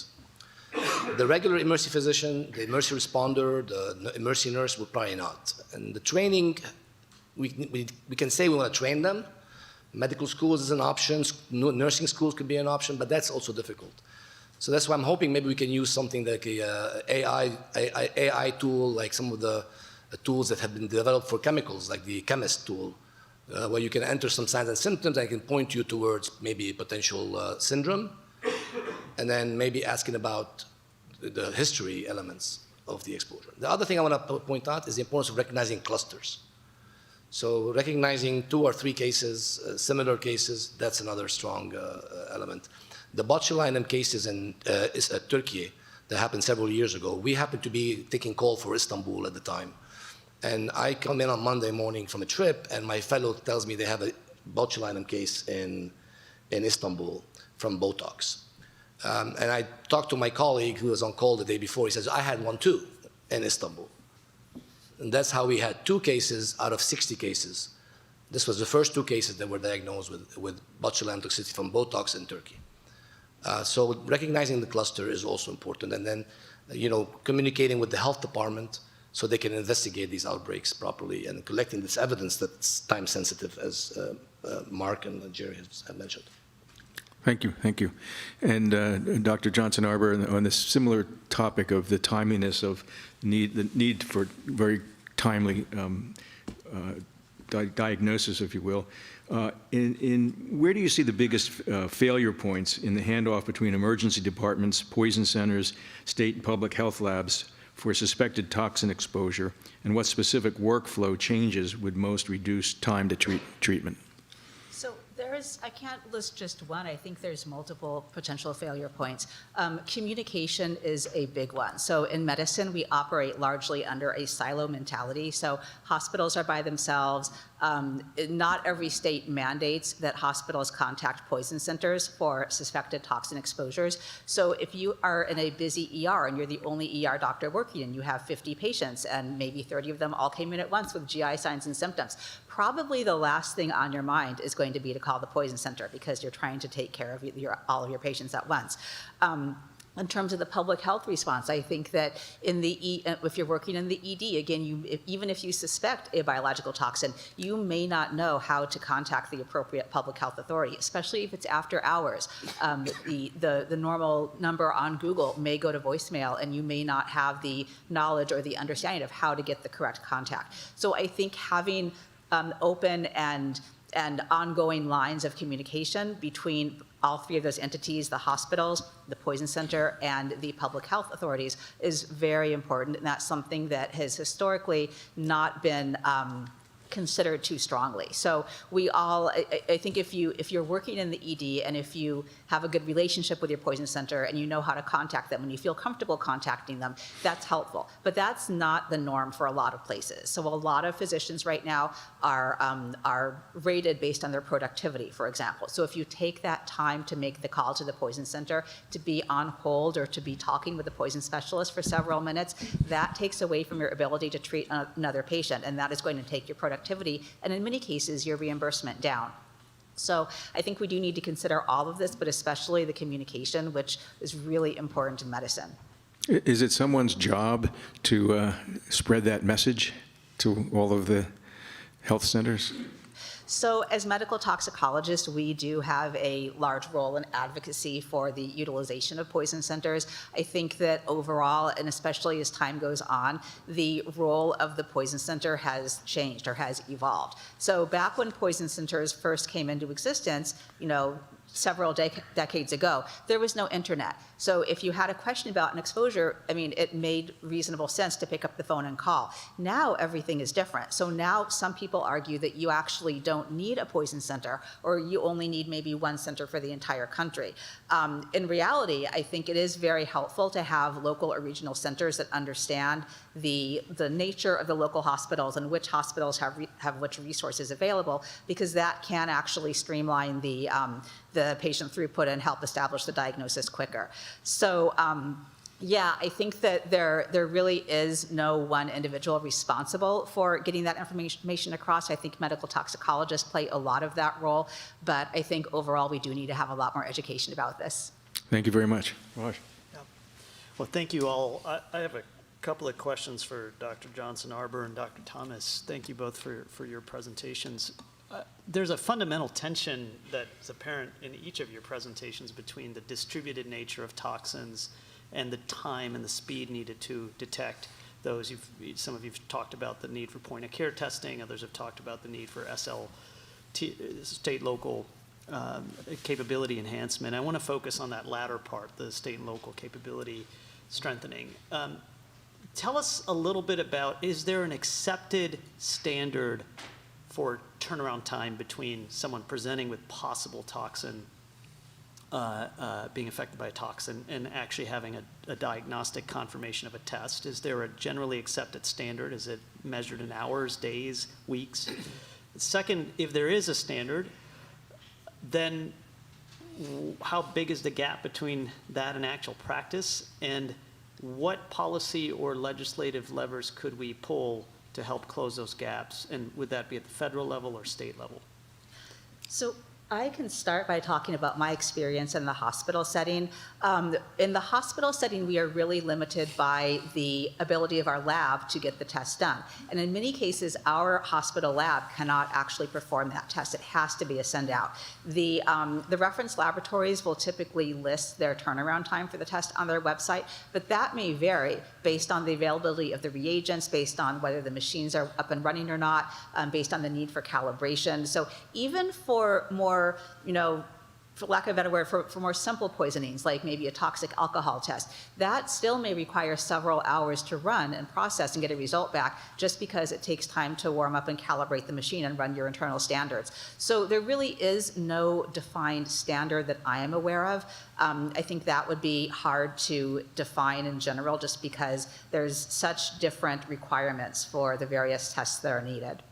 The regular emergency physician, the emergency responder, the emergency nurse would probably not. And the training, we can say we want to train them. Medical schools is an option, nursing schools could be an option, but that's also difficult. So that's why I'm hoping maybe we can use something like a AI tool, like some of the tools that have been developed for chemicals, like the chemist tool, where you can enter some signs and symptoms and can point you towards maybe a potential syndrome, and then maybe asking about the history elements of the exposure. The other thing I want to point out is the importance of recognizing clusters. So recognizing 2 or 3 cases, similar cases, that's another strong element. The botulinum cases in Turkey that happened several years ago, we happened to be taking call for Istanbul at the time. And I come in on Monday morning from a trip, and my fellow tells me they have a botulinum case in Istanbul from Botox. And I talked to my colleague who was on call the day before. He says, I had one too in Istanbul. And that's how we had 2 cases out of 60 cases. This was the first 2 cases that were diagnosed with botulinum toxicity from Botox in Turkey. So recognizing the cluster is also important. And then, communicating with the health department so they can investigate these outbreaks properly and collecting this evidence that's time sensitive, as Mark and Jerry have mentioned. Thank you. And Dr. Johnson-Arbor, on this similar topic of the timeliness of the need for very timely diagnosis, if you will, where do you see the biggest failure points in the handoff between emergency departments, poison centers, state and public health labs for suspected toxin exposure, and what specific workflow changes would most reduce time to treatment? So I can't list just one. I think there's multiple potential failure points. Communication is a big one. So in medicine, we operate largely under a silo mentality. So hospitals are by themselves. Not every state mandates that hospitals contact poison centers for suspected toxin exposures. So if you are in a busy ER and you're the only ER doctor working and you have 50 patients and maybe 30 of them all came in at once with GI signs and symptoms, probably the last thing on your mind is going to be to call the poison center because you're trying to take care of all of your patients at once. In terms of the public health response, I think that if you're working in the ED, again, even if you suspect a biological toxin, you may not know how to contact the appropriate public health authority, especially if it's after hours. The normal number on Google may go to voicemail, and you may not have the knowledge or the understanding of how to get the correct contact. So I think having open and ongoing lines of communication between all 3 of those entities, the hospitals, the poison center, and the public health authorities, is very important. And that's something that has historically not been considered too strongly. So I think if you're working in the ED and if you have a good relationship with your poison center and you know how to contact them and you feel comfortable contacting them, that's helpful. But that's not the norm for a lot of places. So a lot of physicians right now are rated based on their productivity, for example. So if you take that time to make the call to the poison center, to be on hold or to be talking with a poison specialist for several minutes, that takes away from your ability to treat another patient, and that is going to take your productivity and in many cases your reimbursement down. So I think we do need to consider all of this, but especially the communication, which is really important in medicine. Is it someone's job to spread that message to all of the health centers? So as medical toxicologists, we do have a large role in advocacy for the utilization of poison centers. I think that overall, and especially as time goes on, the role of the poison center has changed or has evolved. So back when poison centers first came into existence, several decades ago, there was no internet. So if you had a question about an exposure, it made reasonable sense to pick up the phone and call. Now everything is different. So now some people argue that you actually don't need a poison center, or you only need maybe one center for the entire country. In reality, I think it is very helpful to have local or regional centers that understand the nature of the local hospitals and which hospitals have which resources available, because that can actually streamline the patient throughput and help establish the diagnosis quicker. So yeah, I think that there really is no one individual responsible for getting that information across. I think medical toxicologists play a lot of that role, but I think overall we do need to have a lot more education about this. Thank you very much. Raj. Well, thank you all. I have a couple of questions for Dr. Johnson-Arbour and Dr. Thomas. Thank you both for your presentations. There's a fundamental tension that's apparent in each of your presentations between the distributed nature of toxins and the time and the speed needed to detect those. Some of you've talked about the need for point-of-care testing. Others have talked about the need for state local capability enhancement. I want to focus on that latter part, the state and local capability strengthening. Tell us a little bit about, is there an accepted standard for turnaround time between someone presenting with possible toxin, being affected by a toxin, and actually having a diagnostic confirmation of a test? Is there a generally accepted standard? Is it measured in hours, days, weeks? Second, if there is a standard, then how big is the gap between that and actual practice? And what policy or legislative levers could we pull to help close those gaps? And would that be at the federal level or state level? So I can start by talking about my experience in the hospital setting. In the hospital setting, we are really limited by the ability of our lab to get the test done. And in many cases, our hospital lab cannot actually perform that test. It has to be a send out. The reference laboratories will typically list their turnaround time for the test on their website, but that may vary based on the availability of the reagents, based on whether the machines are up and running or not, based on the need for calibration. So even for more, for lack of a better word, for more simple poisonings, like maybe a toxic alcohol test, that still may require several hours to run and process and get a result back, just because it takes time to warm up and calibrate the machine and run your internal standards. So there really is no defined standard that I am aware of. I think that would be hard to define in general, just because there's such different requirements for the various tests that are needed.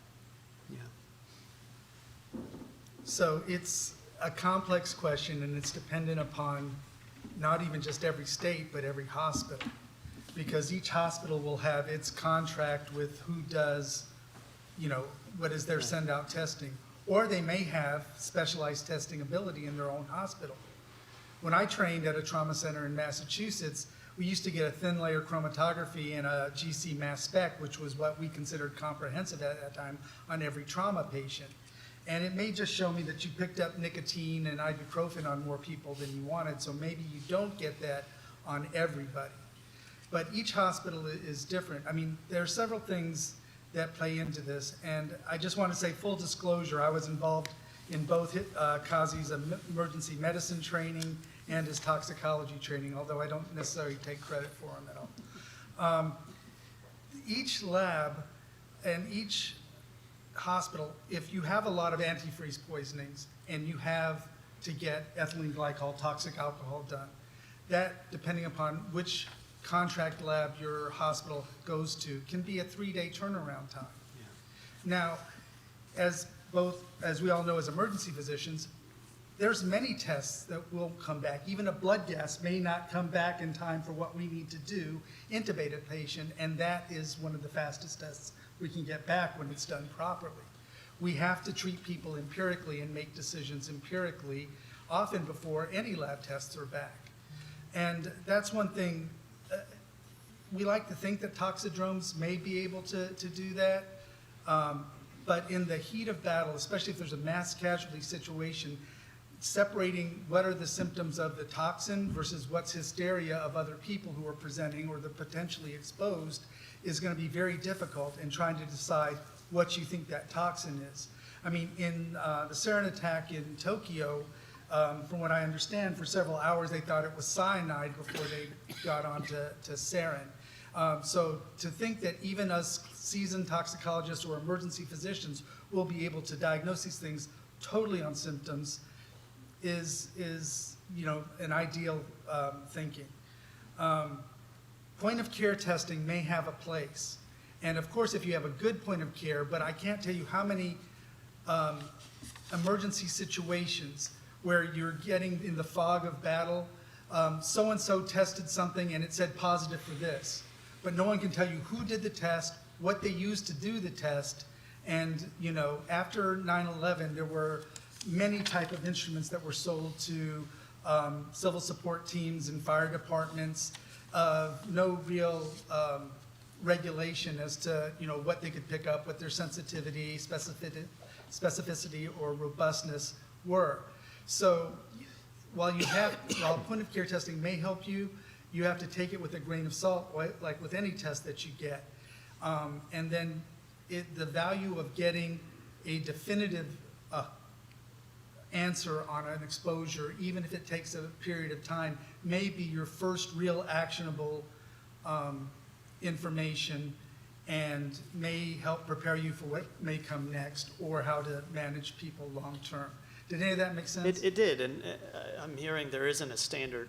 So it's a complex question, and it's dependent upon not even just every state, but every hospital, because each hospital will have its contract with who does, what is their send-out testing, or they may have specialized testing ability in their own hospital. When I trained at a trauma center in Massachusetts, we used to get a thin layer chromatography and a GC mass spec, which was what we considered comprehensive at that time, on every trauma patient. And it may just show me that you picked up nicotine and ibuprofen on more people than you wanted, so maybe you don't get that on everybody. But each hospital is different. There are several things that play into this, and I just want to say full disclosure, I was involved in both Kazi's emergency medicine training and his toxicology training, although I don't necessarily take credit for him at all. Each lab and each hospital, if you have a lot of antifreeze poisonings and you have to get ethylene glycol, toxic alcohol done, that, depending upon which contract lab your hospital goes to, can be a 3-day turnaround time. Now, as we all know as emergency physicians, there's many tests that will come back. Even a blood gas may not come back in time for what we need to do, intubate a patient, and that is one of the fastest tests we can get back when it's done properly. We have to treat people empirically and make decisions empirically, often before any lab tests are back. And that's one thing, we like to think that toxidromes may be able to do that. But in the heat of battle, especially if there's a mass casualty situation, separating what are the symptoms of the toxin versus what's hysteria of other people who are presenting or the potentially exposed is going to be very difficult in trying to decide what you think that toxin is. I mean, in the sarin attack in Tokyo, from what I understand, for several hours they thought it was cyanide before they got on to sarin. So to think that even us seasoned toxicologists or emergency physicians will be able to diagnose these things totally on symptoms is an ideal thinking. Point of care testing may have a place. And of course, if you have a good point of care, but I can't tell you how many emergency situations where you're getting in the fog of battle, so-and-so tested something and it said positive for this. But no one can tell you who did the test, what they used to do the test. And, after 9/11, there were many type of instruments that were sold to civil support teams and fire departments. No real regulation as to, what they could pick up, what their sensitivity, specificity, or robustness were. So while point of care testing may help you, you have to take it with a grain of salt, like with any test that you get. And then the value of getting a definitive answer on an exposure, even if it takes a period of time, may be your first real actionable information and may help prepare you for what may come next or how to manage people long term. Did any of that make sense? It did, and I'm hearing there isn't a standard,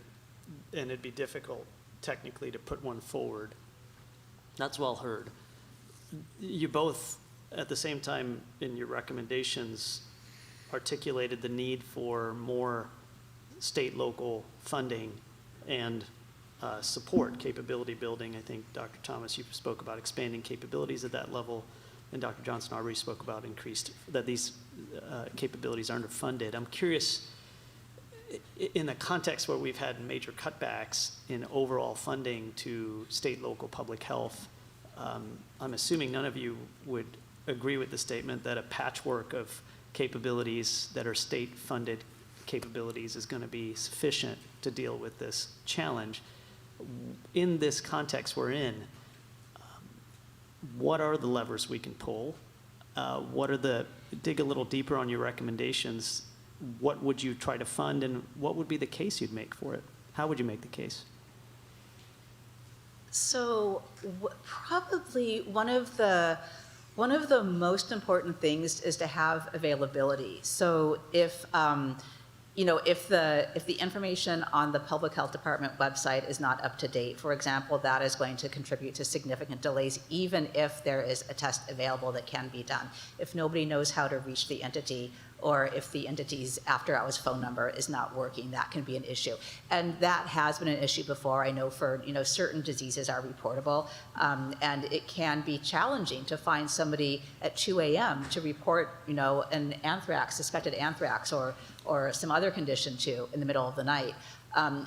and it'd be difficult technically to put one forward. That's well heard. You both, at the same time, in your recommendations, articulated the need for more state-local funding and support, capability building. I think, Dr. Thomas, you spoke about expanding capabilities at that level, and Dr. Johnson already spoke about that these capabilities are underfunded. I'm curious, in the context where we've had major cutbacks in overall funding to state, local public health, I'm assuming none of you would agree with the statement that a patchwork of capabilities that are state-funded capabilities is going to be sufficient to deal with this challenge. In this context we're in, what are the levers we can pull? Dig a little deeper on your recommendations. What would you try to fund, and what would be the case you'd make for it? How would you make the case? So probably one of the most important things is to have availability. So if the information on the public health department website is not up to date, for example, that is going to contribute to significant delays, even if there is a test available that can be done. If nobody knows how to reach the entity, or if the entity's after-hours phone number is not working, that can be an issue. And that has been an issue before. I know for, certain diseases are reportable, and it can be challenging to find somebody at 2 a.m. to report, an suspected anthrax or some other condition to in the middle of the night.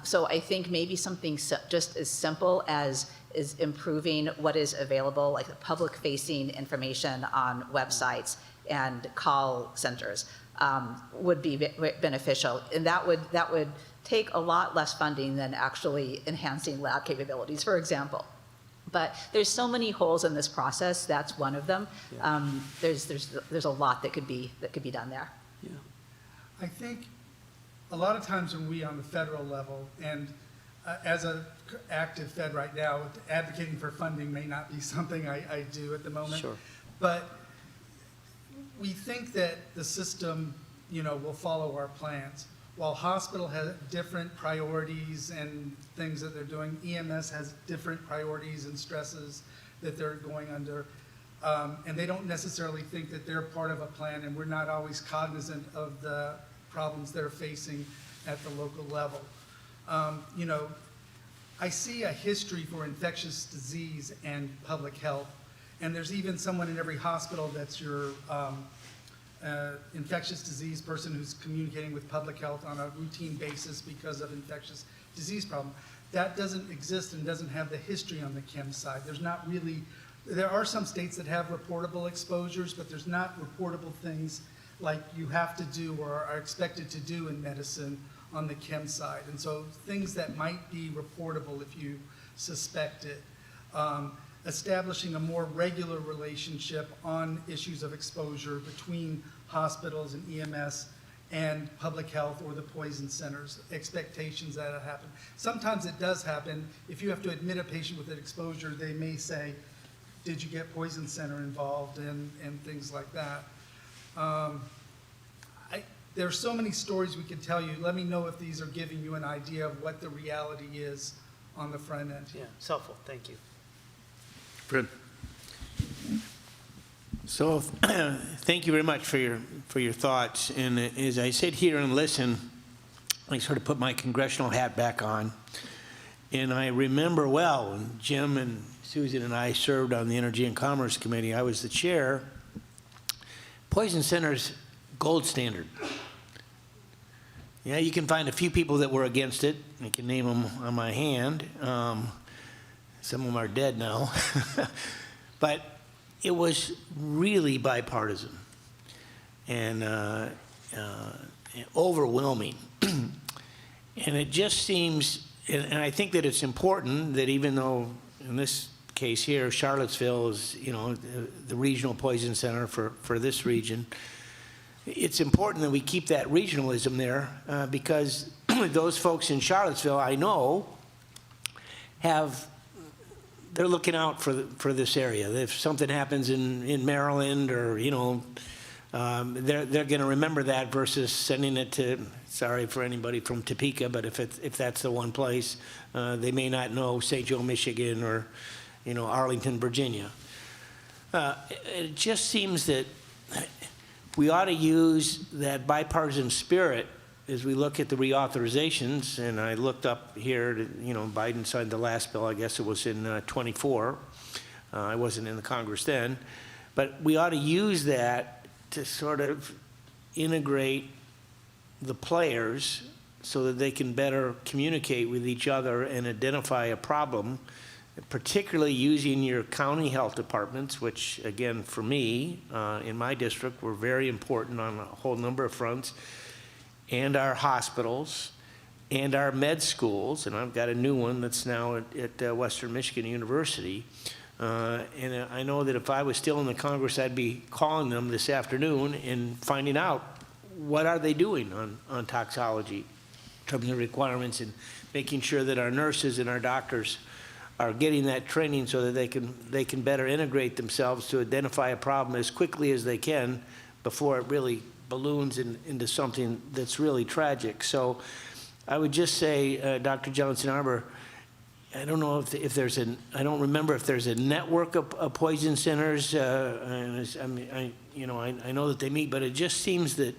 So I think maybe something just as simple as is improving what is available, like the public-facing information on websites and call centers would be beneficial, and that would take a lot less funding than actually enhancing lab capabilities, for example. But there's so many holes in this process. That's one of them. Yeah. There's a lot that could be done there. Yeah. I think a lot of times when we on the federal level, and as an active Fed right now, advocating for funding may not be something I do at the moment. Sure. But we think that the system, will follow our plans. While hospital has different priorities and things that they're doing, EMS has different priorities and stresses that they're going under. And they don't necessarily think that they're part of a plan, and we're not always cognizant of the problems they're facing at the local level. I see a history for infectious disease and public health, and there's even someone in every hospital that's your infectious disease person who's communicating with public health on a routine basis because of infectious disease problem. That doesn't exist and doesn't have the history on the chem side. There's not really there are some states that have reportable exposures, but there's not reportable things like you have to do or are expected to do in medicine on the chem side. And so things that might be reportable if you suspect it. Establishing a more regular relationship on issues of exposure between hospitals and EMS and public health or the poison centers, expectations that it happen. Sometimes it does happen. If you have to admit a patient with an exposure, they may say, did you get poison center involved, and things like that. There's so many stories we could tell you. Let me know if these are giving you an idea of what the reality is on the front end. Yeah, it's helpful. Thank you. Fred? So, thank you very much for your thoughts. And as I sit here and listen, I sort of put my congressional hat back on. And I remember well when Jim and Susan and I served on the Energy and Commerce Committee. I was the chair. Poison center's gold standard. Yeah, you can find a few people that were against it. I can name them on my hand. Some of them are dead now. But it was really bipartisan and overwhelming. And it just seems, and I think that it's important that even though in this case here, Charlottesville is, the regional poison center for this region, it's important that we keep that regionalism there because those folks in Charlottesville, I know, they're looking out for this area. If something happens in Maryland or, they're going to remember that versus sending it to, sorry for anybody from Topeka, but if that's the one place, they may not know St. Joe, Michigan or, Arlington, Virginia. It just seems that we ought to use that bipartisan spirit as we look at the reauthorizations, and I looked up here, Biden signed the last bill, I guess it was in 24. I wasn't in the Congress then. But we ought to use that to sort of integrate the players so that they can better communicate with each other and identify a problem, particularly using your county health departments, which, again, for me, in my district, were very important on a whole number of fronts, and our hospitals, and our med schools, and I've got a new one that's now at Western Michigan University. And I know that if I was still in the Congress, I'd be calling them this afternoon and finding out what are they doing on toxicology, in terms of requirements, and making sure that our nurses and our doctors are getting that training so that they can better integrate themselves to identify a problem as quickly as they can before it really balloons into something that's really tragic. So I would just say, Dr. Johnson-Arbor, I don't know if there's I don't remember if there's a network of poison centers. I know that they meet, but it just seems that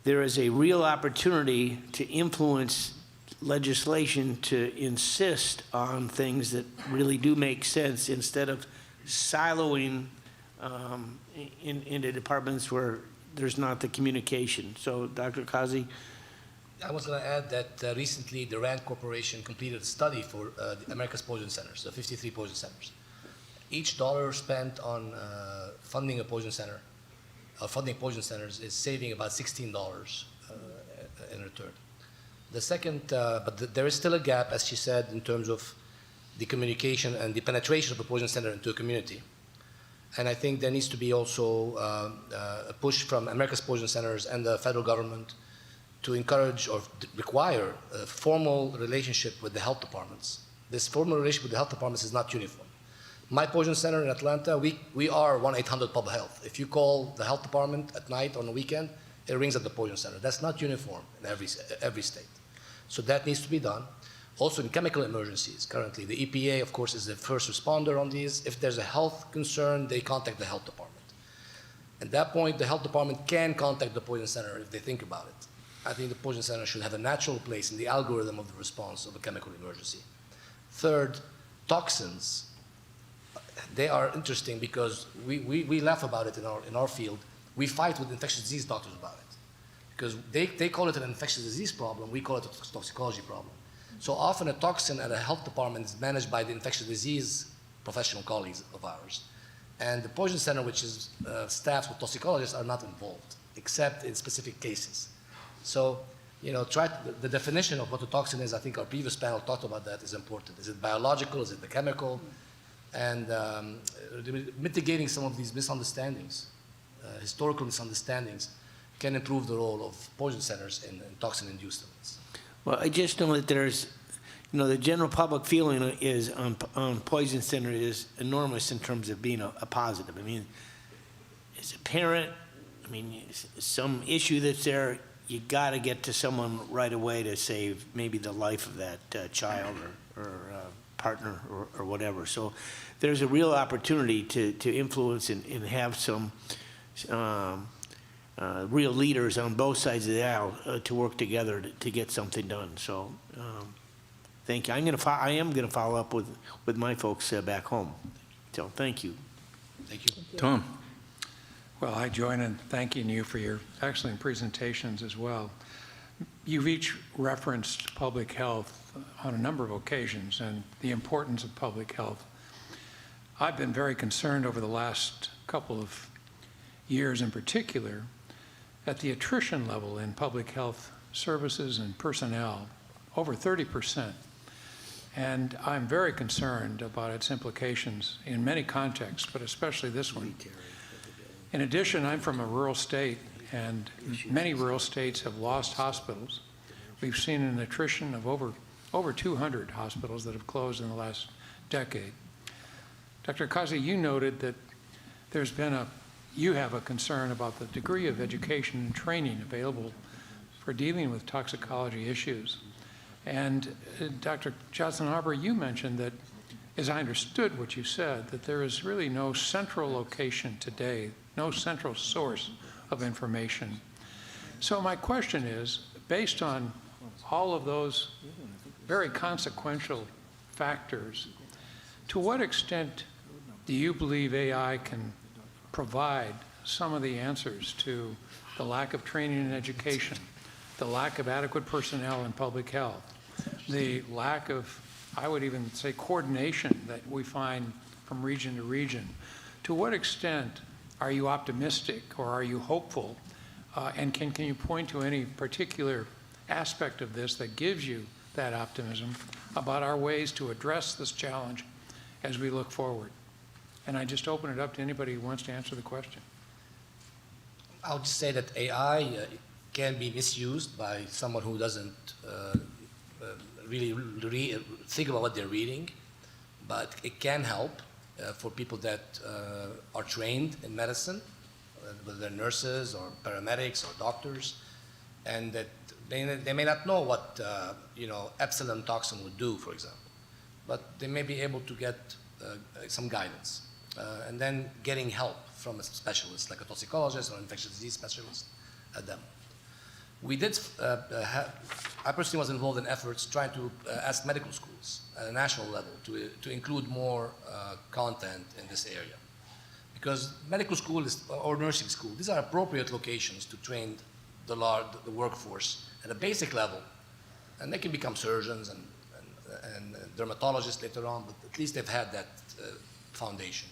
there is a real opportunity to influence legislation to insist on things that really do make sense instead of siloing into departments where there's not the communication. So, Dr. Kazi? I was going to add that recently the RAND Corporation completed a study for America's poison centers, the 53 poison centers. Each dollar spent on funding a poison center, funding poison centers, is saving about $16 in return. The second, but there is still a gap, as she said, in terms of the communication and the penetration of a poison center into a community. And I think there needs to be also a push from America's poison centers and the federal government to encourage or require a formal relationship with the health departments. This formal relationship with the health departments is not uniform. My poison center in Atlanta, we are 1-800-PUB Health. If you call the health department at night on the weekend, it rings at the poison center. That's not uniform in every state. So that needs to be done. Also in chemical emergencies, currently, the EPA, of course, is the first responder on these. If there's a health concern, they contact the health department. At that point, the health department can contact the poison center if they think about it. I think the poison center should have a natural place in the algorithm of the response of a chemical emergency. Third, toxins. They are interesting because we laugh about it in our field. We fight with infectious disease doctors about it. Because they call it an infectious disease problem, we call it a toxicology problem. So often a toxin at a health department is managed by the infectious disease professional colleagues of ours. And the Poison Center, which is staffed with toxicologists, are not involved, except in specific cases. So, you know, the definition of what a toxin is, I think our previous panel talked about that, is important. Is it biological? Is it the chemical? And mitigating some of these misunderstandings, historical misunderstandings, can improve the role of poison centers in toxin-induced events. Well, I just know that there's, you know, the general public feeling is on Poison Center is enormous in terms of being a positive. I mean, as a parent, I mean, some issue that's there, you got to get to someone right away to save maybe the life of that child or partner or whatever. So there's a real opportunity to influence and have some real leaders on both sides of the aisle to work together to get something done. So thank you. I am going to follow up with my folks back home. So thank you. Thank you. Tom? Well, I join in thanking you for your excellent presentations as well. You've each referenced public health on a number of occasions and the importance of public health. I've been very concerned over the last couple of years in particular at the attrition level in public health services and personnel, over 30%. And I'm very concerned about its implications in many contexts, but especially this one. In addition, I'm from a rural state, and many rural states have lost hospitals. We've seen an attrition of over 200 hospitals that have closed in the last decade. Dr. Kazi, you noted that you have a concern about the degree of education and training available for dealing with toxicology issues. And Dr. Johnson-Harper, you mentioned that, as I understood what you said, that there is really no central location today, no central source of information. So my question is, based on all of those very consequential factors, to what extent do you believe AI can provide some of the answers to the lack of training and education, the lack of adequate personnel in public health, the lack of, I would even say, coordination that we find from region to region? To what extent are you optimistic or are you hopeful? And can you point to any particular aspect of this that gives you that optimism about our ways to address this challenge as we look forward? And I just open it up to anybody who wants to answer the question. I'll just say that AI can be misused by someone who doesn't really think about what they're reading, but it can help for people that are trained in medicine, whether they're nurses or paramedics or doctors, and that they may not know what epsilon toxin would do, for example, but they may be able to get some guidance. And then getting help from a specialist, like a toxicologist or infectious disease specialist at them. We did, I personally was involved in efforts trying to ask medical schools at a national level to include more content in this area. Because medical school or nursing school, these are appropriate locations to train the workforce at a basic level. And they can become surgeons and dermatologists later on, but at least they've had that foundation.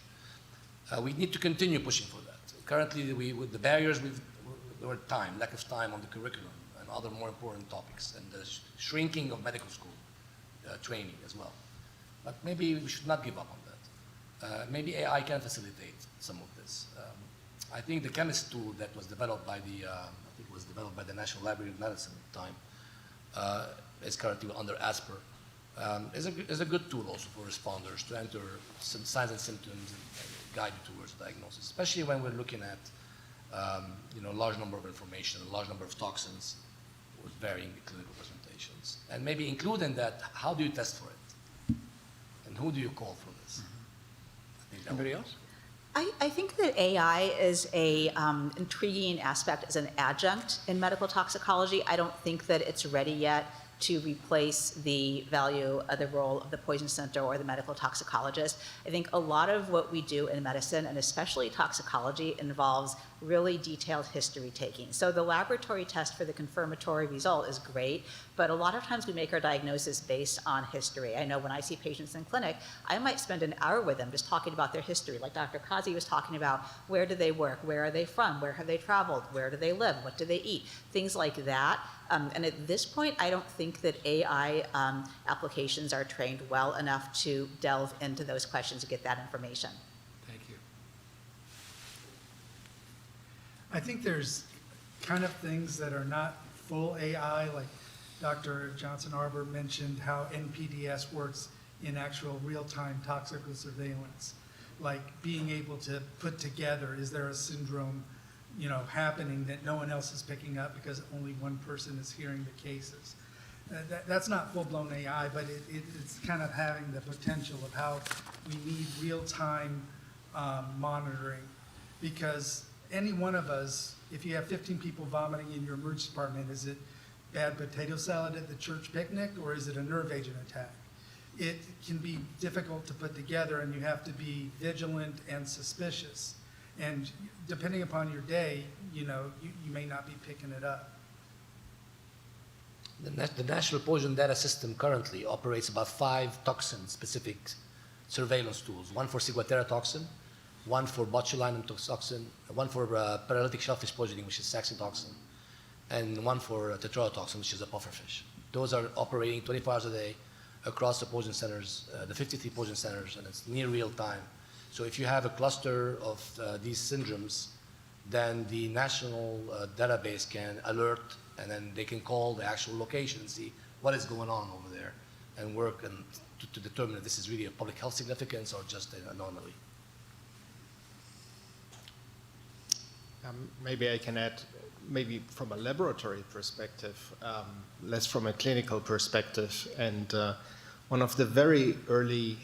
We need to continue pushing for that. Currently, with the barriers, there were lack of time on the curriculum and other more important topics, and the shrinking of medical school training as well. But maybe we should not give up on that. Maybe AI can facilitate some of this. I think the chemist tool that was developed by the National Library of Medicine at the time is currently under ASPR. Is a good tool also for responders to enter some signs and symptoms and guide you towards diagnosis, especially when we're looking at a large number of information, a large number of toxins with varying clinical presentations. And maybe include in that, how do you test for it? And who do you call for this? Anybody else? I think that AI is a intriguing aspect as an adjunct in medical toxicology. I don't think that it's ready yet to replace the value of the role of the poison center or the medical toxicologist. I think a lot of what we do in medicine, and especially toxicology, involves really detailed history taking. So the laboratory test for the confirmatory result is great, but a lot of times we make our diagnosis based on history. I know when I see patients in clinic, I might spend an hour with them just talking about their history, like Dr. Kazi was talking about, where do they work, where are they from, where have they traveled, where do they live, what do they eat, things like that. And at this point, I don't think that AI applications are trained well enough to delve into those questions and get that information. Thank you. I think there's kind of things that are not full AI, like Dr. Johnson-Arbor mentioned how NPDS works in actual real-time toxical surveillance, like being able to put together, is there a syndrome happening that no one else is picking up because only one person is hearing the cases. That's not full-blown AI, but it's kind of having the potential of how we need real-time monitoring, because any one of us, if you have 15 people vomiting in your emergency department, is it bad potato salad at the church picnic, or is it a nerve agent attack? It can be difficult to put together, and you have to be vigilant and suspicious. And depending upon your day, you may not be picking it up. The National Poison Data System currently operates about 5 toxin-specific surveillance tools. One for ciguatera toxin, one for botulinum toxin, one for paralytic shellfish poisoning, which is saxitoxin, and one for tetrodotoxin, which is a pufferfish. Those are operating 24 hours a day across the poison centers, the 53 poison centers, and it's near real time. So if you have a cluster of these syndromes, then the national database can alert, and then they can call the actual location and see what is going on over there and work to determine if this is really a public health significance or just an anomaly. Maybe I can add, maybe from a laboratory perspective, less from a clinical perspective. And one of the very early,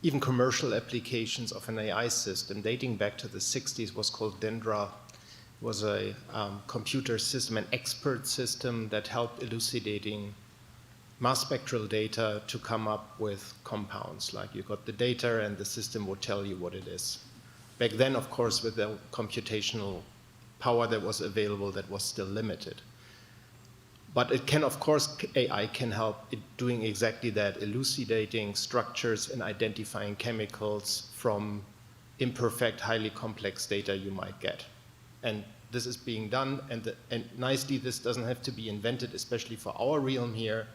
even commercial applications of an AI system dating back to the 60s was called Dendra. It was a computer system, an expert system that helped elucidating mass spectral data to come up with compounds. Like you got the data and the system would tell you what it is. Back then, of course, with the computational power that was available, that was still limited. But it can, of course, AI can help it doing exactly that, elucidating structures and identifying chemicals from imperfect, highly complex data you might get. And this is being done, and nicely, this doesn't have to be invented, especially for our realm here,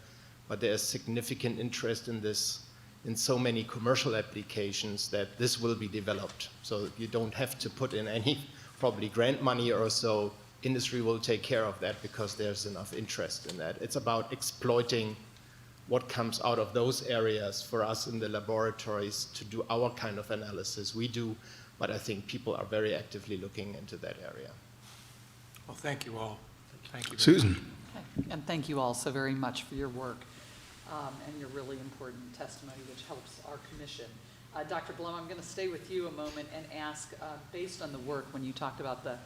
but there is significant interest in this in so many commercial applications that this will be developed. So you don't have to put in any probably grant money or so. Industry will take care of that because there's enough interest in that. It's about exploiting what comes out of those areas for us in the laboratories to do our kind of analysis. We do, but I think people are very actively looking into that area. Well, thank you all. Thank you. Susan. Okay. And thank you all so very much for your work and your really important testimony, which helps our commission. Dr. Blum, I'm going to stay with you a moment and ask, based on the work when you talked about the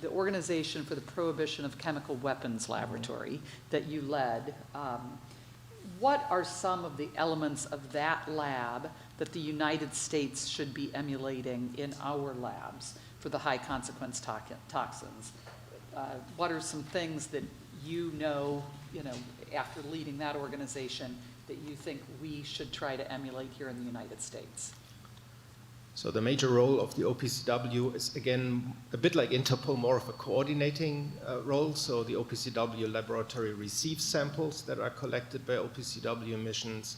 Organization for the Prohibition of Chemical Weapons Laboratory that you led, what are some of the elements of that lab that the United States should be emulating in our labs for the high consequence toxins? What are some things that you know, after leading that organization, that you think we should try to emulate here in the United States? So the major role of the OPCW is, again, a bit like Interpol, more of a coordinating role. So the OPCW laboratory receives samples that are collected by OPCW missions.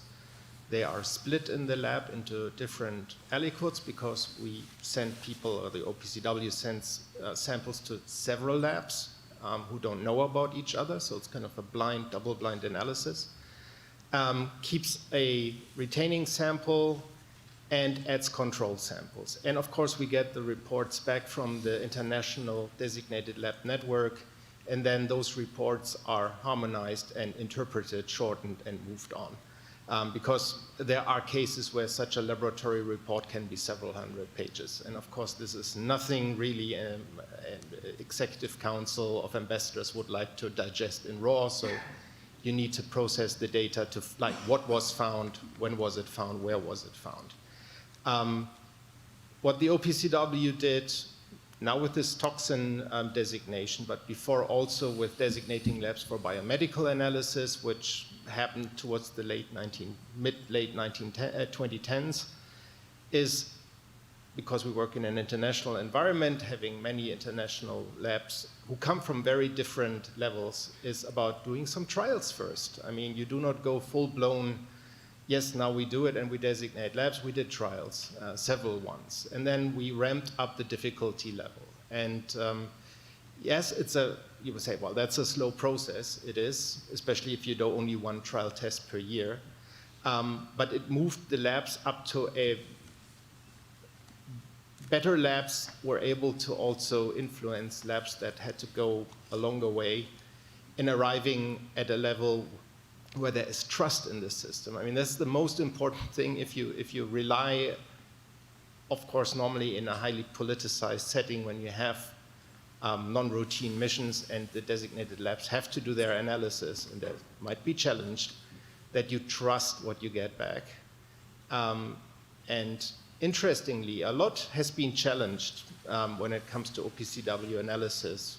They are split in the lab into different aliquots because we send people, or the OPCW sends samples to several labs who don't know about each other. So it's kind of a blind, double-blind analysis. Keeps a retaining sample and adds control samples. And of course, we get the reports back from the International Designated Lab Network, and then those reports are harmonized and interpreted, shortened, and moved on. Because there are cases where such a laboratory report can be several hundred pages. And of course, this is nothing really an executive council of ambassadors would like to digest in raw, so you need to process the data to, like, what was found, when was it found, where was it found. What the OPCW did now with this toxin designation, but before also with designating labs for biomedical analysis, which happened towards the late 2010s, is because we work in an international environment, having many international labs who come from very different levels, is about doing some trials first. I mean, you do not go full-blown, yes, now we do it and we designate labs. We did trials, several ones. And then we ramped up the difficulty level. And yes, you would say, well, that's a slow process. It is, especially if you do only one trial test per year. But it moved the labs up to a better labs were able to also influence labs that had to go a longer way in arriving at a level where there is trust in the system. I mean, that's the most important thing. If you rely, of course, normally in a highly politicized setting when you have non-routine missions and the designated labs have to do their analysis and that might be challenged, that you trust what you get back. And interestingly, a lot has been challenged when it comes to OPCW analysis,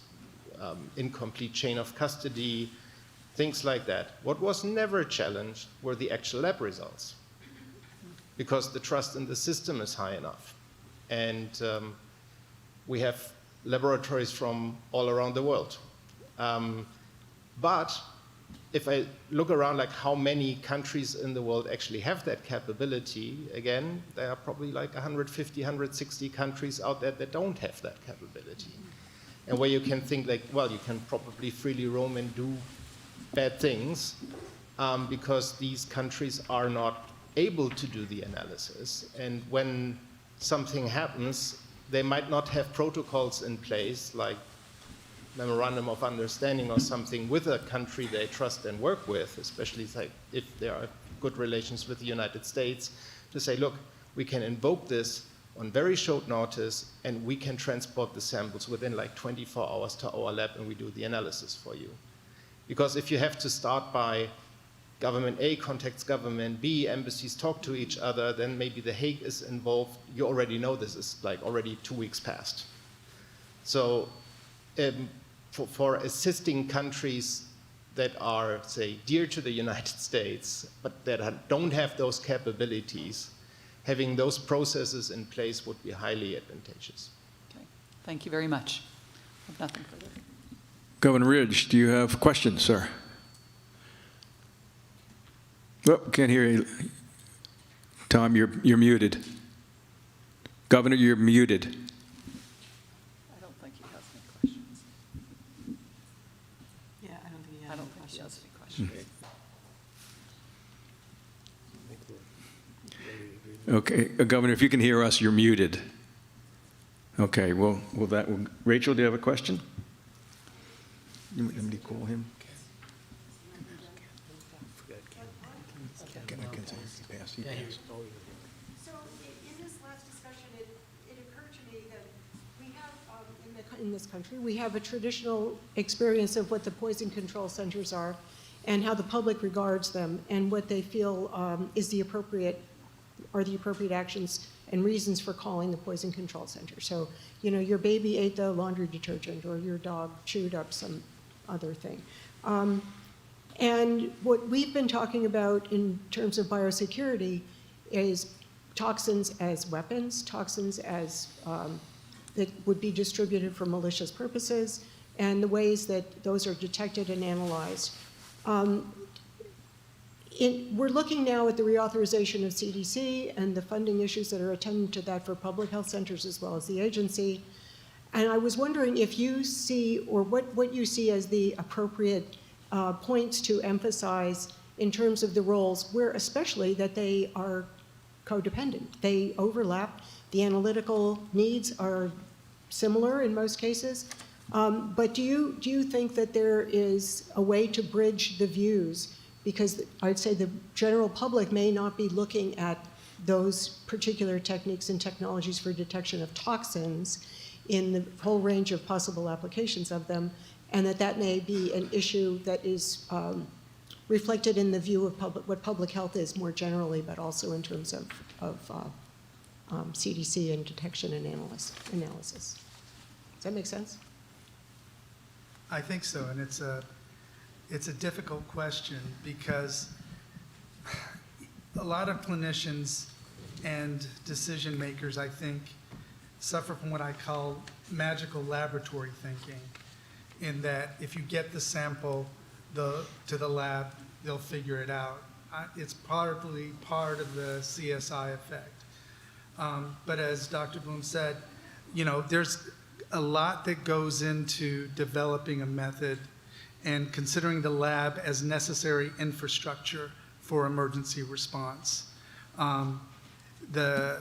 incomplete chain of custody, things like that. What was never challenged were the actual lab results, because the trust in the system is high enough. And we have laboratories from all around the world. But if I look around, like how many countries in the world actually have that capability, again, there are probably like 150, 160 countries out there that don't have that capability. And where you can think like, well, you can probably freely roam and do bad things because these countries are not able to do the analysis. And when something happens, they might not have protocols in place, like memorandum of understanding or something with a country they trust and work with, especially like if there are good relations with the United States, to say, look, we can invoke this on very short notice and we can transport the samples within like 24 hours to our lab and we do the analysis for you. Because if you have to start by government A contacts government B, embassies talk to each other, then maybe The Hague is involved. You already know this is like already 2 weeks past. So for assisting countries that are, say, dear to the United States, but that don't have those capabilities, having those processes in place would be highly advantageous. Okay. Thank you very much. I have nothing further. Governor Ridge, do you have questions, sir? Oh, can't hear you. Tom, you're muted. Governor, you're muted. I don't think he has any questions. Yeah, I don't think he I has don't any think he has questions. any questions. Okay, Governor, if you can hear us, you're muted. Okay, well, Rachel, do you have a question? You want me to call him? So in this last discussion, it occurred to me that we have, in this country, we have a traditional experience of what the poison control centers are and how the public regards them and what they feel are the appropriate actions and reasons for calling the poison control center. So, you know, your baby ate the laundry detergent or your dog chewed up some other thing. And what we've been talking about in terms of biosecurity is toxins as weapons, toxins as that would be distributed for malicious purposes, and the ways that those are detected and analyzed. We're looking now at the reauthorization of CDC and the funding issues that are attendant to that for public health centers as well as the agency. And I was wondering if you see, or what you see as the appropriate points to emphasize in terms of the roles, where especially that they are codependent. They overlap. The analytical needs are similar in most cases. But do you think that there is a way to bridge the views? Because I'd say the general public may not be looking at those particular techniques and technologies for detection of toxins in the whole range of possible applications of them, and that may be an issue that is reflected in the view of what public health is more generally, but also in terms of CDC and detection and analysis. Does that make sense? I think so, and it's a difficult question because a lot of clinicians and decision makers, I think, suffer from what I call magical laboratory thinking, in that if you get the sample to the lab, they'll figure it out. It's partly part of the CSI effect. But as Dr. Bloom said, you know, there's a lot that goes into developing a method and considering the lab as necessary infrastructure for emergency response. The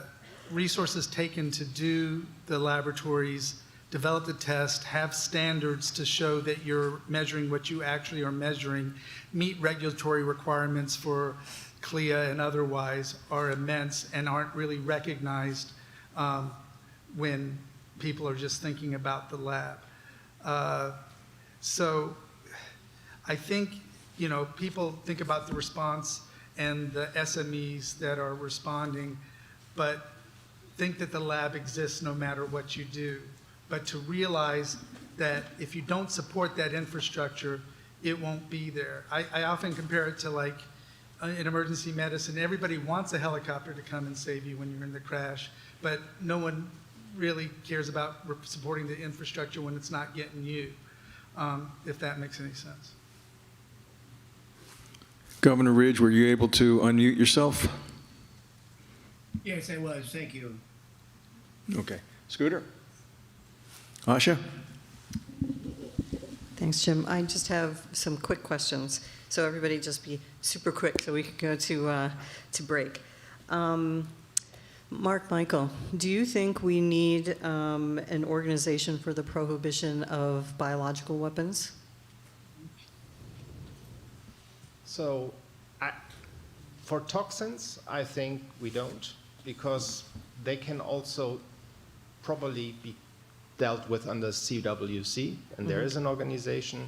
resources taken to do the laboratories, develop the test, have standards to show that you're measuring what you actually are measuring, meet regulatory requirements for CLIA and otherwise, are immense and aren't really recognized when people are just thinking about the lab. So I think, you know, people think about the response and the SMEs that are responding, but think that the lab exists no matter what you do. But to realize that if you don't support that infrastructure, it won't be there. I often compare it to like in emergency medicine, everybody wants a helicopter to come and save you when you're in the crash, but no one really cares about supporting the infrastructure when it's not getting you, if that makes any sense. Governor Ridge, were you able to unmute yourself? Yes, I was. Thank you. Okay. Scooter? Asha? Thanks, Jim. I just have some quick questions. So everybody just be super quick so we can go to break. Mark Michael, do you think we need an organization for the prohibition of biological weapons? So for toxins, I think we don't, because they can also probably be dealt with under CWC, and there is an organization.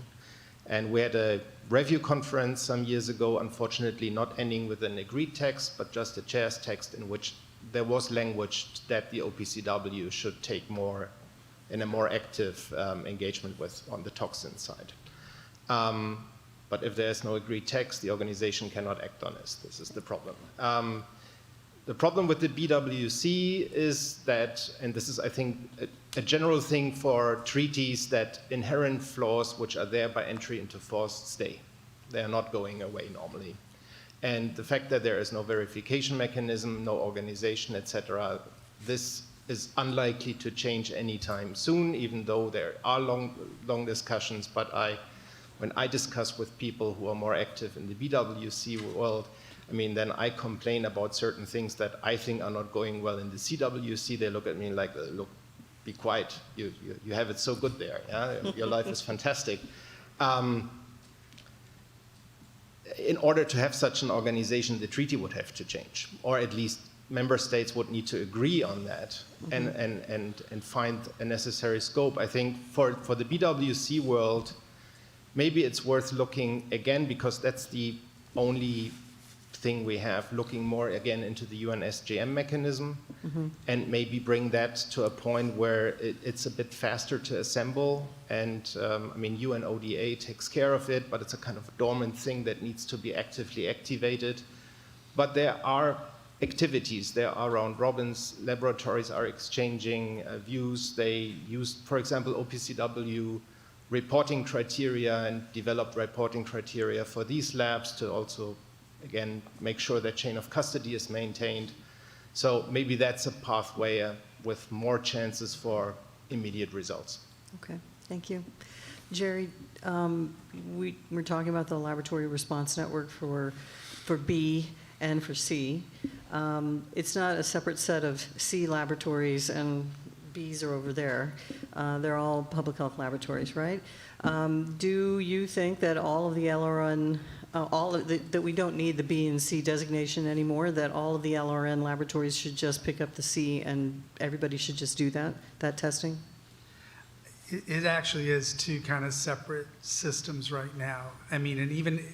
And we had a review conference some years ago, unfortunately not ending with an agreed text, but just a chair's text in which there was language that the OPCW should take more, in a more active engagement with on the toxin side. But if there's no agreed text, the organization cannot act on this. This is the problem. The problem with the BWC is that, and this is, I think, a general thing for treaties, that inherent flaws which are there by entry into force stay. They are not going away normally. And the fact that there is no verification mechanism, no organization, etc., this is unlikely to change anytime soon, even though there are long discussions. But when I discuss with people who are more active in the BWC world, I mean, then I complain about certain things that I think are not going well in the CWC. They look at me like, look, be quiet. You have it so good there. Yeah? Your life is fantastic. In order to have such an organization, the treaty would have to change, or at least member states would need to agree on that and find a necessary scope. I think for the BWC world, maybe it's worth looking again, because that's the only thing we have, looking more again into the UNSGM mechanism, and maybe bring that to a point where it's a bit faster to assemble. And I mean, UNODA takes care of it, but it's a kind of dormant thing that needs to be actively activated. But there are activities. There are round robins. Laboratories are exchanging views. They use, for example, OPCW reporting criteria and develop reporting criteria for these labs to also, again, make sure that chain of custody is maintained. So maybe that's a pathway with more chances for immediate results. Okay, thank you. Jerry, we're talking about the laboratory response network for B and for C. It's not a separate set of C laboratories and B's are over there. They're all public health laboratories, right? Do you think that all of the LRN, that we don't need the B and C designation anymore, that all of the LRN laboratories should just pick up the C and everybody should just do that testing? It actually is two kind of separate systems right now. I mean,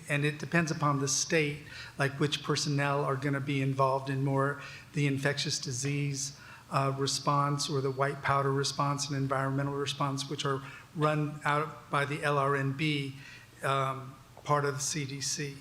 and it depends upon the state, like which personnel are going to be involved in more the infectious disease response, or the white powder response and environmental response, which are run out by the LRNB, part of the CDC.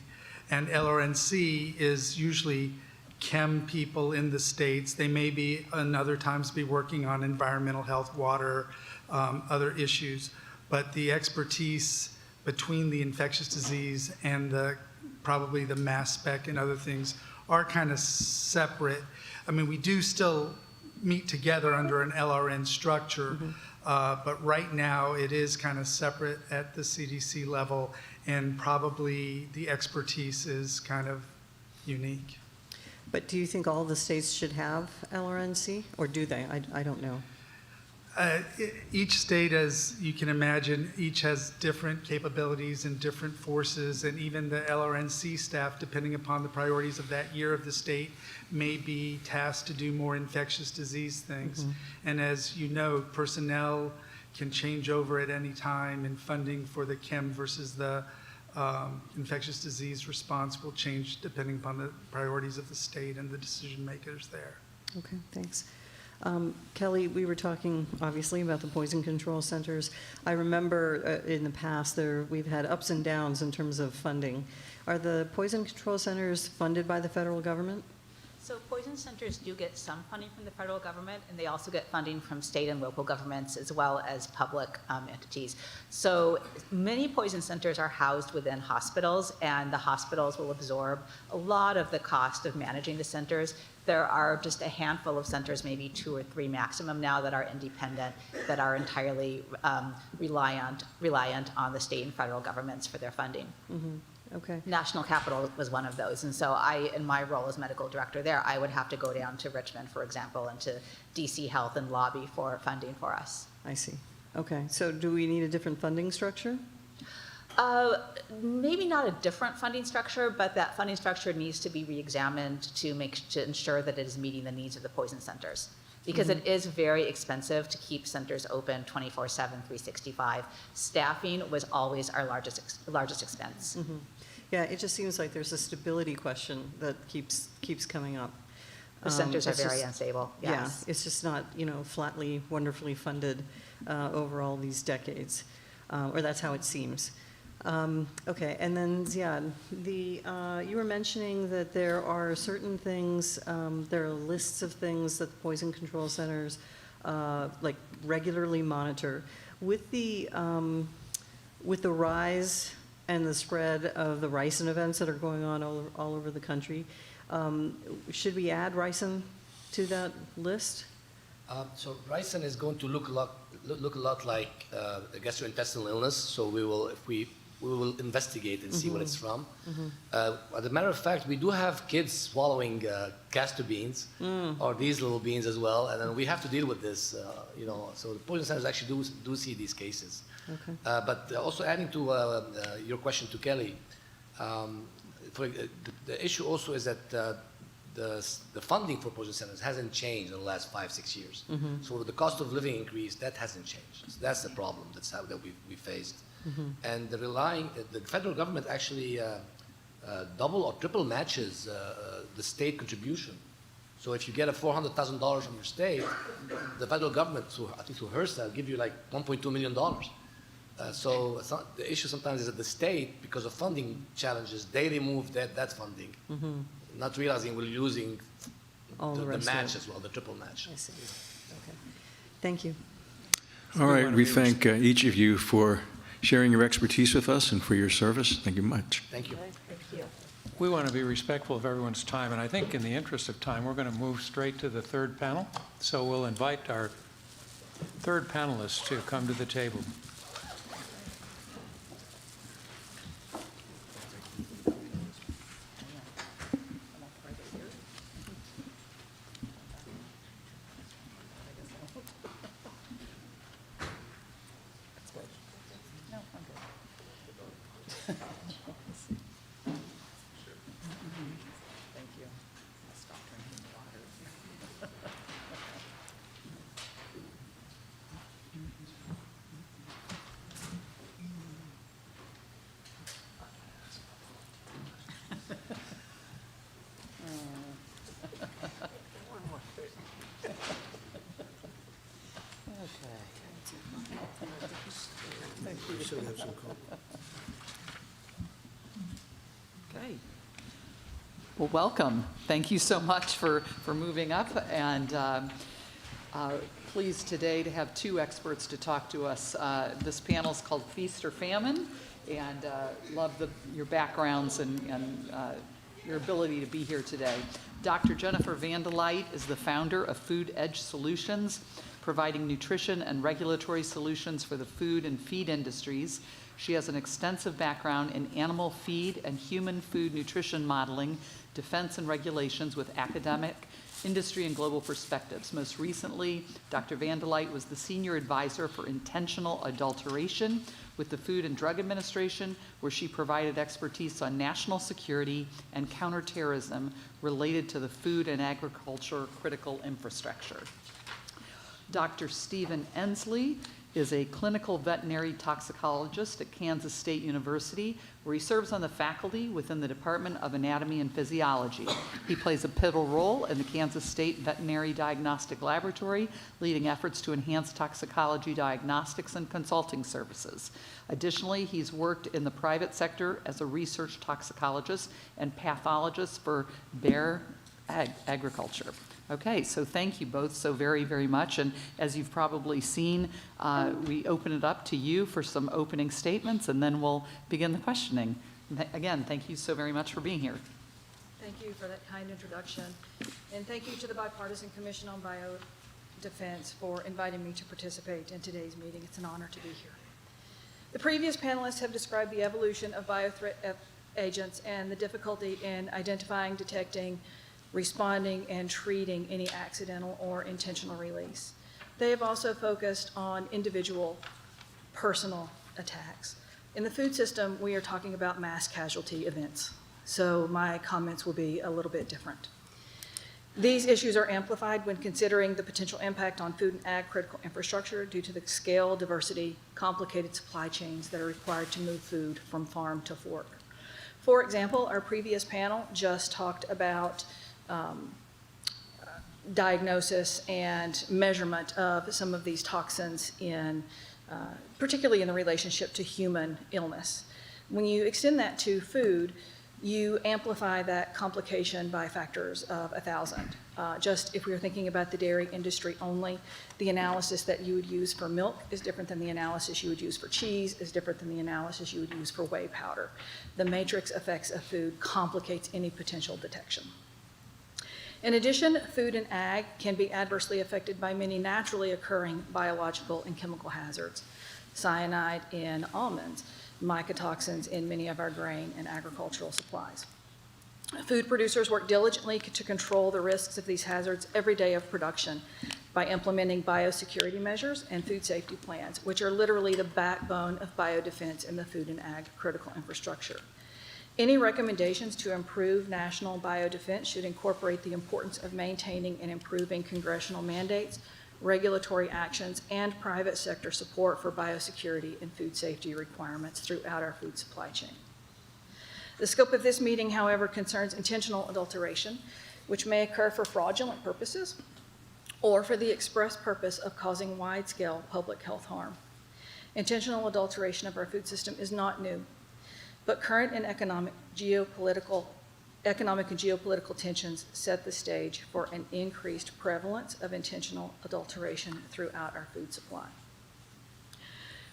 And LRNC is usually chem people in the states. They may be, in other times, be working on environmental health, water, other issues. But the expertise between the infectious disease and probably the mass spec and other things are kind of separate. I mean, we do still meet together under an LRN structure, but right now it is kind of separate at the CDC level, and probably the expertise is kind of unique. But do you think all the states should have LRNC, or do they? I don't know. Each state, as you can imagine, each has different capabilities and different forces, and even the LRNC staff, depending upon the priorities of that year of the state, may be tasked to do more infectious disease things. And as you know, personnel can change over at any time, and funding for the chem versus the infectious disease response will change depending upon the priorities of the state and the decision makers there. Okay, thanks. Kelly, we were talking obviously about the poison control centers. I remember in the past we've had ups and downs in terms of funding. Are the poison control centers funded by the federal government? So poison centers do get some funding from the federal government, and they also get funding from state and local governments as well as public entities. So many poison centers are housed within hospitals, and the hospitals will absorb a lot of the cost of managing the centers. There are just a handful of centers, maybe 2 or 3 maximum now, that are independent, that are entirely reliant on the state and federal governments for their funding. Okay. National Capital was one of those. And so I, in my role as medical director there, I would have to go down to Richmond, for example, and to DC Health and lobby for funding for us. I see. Okay. So do we need a different funding structure? Maybe not a different funding structure, but that funding structure needs to be reexamined to ensure that it is meeting the needs of the poison centers. Because it is very expensive to keep centers open 24/7, 365. Staffing was always our largest expense. Yeah, it just seems like there's a stability question that keeps coming up. The centers are It's very just- unstable, Yeah, yes. it's just not, flatly, wonderfully funded over all these decades, or that's how it seems. Okay, and then Ziad, you were mentioning that there are certain things, there are lists of things that the poison control centers like regularly monitor. With the rise and the spread of the ricin events that are going on all over the country, should we add ricin to that list? So ricin is going to look a lot like a gastrointestinal illness. So we will investigate and see what it's from. As a matter of fact, we do have kids swallowing castor beans or these little beans as well, and then we have to deal with this. So the poison centers actually do see these cases. Okay. But also adding to your question to Kelly, the issue also is that the funding for poison centers hasn't changed in the last 5-6 years. So with the cost of living increase, that hasn't changed. So that's the problem that we faced. And the federal government actually double or triple matches the state contribution. So if you get a $400,000 from your state, the federal government, I think through HRSA, will give you like $1.2 million. So the issue sometimes is that the state, because of funding challenges, they remove that funding, not realizing we're losing All the the rest of match it. as well, the triple match. I see. Okay. Thank you. All right, we thank each of you for sharing your expertise with us and for your service. Thank you much. Thank you. We want to be respectful of everyone's time, and I think in the interest of time, we're going to move straight to the third panel. So we'll invite our third panelist to come to the table. Okay. Well, welcome. Thank you so much for moving up, and pleased today to have two experts to talk to us. This panel is called Feast or Famine, and love your backgrounds and your ability to be here today. Dr. Jennifer Vandelight is the founder of Food Edge Solutions, providing nutrition and regulatory solutions for the food and feed industries. She has an extensive background in animal feed and human food nutrition modeling, defense and regulations with academic, industry, and global perspectives. Most recently, Dr. Vandelight was the senior advisor for intentional adulteration with the Food and Drug Administration, where she provided expertise on national security and counterterrorism related to the food and agriculture critical infrastructure. Dr. Stephen Ensley is a clinical veterinary toxicologist at Kansas State University, where he serves on the faculty within the Department of Anatomy and Physiology. He plays a pivotal role in the Kansas State Veterinary Diagnostic Laboratory, leading efforts to enhance toxicology diagnostics and consulting services. Additionally, he's worked in the private sector as a research toxicologist and pathologist for Bayer Agriculture. Okay, so thank you both so very, very much. And as you've probably seen, we open it up to you for some opening statements, and then we'll begin the questioning. Again, thank you so very much for being here. Thank you for that kind introduction. And thank you to the Bipartisan Commission on Biodefense for inviting me to participate in today's meeting. It's an honor to be here. The previous panelists have described the evolution of biothreat agents and the difficulty in identifying, detecting, responding, and treating any accidental or intentional release. They have also focused on individual, personal attacks. In the food system, we are talking about mass casualty events, so my comments will be a little bit different. These issues are amplified when considering the potential impact on food and ag critical infrastructure due to the scale, diversity, complicated supply chains that are required to move food from farm to fork. For example, our previous panel just talked about diagnosis and measurement of some of these toxins particularly in the relationship to human illness. When you extend that to food, you amplify that complication by factors of 1,000. Just if we were thinking about the dairy industry only, the analysis that you would use for milk is different than the analysis you would use for cheese, is different than the analysis you would use for whey powder. The matrix effects of food complicates any potential detection. In addition, food and ag can be adversely affected by many naturally occurring biological and chemical hazards. Cyanide in almonds, mycotoxins in many of our grain and agricultural supplies. Food producers work diligently to control the risks of these hazards every day of production by implementing biosecurity measures and food safety plans, which are literally the backbone of biodefense in the food and ag critical infrastructure. Any recommendations to improve national biodefense should incorporate the importance of maintaining and improving congressional mandates, regulatory actions, and private sector support for biosecurity and food safety requirements throughout our food supply chain. The scope of this meeting, however, concerns intentional adulteration, which may occur for fraudulent purposes or for the express purpose of causing wide-scale public health harm. Intentional adulteration of our food system is not new, but current and economic and geopolitical tensions set the stage for an increased prevalence of intentional adulteration throughout our food supply.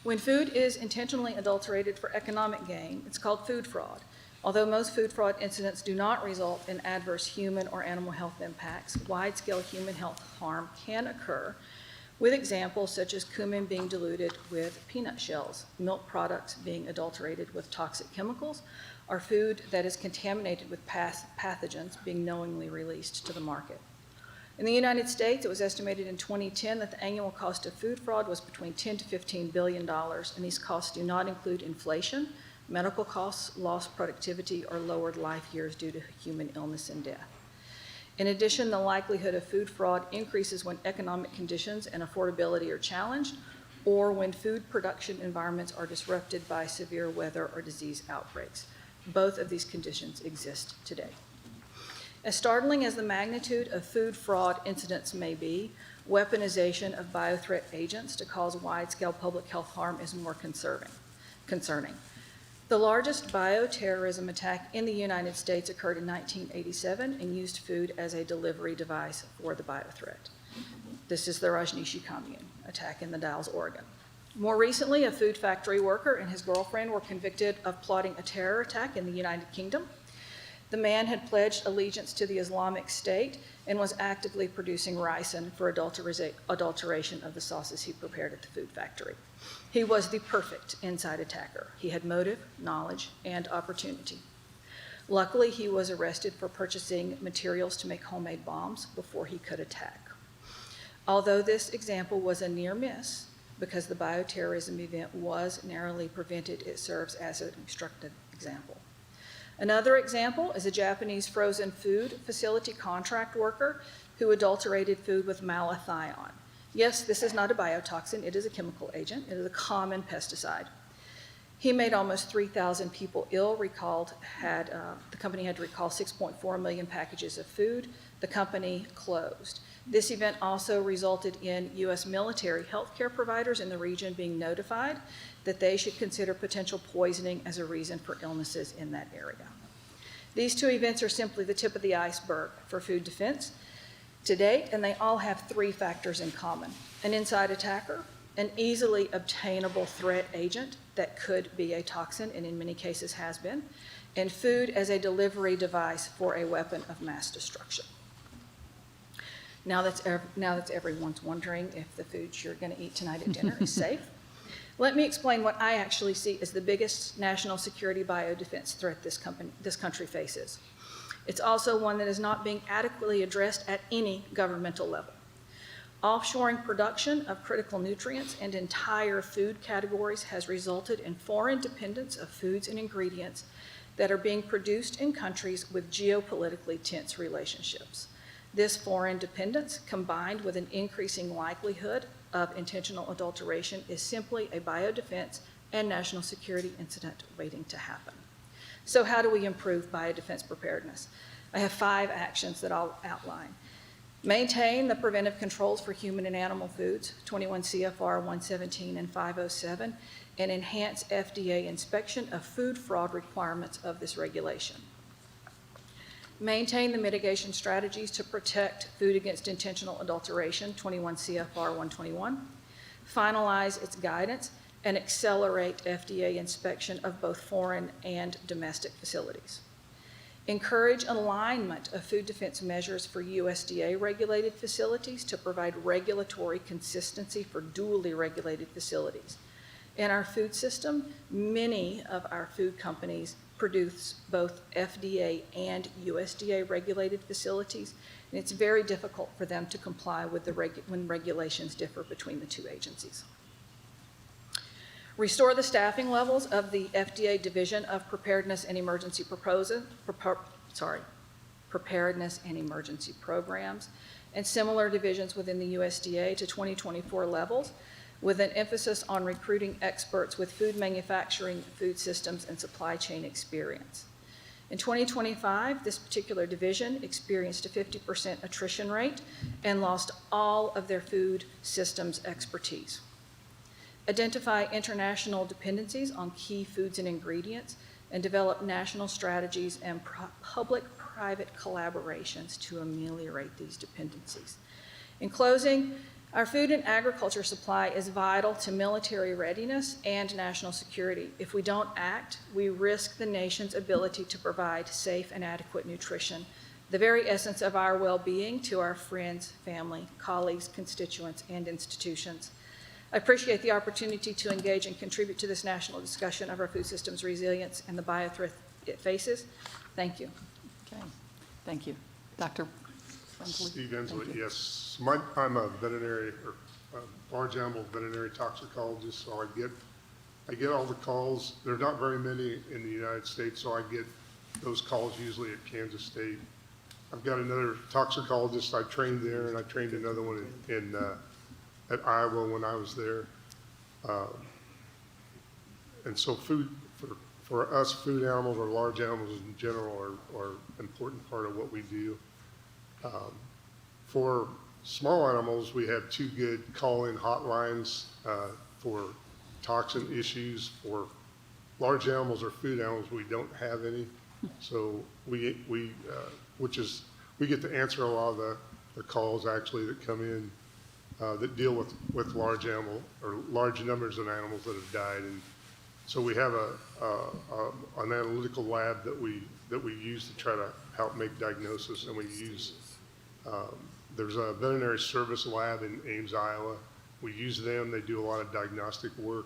When food is intentionally adulterated for economic gain, it's called food fraud. Although most food fraud incidents do not result in adverse human or animal health impacts, wide-scale human health harm can occur, with examples such as cumin being diluted with peanut shells, milk products being adulterated with toxic chemicals, or food that is contaminated with pathogens being knowingly released to the market. In the United States, it was estimated in 2010 that the annual cost of food fraud was between $10 to $15 billion, and these costs do not include inflation, medical costs, lost productivity, or lowered life years due to human illness and death. In addition, the likelihood of food fraud increases when economic conditions and affordability are challenged, or when food production environments are disrupted by severe weather or disease outbreaks. Both of these conditions exist today. As startling as the magnitude of food fraud incidents may be, weaponization of biothreat agents to cause wide-scale public health harm is more concerning. concerning. The largest bioterrorism attack in the United States occurred in 1987 and used food as a delivery device for the biothreat. This is the Rajneeshi Commune attack in the Dalles, Oregon. More recently, a food factory worker and his girlfriend were convicted of plotting a terror attack in the United Kingdom. The man had pledged allegiance to the Islamic State and was actively producing ricin for adulteration of the sauces he prepared at the food factory. He was the perfect inside attacker. He had motive, knowledge, and opportunity. Luckily, he was arrested for purchasing materials to make homemade bombs before he could attack. Although this example was a near miss, because the bioterrorism event was narrowly prevented, it serves as an instructive example. Another example is a Japanese frozen food facility contract worker who adulterated food with malathion. Yes, this is not a biotoxin, it is a chemical agent, it is a common pesticide. He made almost 3,000 people ill. The company had to recall 6.4 million packages of food. The company closed. This event also resulted in U.S. military healthcare providers in the region being notified that they should consider potential poisoning as a reason for illnesses in that area. These two events are simply the tip of the iceberg for food defense to date, and they all have three factors in common: an inside attacker, an easily obtainable threat agent that could be a toxin, and in many cases has been, and food as a delivery device for a weapon of mass destruction. Now that everyone's wondering if the food you're going to eat tonight at dinner is safe, let me explain what I actually see as the biggest national security biodefense threat this country faces. It's also one that is not being adequately addressed at any governmental level. Offshoring production of critical nutrients and entire food categories has resulted in foreign dependence of foods and ingredients that are being produced in countries with geopolitically tense relationships. This foreign dependence, combined with an increasing likelihood of intentional adulteration, is simply a biodefense and national security incident waiting to happen. So how do we improve biodefense preparedness? I have 5 actions that I'll outline. Maintain the preventive controls for human and animal foods, 21 CFR 117 and 507, and enhance FDA inspection of food fraud requirements of this regulation. Maintain the mitigation strategies to protect food against intentional adulteration, 21 CFR 121. Finalize its guidance and accelerate FDA inspection of both foreign and domestic facilities. Encourage alignment of food defense measures for USDA-regulated facilities to provide regulatory consistency for dually regulated facilities. In our food system, many of our food companies produce both FDA and USDA-regulated facilities, and it's very difficult for them to comply with when regulations differ between the two agencies. Restore the staffing levels of the FDA Division of Preparedness and Emergency Preparedness and Emergency Programs, and similar divisions within the USDA to 2024 levels, with an emphasis on recruiting experts with food manufacturing, food systems, and supply chain experience. In 2025, this particular division experienced a 50% attrition rate and lost all of their food systems expertise. Identify international dependencies on key foods and ingredients, and develop national strategies and public-private collaborations to ameliorate these dependencies. In closing, our food and agriculture supply is vital to military readiness and national security. If we don't act, we risk the nation's ability to provide safe and adequate nutrition, the very essence of our well-being to our friends, family, colleagues, constituents, and institutions. I appreciate the opportunity to engage and contribute to this national discussion of our food system's resilience and the biothreat it faces. Thank you. Okay, thank you. Dr. Steve Ensley, yes. I'm a veterinary, or a large animal veterinary toxicologist, so I get all the calls. There are not very many in the United States, so I get those calls usually at Kansas State. I've got another toxicologist I trained there, and I trained another one at Iowa when I was there. And so food, for us, food animals or large animals in general are an important part of what we do. For small animals, we have 2 good call-in hotlines for toxin issues, for large animals are food animals. We don't have any. So we get to answer a lot of the calls actually that come in that deal with large animal or large numbers of animals that have died. And so we have an analytical lab that we use to try to help make diagnosis, and we use there's a veterinary service lab in Ames, Iowa. We use them. They do a lot of diagnostic work.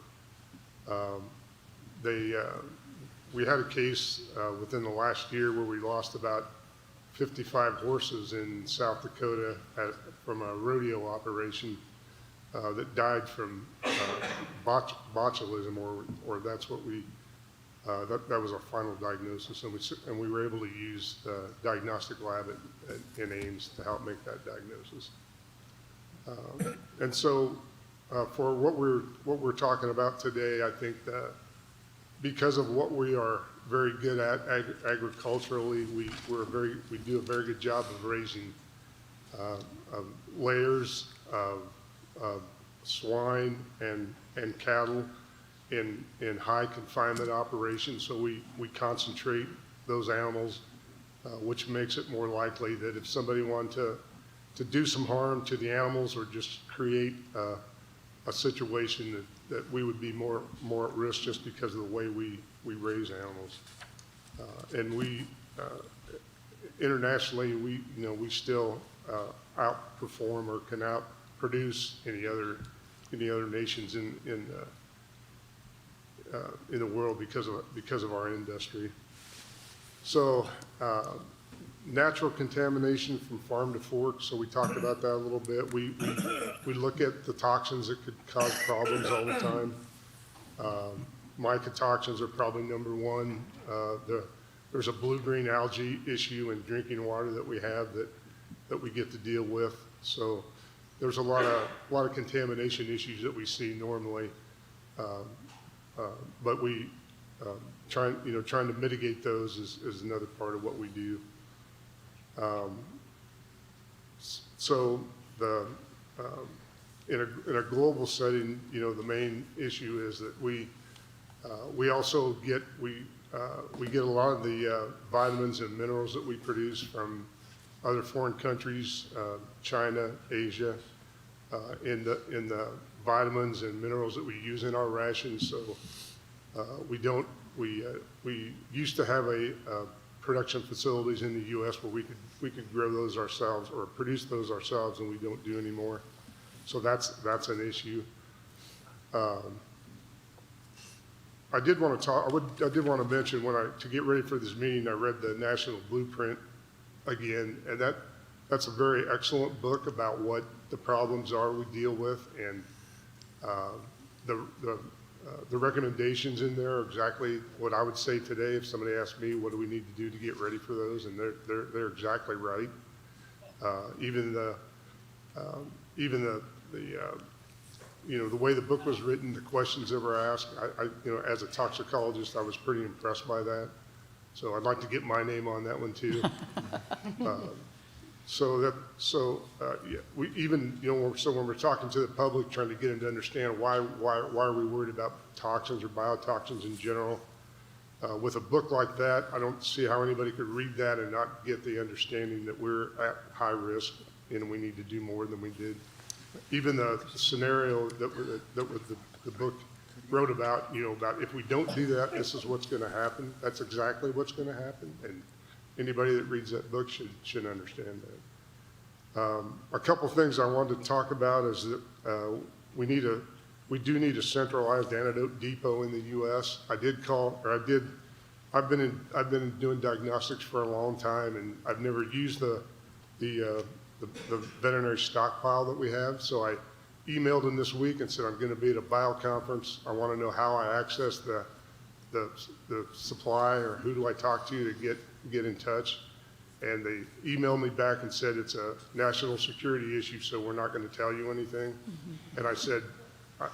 We had a case within the last year where we lost about 55 horses in South Dakota from a rodeo operation that died from botulism, or that's what that was our final diagnosis, and we were able to use the diagnostic lab in Ames to help make that diagnosis. And so for what we're talking about today, I think that because of what we are very good at agriculturally, we do a very good job of raising layers of swine and cattle in high confinement operations. So we concentrate those animals, which makes it more likely that if somebody wanted to do some harm to the animals or just create a situation that we would be more at risk just because of the way we raise animals. And we internationally, we still outperform or can outproduce any other nations in the world because of our industry. So natural contamination from farm to fork. So we talked about that a little bit. We look at the toxins that could cause problems all the time. Mycotoxins are probably number one. There's a blue-green algae issue in drinking water that we have that we get to deal with. So there's a lot of contamination issues that we see normally, but we trying to mitigate those is another part of what we do. So in a global setting, the main issue is that we also get a lot of the vitamins and minerals that we produce from other foreign countries, China, Asia, in the vitamins and minerals that we use in our rations. So we used to have a production facilities in the U.S. where we could grow those ourselves or produce those ourselves, and we don't do anymore. So that's an issue. I did want to mention to get ready for this meeting, I read the National Blueprint again, and that's a very excellent book about what the problems are we deal with, and the recommendations in there are exactly what I would say today if somebody asked me what do we need to do to get ready for those, and they're exactly right. Even the way the book was written, the questions that were asked, as a toxicologist, I was pretty impressed by that. So I'd like to get my name on that one too. When we're talking to the public, trying to get them to understand why are we worried about toxins or biotoxins in general, with a book like that, I don't see how anybody could read that and not get the understanding that we're at high risk and we need to do more than we did. Even the scenario that the book wrote about, about if we don't do that, this is what's going to happen. That's exactly what's going to happen, and anybody that reads that book should understand that. A couple things I wanted to talk about is that we do need a centralized antidote depot in the U.S. I've been doing diagnostics for a long time, and I've never used the veterinary stockpile that we have. So I emailed them this week and said, I'm going to be at a bio conference. I want to know how I access the supply, or who do I talk to get in touch. And they emailed me back and said it's a national security issue, so we're not going to tell you anything. Mm-hmm. And I said,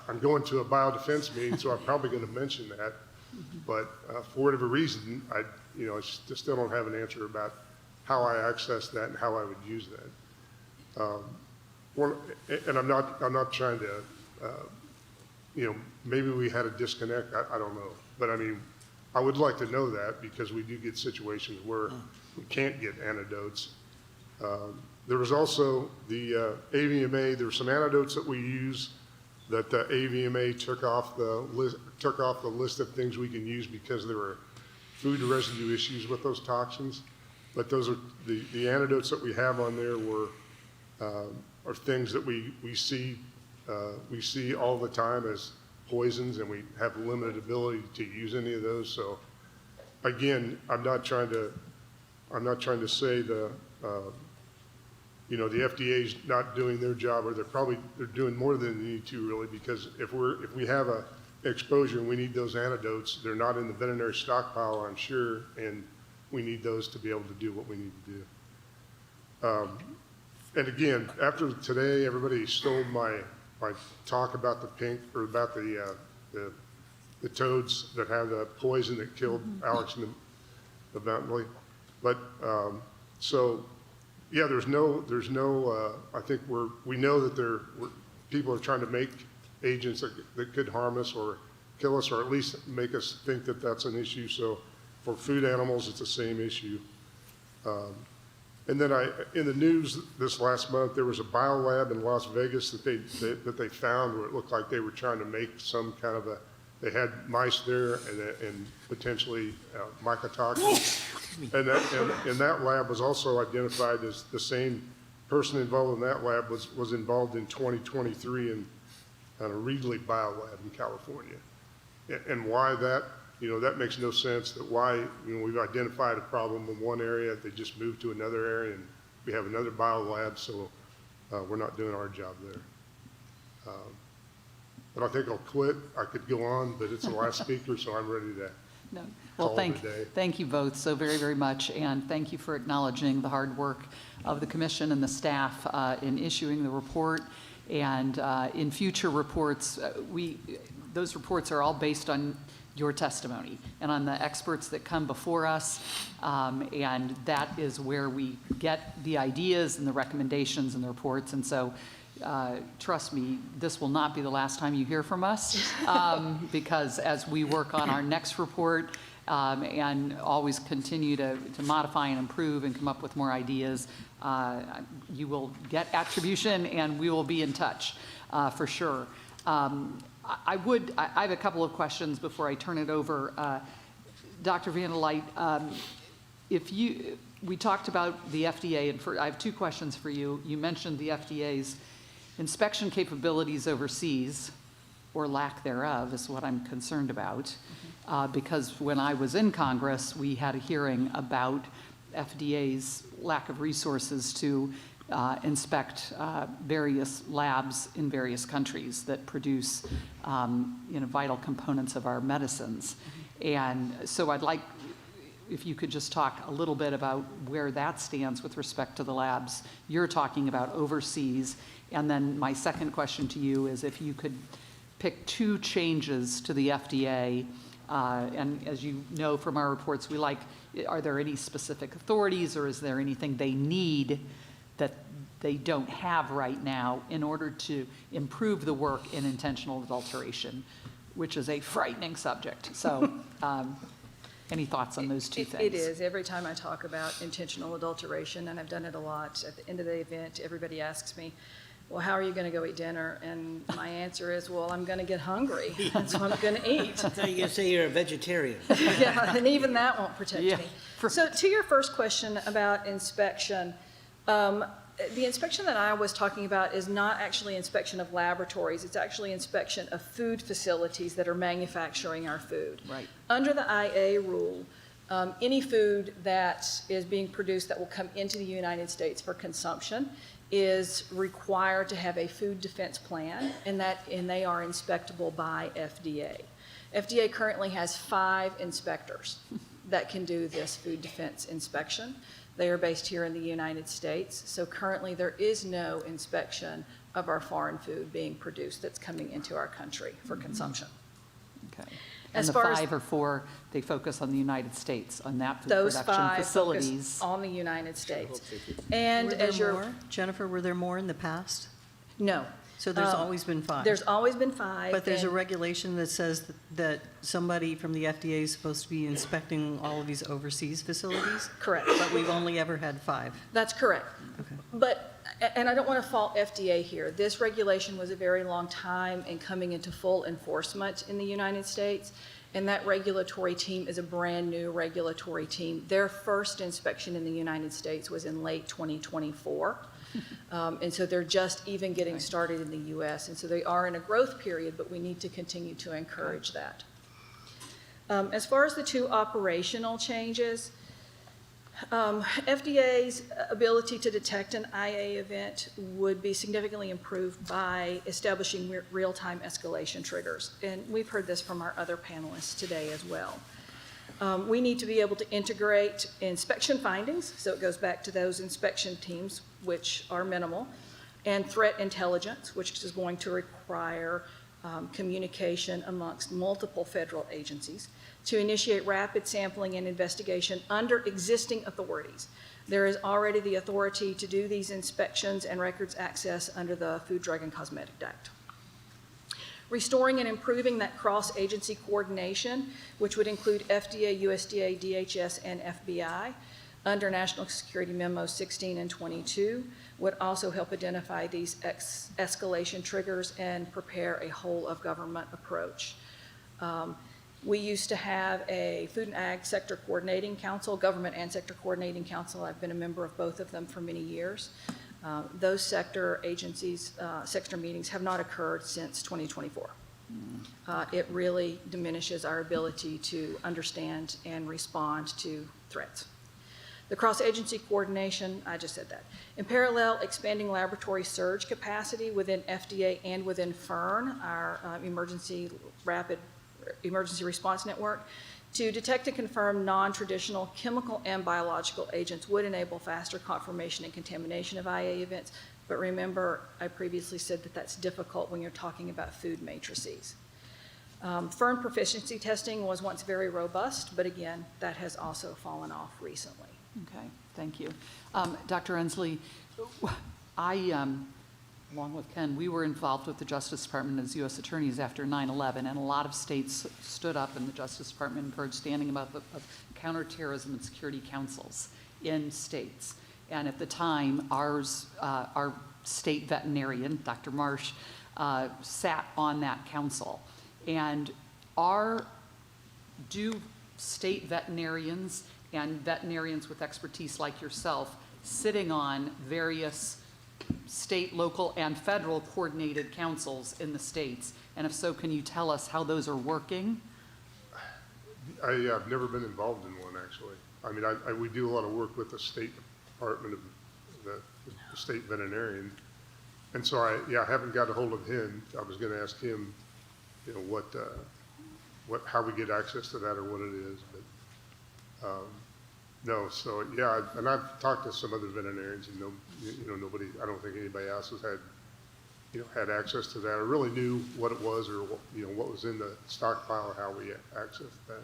I'm going to a Biodefense meeting, so I'm probably going to mention that. Mm-hmm. But for whatever reason, I still don't have an answer about how I access that and how I would use that. And I'm not trying to, maybe we had a disconnect. I don't know. But I mean, I would like to know that because we do get situations where we can't get antidotes. There was also the AVMA. There were some antidotes that we use that the AVMA took off the list of things we can use because there were food residue issues with those toxins. But those are the antidotes that we have on there are things that we see all the time as poisons, and we have limited ability to use any of those. So again, I'm not trying to say the FDA's not doing their job, or they're doing more than they need to, really, because if we have a exposure and we need those antidotes, they're not in the veterinary stockpile, I'm sure, and we need those to be able to do what we need to do. And again, after today, everybody stole my talk about the pink, or about the toads that have the poison that killed Alex in the Bentley. But so yeah, there's no. I think we know that people are trying to make agents that could harm us or kill us, or at least make us think that that's an issue. So for food animals, it's the same issue. And then in the news this last month, there was a biolab in Las Vegas that they found where it looked like they were trying to make some kind of they had mice there and potentially mycotoxins. And that lab was also identified as the same person involved in that lab was involved in 2023 in a Reedley biolab in California. And why that? That makes no sense. That why we've identified a problem in one area, they just moved to another area, and we have another biolab, so we're not doing our job there. But I think I'll quit. I could go on, but it's the last speaker, so I'm ready to No. Well, call it a day. thank you both so very, very much, and thank you for acknowledging the hard work of the commission and the staff in issuing the report. And in future reports, those reports are all based on your testimony and on the experts that come before us, and that is where we get the ideas and the recommendations and the reports. And so trust me, this will not be the last time you hear from us, because as we work on our next report and always continue to modify and improve and come up with more ideas, you will get attribution, and we will be in touch for sure. I have a couple of questions before I turn it over. Dr. Van der Leijt, we talked about the FDA, and I have two questions for you. You mentioned the FDA's inspection capabilities overseas, or lack thereof, is what I'm concerned about. Because when I was in Congress, we had a hearing about FDA's lack of resources to inspect various labs in various countries that produce vital components of our medicines. And so I'd like, if you could just talk a little bit about where that stands with respect to the labs you're talking about overseas. And then my second question to you is if you could pick two changes to the FDA, and as you know from our reports, are there any specific authorities, or is there anything they need that they don't have right now in order to improve the work in intentional adulteration, which is a frightening subject. So any thoughts on those two things? It is. Every time I talk about intentional adulteration, and I've done it a lot, at the end of the event, everybody asks me, well, how are you going to go eat dinner? And my answer is, well, I'm going to get hungry. That's what I'm going to eat. I thought you were going to say you're a vegetarian. Yeah, and even that won't protect Yeah. me. So to your first question about inspection, the inspection that I was talking about is not actually inspection of laboratories. It's actually inspection of food facilities that are manufacturing our food. Right. Under the IA rule, any food that is being produced that will come into the United States for consumption is required to have a food defense plan, and they are inspectable by FDA. FDA currently has 5 inspectors that can do this food defense inspection. They are based here in the United States, so currently there is no inspection of our foreign food being produced that's coming into our country for consumption. Okay. As And the far as 5 or 4, they focus on the United States, on that food those production 5 facilities. focus on the United States. And Were there as you're more? Jennifer, were there more in the past? No. So there's always been 5? There's always been 5. But there's a and- regulation that says that somebody from the FDA is supposed to be inspecting all of these overseas facilities? Correct. But we've only ever had 5. That's correct. Okay. But, and I don't want to fault FDA here. This regulation was a very long time in coming into full enforcement in the United States, and that regulatory team is a brand-new regulatory team. Their first inspection in the United States was in late 2024. And so they're just even getting started in the US. And so they are in a growth period, but we need to continue to encourage that. As far as the 2 operational changes, FDA's ability to detect an IA event would be significantly improved by establishing real-time escalation triggers. And we've heard this from our other panelists today as well. We need to be able to integrate inspection findings, so it goes back to those inspection teams, which are minimal, and threat intelligence, which is going to require communication amongst multiple federal agencies to initiate rapid sampling and investigation under existing authorities. There is already the authority to do these inspections and records access under the Food, Drug, and Cosmetic Act. Restoring and improving that cross-agency coordination, which would include FDA, USDA, DHS, and FBI, under National Security Memo 16 and 22, would also help identify these escalation triggers and prepare a whole-of-government approach. We used to have a Food and Ag Sector Coordinating Council, Government and Sector Coordinating Council. I've been a member of both of them for many years. Those sector agencies, sector meetings have not occurred since 2024. It really diminishes our ability to understand and respond to threats. The cross-agency coordination, I just said that. In parallel, expanding laboratory surge capacity within FDA and within FERN, our emergency response network, to detect and confirm non-traditional chemical and biological agents would enable faster confirmation and contamination of IA events. But remember, I previously said that that's difficult when you're talking about food matrices. FERN proficiency testing was once very robust, but again, that has also fallen off recently. Okay, thank you. Dr. Ensley, along with Ken, we were involved with the Justice Department as U.S. attorneys after 9/11, and a lot of states stood up in the Justice Department encouraged standing of counterterrorism and security councils in states. And at the time, our state veterinarian, Dr. Marsh, sat on that council. And do state veterinarians and veterinarians with expertise like yourself sitting on various state, local, and federal coordinated councils in the states? And if so, can you tell us how those are working? I've never been involved in one, actually. I mean, we do a lot of work with the State Department of the state veterinarian. And so I haven't got a hold of him. I was going to ask him, you know, how we get access to that or what it is, but no. So yeah, and I've talked to some other veterinarians, and nobody. I don't think anybody else has had access to that or really knew what it was or what was in the stockpile or how we accessed that.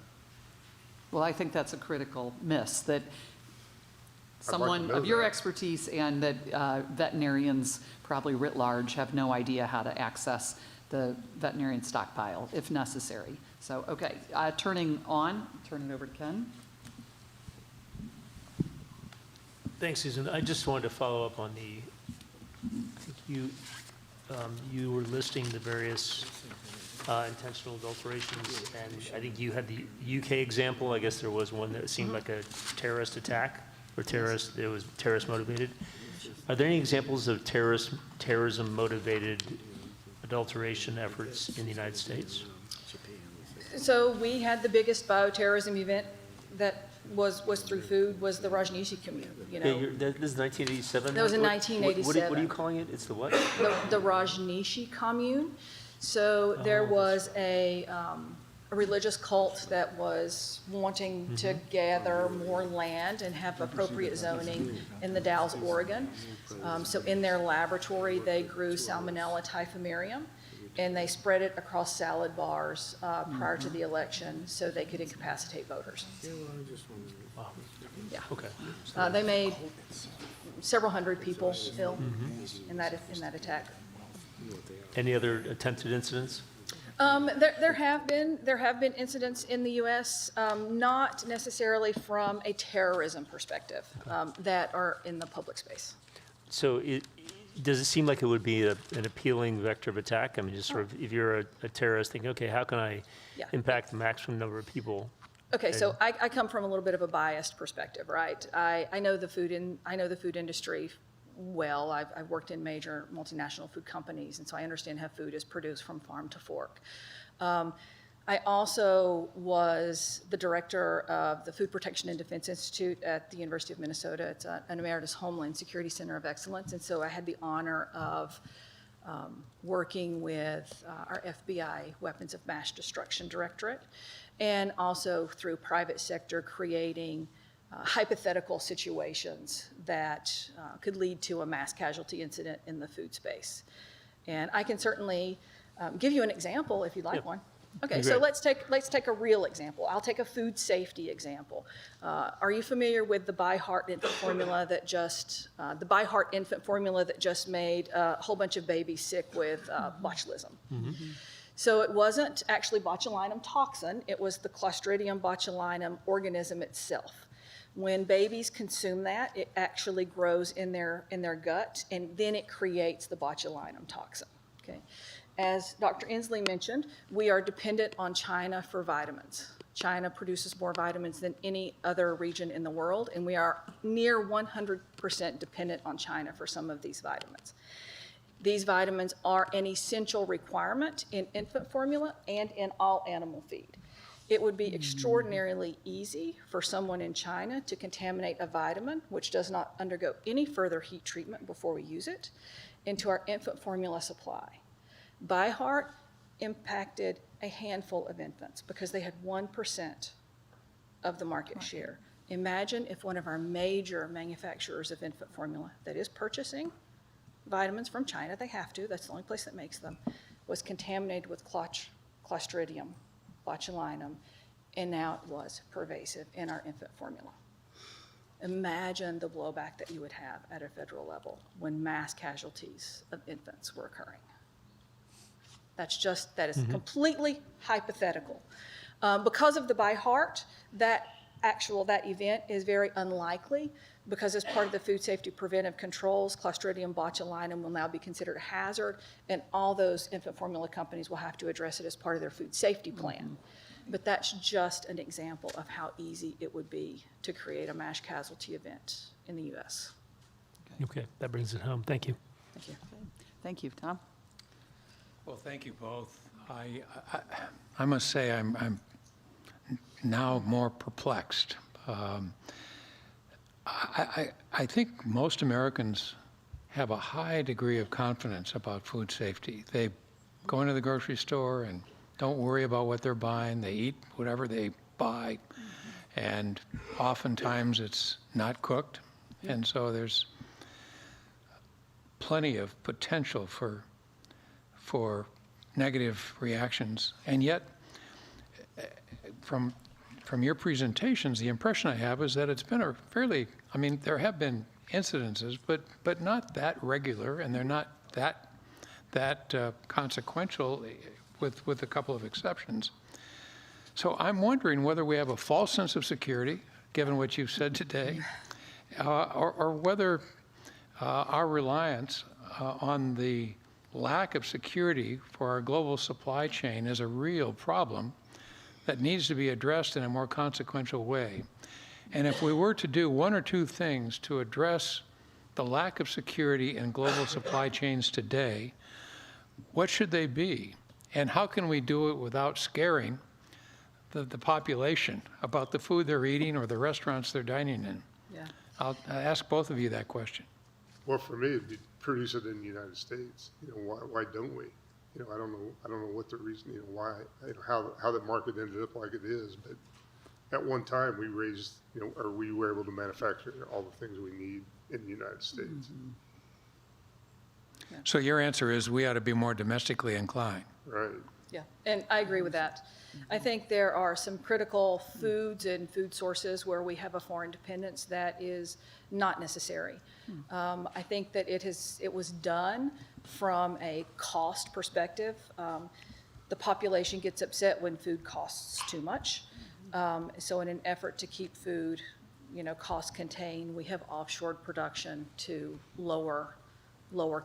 Well, I think that's a critical miss, that someone to know of your that. expertise and that veterinarians probably writ large have no idea how to access the veterinarian stockpile if necessary. So, okay, turn it over to Ken. Thanks, Susan. I just wanted to follow up on I think you were listing the various intentional adulterations, and I think you had the UK example. I guess there was one that seemed like a terrorist attack, or it was terrorist motivated. Are there any examples of terrorism motivated adulteration efforts in the United States? So we had the biggest bioterrorism event that was through food, was the Rajneeshi commune, Yeah, this is 1987? That was in What 1987. are you calling it? It's the what? The Rajneeshi commune. So there was a religious cult that was wanting to gather more land and have appropriate zoning in the Dalles, Oregon. So in their laboratory, they grew Salmonella typhimurium, and they spread it across salad bars prior to the election so they could incapacitate voters. Wow. Yeah. Okay. They made several hundred people ill in that attack. Any other attempted incidents? There have been incidents in the U.S., not necessarily from a terrorism perspective, that are in the public space. So does it seem like it would be an appealing vector of attack? I mean, just sort of, if you're a terrorist thinking, okay, how can I impact the maximum number of people? Okay, so I come from a little bit of a biased perspective, right? I know the food industry well. I've worked in major multinational food companies, and so I understand how food is produced from farm to fork. I also was the director of the Food Protection and Defense Institute at the University of Minnesota. It's an emeritus Homeland Security Center of Excellence, and so I had the honor of working with our FBI Weapons of Mass Destruction Directorate, and also through private sector creating hypothetical situations that could lead to a mass casualty incident in the food space. And I can certainly give you an example if you'd like one. Okay, so let's take a real example. I'll take a food safety example. Are you familiar with the ByHeart infant formula that just made a whole bunch of babies sick with botulism? Mm-hmm. So it wasn't actually botulinum toxin, it was the Clostridium botulinum organism itself. When babies consume that, it actually grows in their gut, and then it creates the botulinum toxin. Okay. As Dr. Inslee mentioned, we are dependent on China for vitamins. China produces more vitamins than any other region in the world, and we are near 100% dependent on China for some of these vitamins. These vitamins are an essential requirement in infant formula and in all animal feed. It would be extraordinarily easy for someone in China to contaminate a vitamin, which does not undergo any further heat treatment before we use it, into our infant formula supply. ByHeart impacted a handful of infants because they had 1% of the market share. Imagine if one of our major manufacturers of infant formula that is purchasing vitamins from China, they have to, that's the only place that makes them, was contaminated with Clostridium botulinum, and now it was pervasive in our infant formula. Imagine the blowback that you would have at a federal level when mass casualties of infants were occurring. That is completely hypothetical. Because of the ByHeart, that event is very unlikely, because as part of the food safety preventive controls, Clostridium botulinum will now be considered a hazard, and all those infant formula companies will have to address it as part of their food safety plan. But that's just an example of how easy it would be to create a mass casualty event in the U.S. Okay, that brings it home. Thank you. Thank you. Okay. Thank you. Tom? Well, thank you both. I must say I'm now more perplexed. I think most Americans have a high degree of confidence about food safety. They go into the grocery store and don't worry about what they're buying. They eat whatever they buy, and oftentimes it's not cooked, and so there's plenty of potential for negative reactions. And yet, from your presentations, the impression I have is that it's been a fairly, I mean, there have been incidences, but not that regular, and they're not that consequential, with a couple of exceptions. So I'm wondering whether we have a false sense of security, given what you've said today, or whether our reliance on the lack of security for our global supply chain is a real problem that needs to be addressed in a more consequential way. And if we were to do one or two things to address the lack of security in global supply chains today, what should they be? And how can we do it without scaring the population about the food they're eating or the restaurants they're dining in? Yeah. I'll ask both of you that question. Well, for me, it'd be produce it in the United States. Why don't we? I don't know what the reason, why, how the market ended up like it is, but at one time we raised, or we were able to manufacture all the things we need in the United States. Mm-hmm. So your answer is we ought to be more domestically inclined. Right. Yeah, and I agree with that. I think there are some critical foods and food sources where we have a foreign dependence that is not necessary. I think that it was done from a cost perspective. The population gets upset when food costs too much. So in an effort to keep food, cost contained, we have offshored production to lower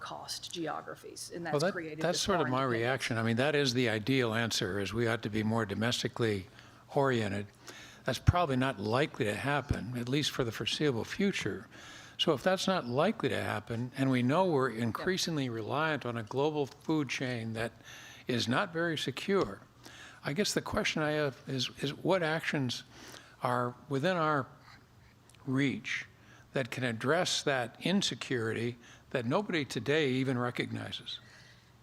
cost geographies, and that's created That's this sort of foreign my dependence. reaction. I mean, that is the ideal answer, is we ought to be more domestically oriented. That's probably not likely to happen, at least for the foreseeable future. So if that's not likely to happen, and we know we're increasingly reliant on a global food chain that is not very secure, I guess the question I have is what actions are within our reach that can address that insecurity that nobody today even recognizes?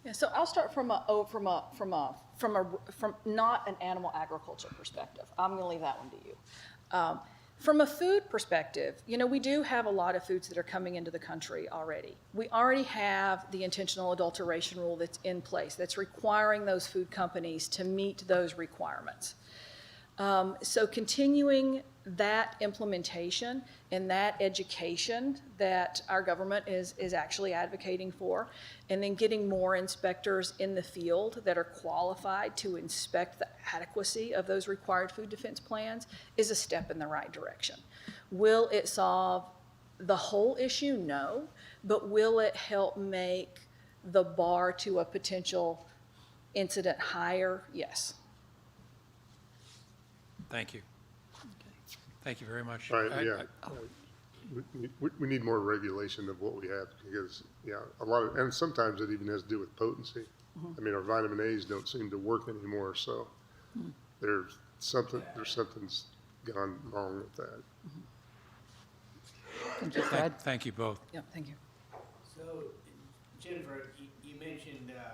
Yeah, so I'll start from not an animal agriculture perspective. I'm going to leave that one to you. From a food perspective, we do have a lot of foods that are coming into the country already. We already have the intentional adulteration rule that's in place, that's requiring those food companies to meet those requirements. So continuing that implementation and that education that our government is actually advocating for, and then getting more inspectors in the field that are qualified to inspect the adequacy of those required food defense plans is a step in the right direction. Will it solve the whole issue? No, but will it help make the bar to a potential incident higher? Yes. Thank you. Thank you very much. Right, yeah. We need more regulation of what we have because, and sometimes it even has to do with potency. I mean, our vitamin A's don't seem to work anymore, so something's gone wrong with that. Thank you, Fred. Thank you both. Yeah, thank you. So, Jennifer, you mentioned a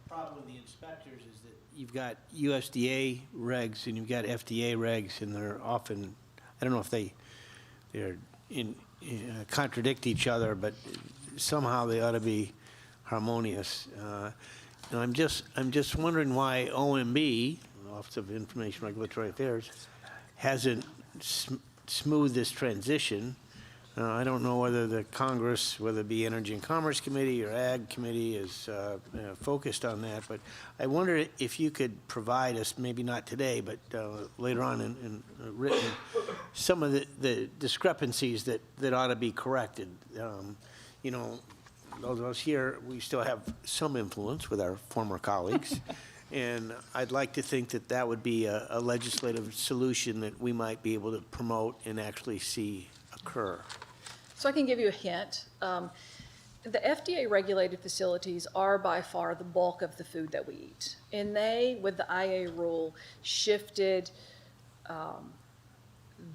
problem with the inspectors is that you've got USDA regs and you've got FDA regs, and they're often, I don't know if they're contradict each other, but somehow they ought to be harmonious. And I'm just wondering why OMB, Office of Information Regulatory Affairs, hasn't smoothed this transition. I don't know whether the Congress, whether it be Energy and Commerce Committee or Ag Committee, is focused on that. But I wonder if you could provide us, maybe not today, but later on in written, some of the discrepancies that ought to be corrected. Those of us here, we still have some influence with our former colleagues. And I'd like to think that would be a legislative solution that we might be able to promote and actually see occur. So I can give you a hint. The FDA-regulated facilities are by far the bulk of the food that we eat. And they, with the IA rule, shifted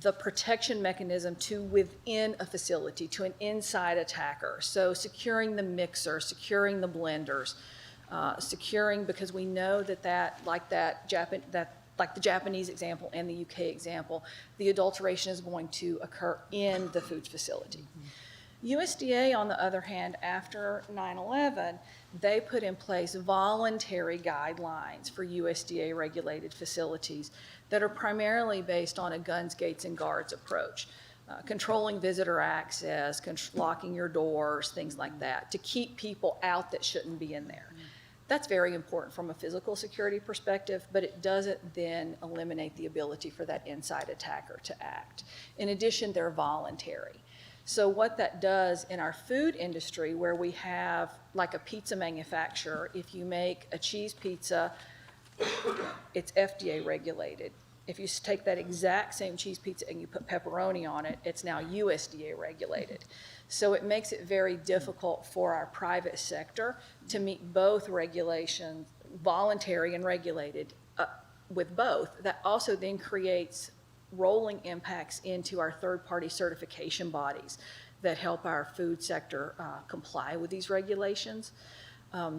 the protection mechanism to within a facility, to an inside attacker. So securing the mixer, securing the blenders, securing, because we know that like the Japanese example and the UK example, the adulteration is going to occur in the foods facility. USDA, on the other hand, after 9/11, they put in place voluntary guidelines for USDA-regulated facilities that are primarily based on a guns, gates, and guards approach. Controlling visitor access, locking your doors, things like that, to keep people out that shouldn't be in there. That's very important from a physical security perspective, but it doesn't then eliminate the ability for that inside attacker to act. In addition, they're voluntary. So what that does in our food industry, where we have, like a pizza manufacturer, if you make a cheese pizza, it's FDA regulated. If you take that exact same cheese pizza and you put pepperoni on it, it's now USDA regulated. So it makes it very difficult for our private sector to meet both regulations, voluntary and regulated, with both. That also then creates rolling impacts into our third-party certification bodies that help our food sector comply with these regulations.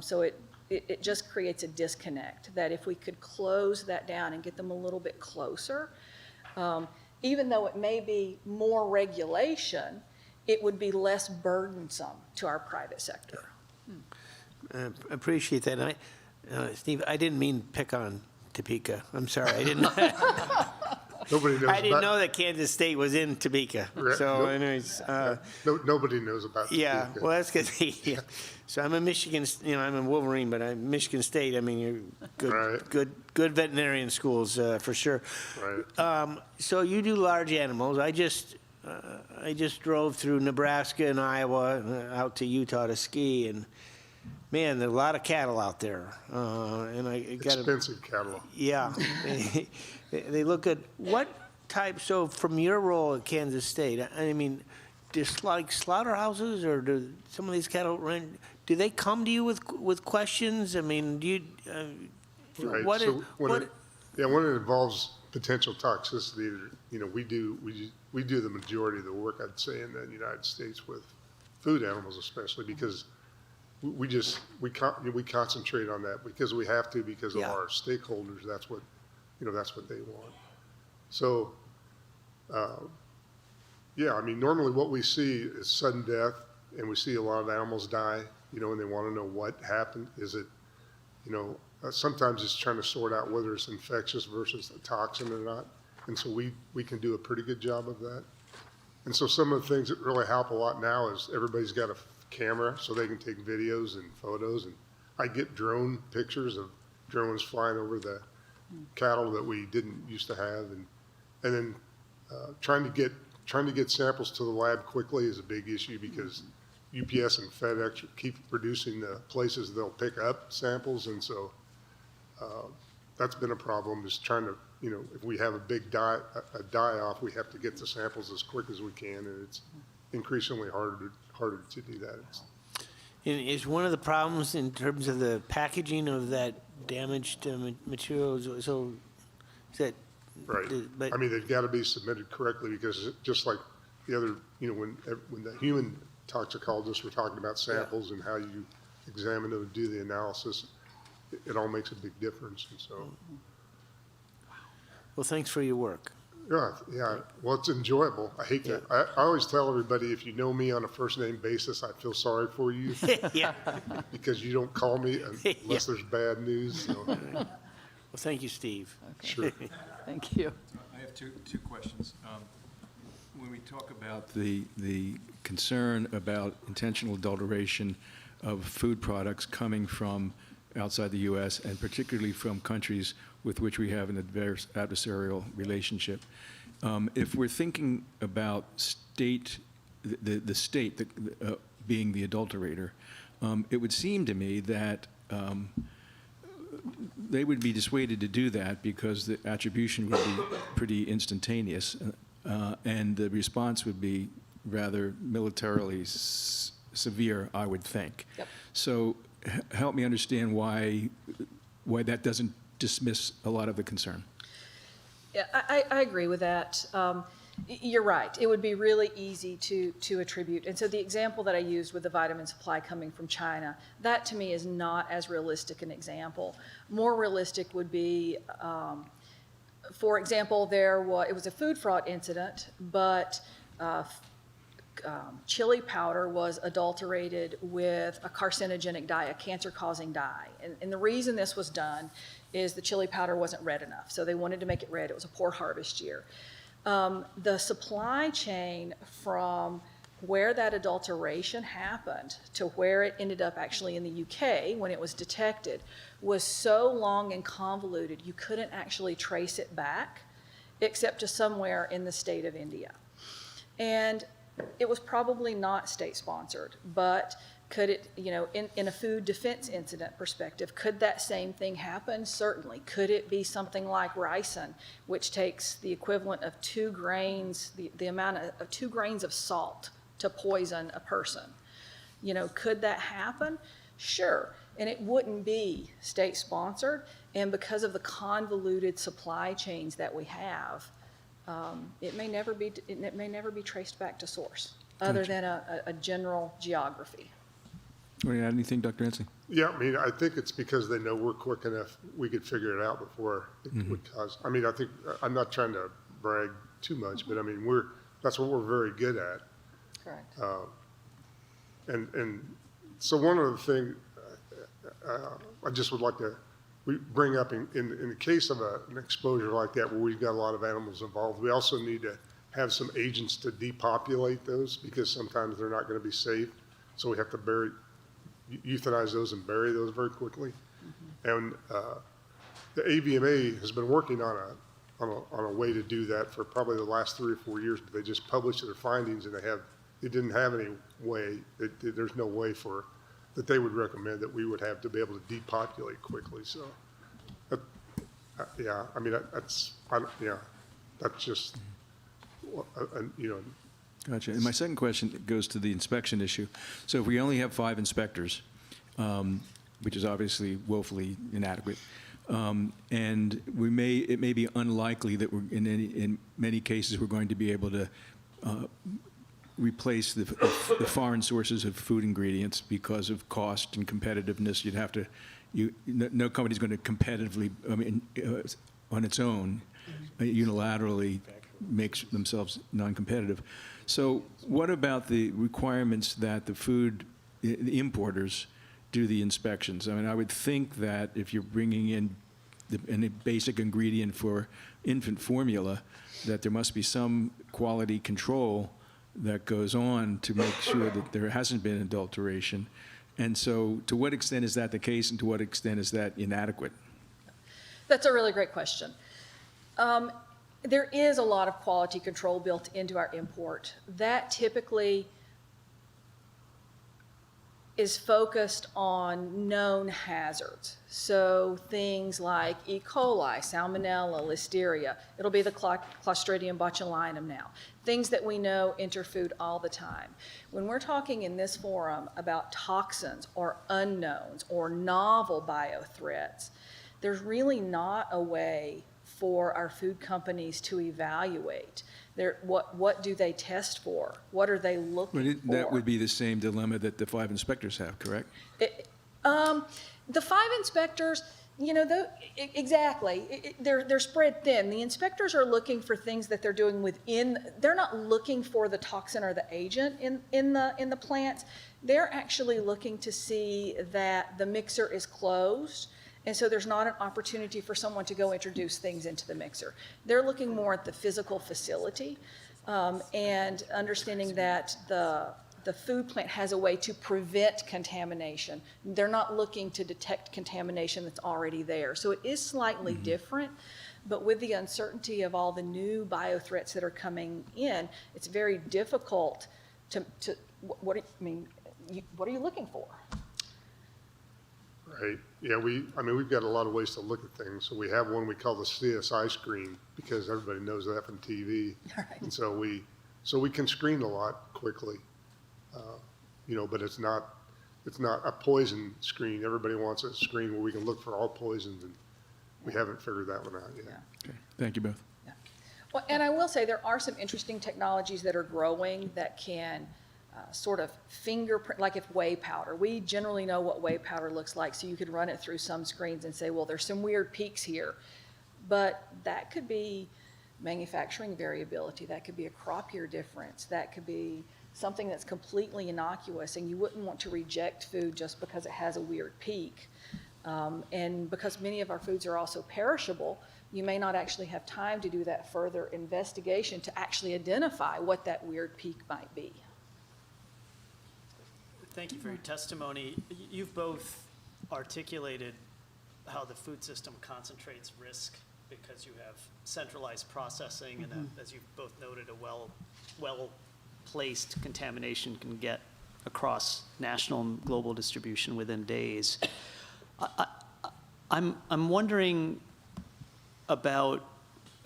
So it just creates a disconnect that if we could close that down and get them a little bit closer, even though it may be more regulation, it would be less burdensome to our private sector. I appreciate that. Steve, I didn't mean pick on Topeka. I'm sorry. I didn't. Nobody knows I didn't about- know that Kansas State was in Topeka. Right. So, Nope. anyways, Nobody knows about yeah. Topeka. Well, that's because yeah. So I'm a Michigan. I'm a Wolverine, but I'm Michigan State. I mean, you're good, Right. good veterinarian schools for sure. Right. So you do large animals. I just drove through Nebraska and Iowa out to Utah to ski, and man, there's a lot of cattle out there. And I got Expensive cattle. Yeah, they look at what type. So from your role at Kansas State, I mean, just like slaughterhouses, or do some of these cattle run? Do they come to you with questions? I mean, do you? Right. What? So when What? when it involves potential toxicity, we do the majority of the work, I'd say, in the United States with food animals, especially because we concentrate on that because we have to, because of Yeah. our stakeholders. That's what they want. So, yeah, I mean, normally what we see is sudden death, and we see a lot of animals die, and they want to know what happened. Is it, sometimes it's trying to sort out whether it's infectious versus a toxin or not. And so we can do a pretty good job of that. And so some of the things that really help a lot now is everybody's got a camera so they can take videos and photos. And I get drone pictures of drones flying over the cattle that we didn't used to have. And then trying to get samples to the lab quickly is a big issue because UPS and FedEx keep reducing the places they'll pick up samples. And so that's been a problem, is trying to, if we have a big die-off, we have to get the samples as quick as we can, and it's increasingly harder to do that. And is one of the problems in terms of the packaging of that damaged material? So is that Right. But, I mean, they've got to be submitted correctly because just like the other, when the human toxicologists were talking about samples and how you examine them and do the analysis, it all makes a big difference. And so, well, thanks for your work. yeah. Well, it's enjoyable. I hate that. I always tell everybody, if you know me on a first name basis, I feel sorry for you Yeah. because you don't call me unless there's bad news. So, Well, thank you, Steve. sure. Thank you. I have two questions. When we talk about the concern about intentional adulteration of food products coming from outside the U.S. and particularly from countries with which we have an adversarial relationship, if we're thinking about the state being the adulterator, it would seem to me that they would be dissuaded to do that because the attribution would be pretty instantaneous, and the response would be rather militarily severe, I would think. Yep. So help me understand why that doesn't dismiss a lot of the concern. Yeah, I agree with that. You're right. It would be really easy to attribute. And so the example that I used with the vitamin supply coming from China, that to me is not as realistic an example. More realistic would be, for example, it was a food fraud incident, but chili powder was adulterated with a carcinogenic dye, a cancer-causing dye. And the reason this was done is the chili powder wasn't red enough, so they wanted to make it red. It was a poor harvest year. The supply chain from where that adulteration happened to where it ended up actually in the UK when it was detected was so long and convoluted you couldn't actually trace it back except to somewhere in the state of India. And it was probably not state-sponsored, but could it, in a food defense incident perspective, could that same thing happen? Certainly. Could it be something like ricin, which takes the equivalent of 2 grains, the amount of 2 grains of salt to poison a person? Could that happen? Sure. And it wouldn't be state-sponsored, and because of the convoluted supply chains that we have, it may never be traced back to source, other than a general geography. Want to add anything, Dr. Ansley? Yeah, I mean, I think it's because they know we're quick enough, we could figure it out before it would cause, I mean, I think, I'm not trying to brag too much, but I mean, that's what we're very good at. Correct. And so one of the things, I just would like to bring up in the case of an exposure like that where we've got a lot of animals involved, we also need to have some agents to depopulate those because sometimes they're not going to be safe. So we have to euthanize those and bury those very quickly. And the AVMA has been working on a way to do that for probably the last 3 or 4 years, but they just published their findings and they didn't have any way, there's no way that they would recommend that we would have to be able to depopulate quickly. So, yeah, I mean, that's just, you know. Gotcha. And my second question goes to the inspection issue. So if we only have 5 inspectors, which is obviously woefully inadequate, and it may be unlikely that in many cases we're going to be able to replace the foreign sources of food ingredients because of cost and competitiveness. You'd have to, no company's going to competitively, on its own, unilaterally makes themselves non-competitive. So what about the requirements that the importers do the inspections? I mean, I would think that if you're bringing in a basic ingredient for infant formula, that there must be some quality control that goes on to make sure that there hasn't been adulteration. And so to what extent is that the case, and to what extent is that inadequate? That's a really great question. There is a lot of quality control built into our import. That typically is focused on known hazards. So things like E. coli, Salmonella, Listeria. It'll be the Clostridium botulinum now. Things that we know enter food all the time. When we're talking in this forum about toxins or unknowns or novel biothreats, there's really not a way for our food companies to evaluate. What do they test for? What are they looking for? That would be the same dilemma that the 5 inspectors have, correct? The 5 inspectors, exactly. They're spread thin. The inspectors are looking for things that they're doing within. They're not looking for the toxin or the agent in the plants. They're actually looking to see that the mixer is closed. And so there's not an opportunity for someone to go introduce things into the mixer. They're looking more at the physical facility and understanding that the food plant has a way to prevent contamination. They're not looking to detect contamination that's already there. So it is slightly different, but with the uncertainty of all the new biothreats that are coming in, it's very difficult to what are you looking for? Right. Yeah, we've got a lot of ways to look at things. So we have one we call the CSI screen because everybody knows that from TV. Right. And so we can screen a lot quickly, but it's not a poison screen. Everybody wants a screen where we can look for all poisons, and we haven't figured that one out yet. Yeah. Okay. Thank you both. Yeah. Well, and I will say there are some interesting technologies that are growing that can sort of fingerprint, like if whey powder. We generally know what whey powder looks like, so you could run it through some screens and say, well, there's some weird peaks here. But that could be manufacturing variability. That could be a crop year difference. That could be something that's completely innocuous, and you wouldn't want to reject food just because it has a weird peak. And because many of our foods are also perishable, you may not actually have time to do that further investigation to actually identify what that weird peak might be. Thank you for your testimony. You've both articulated how the food system concentrates risk because you have centralized processing and, as you've both noted, a well-placed contamination can get across national and global distribution within days. I'm wondering about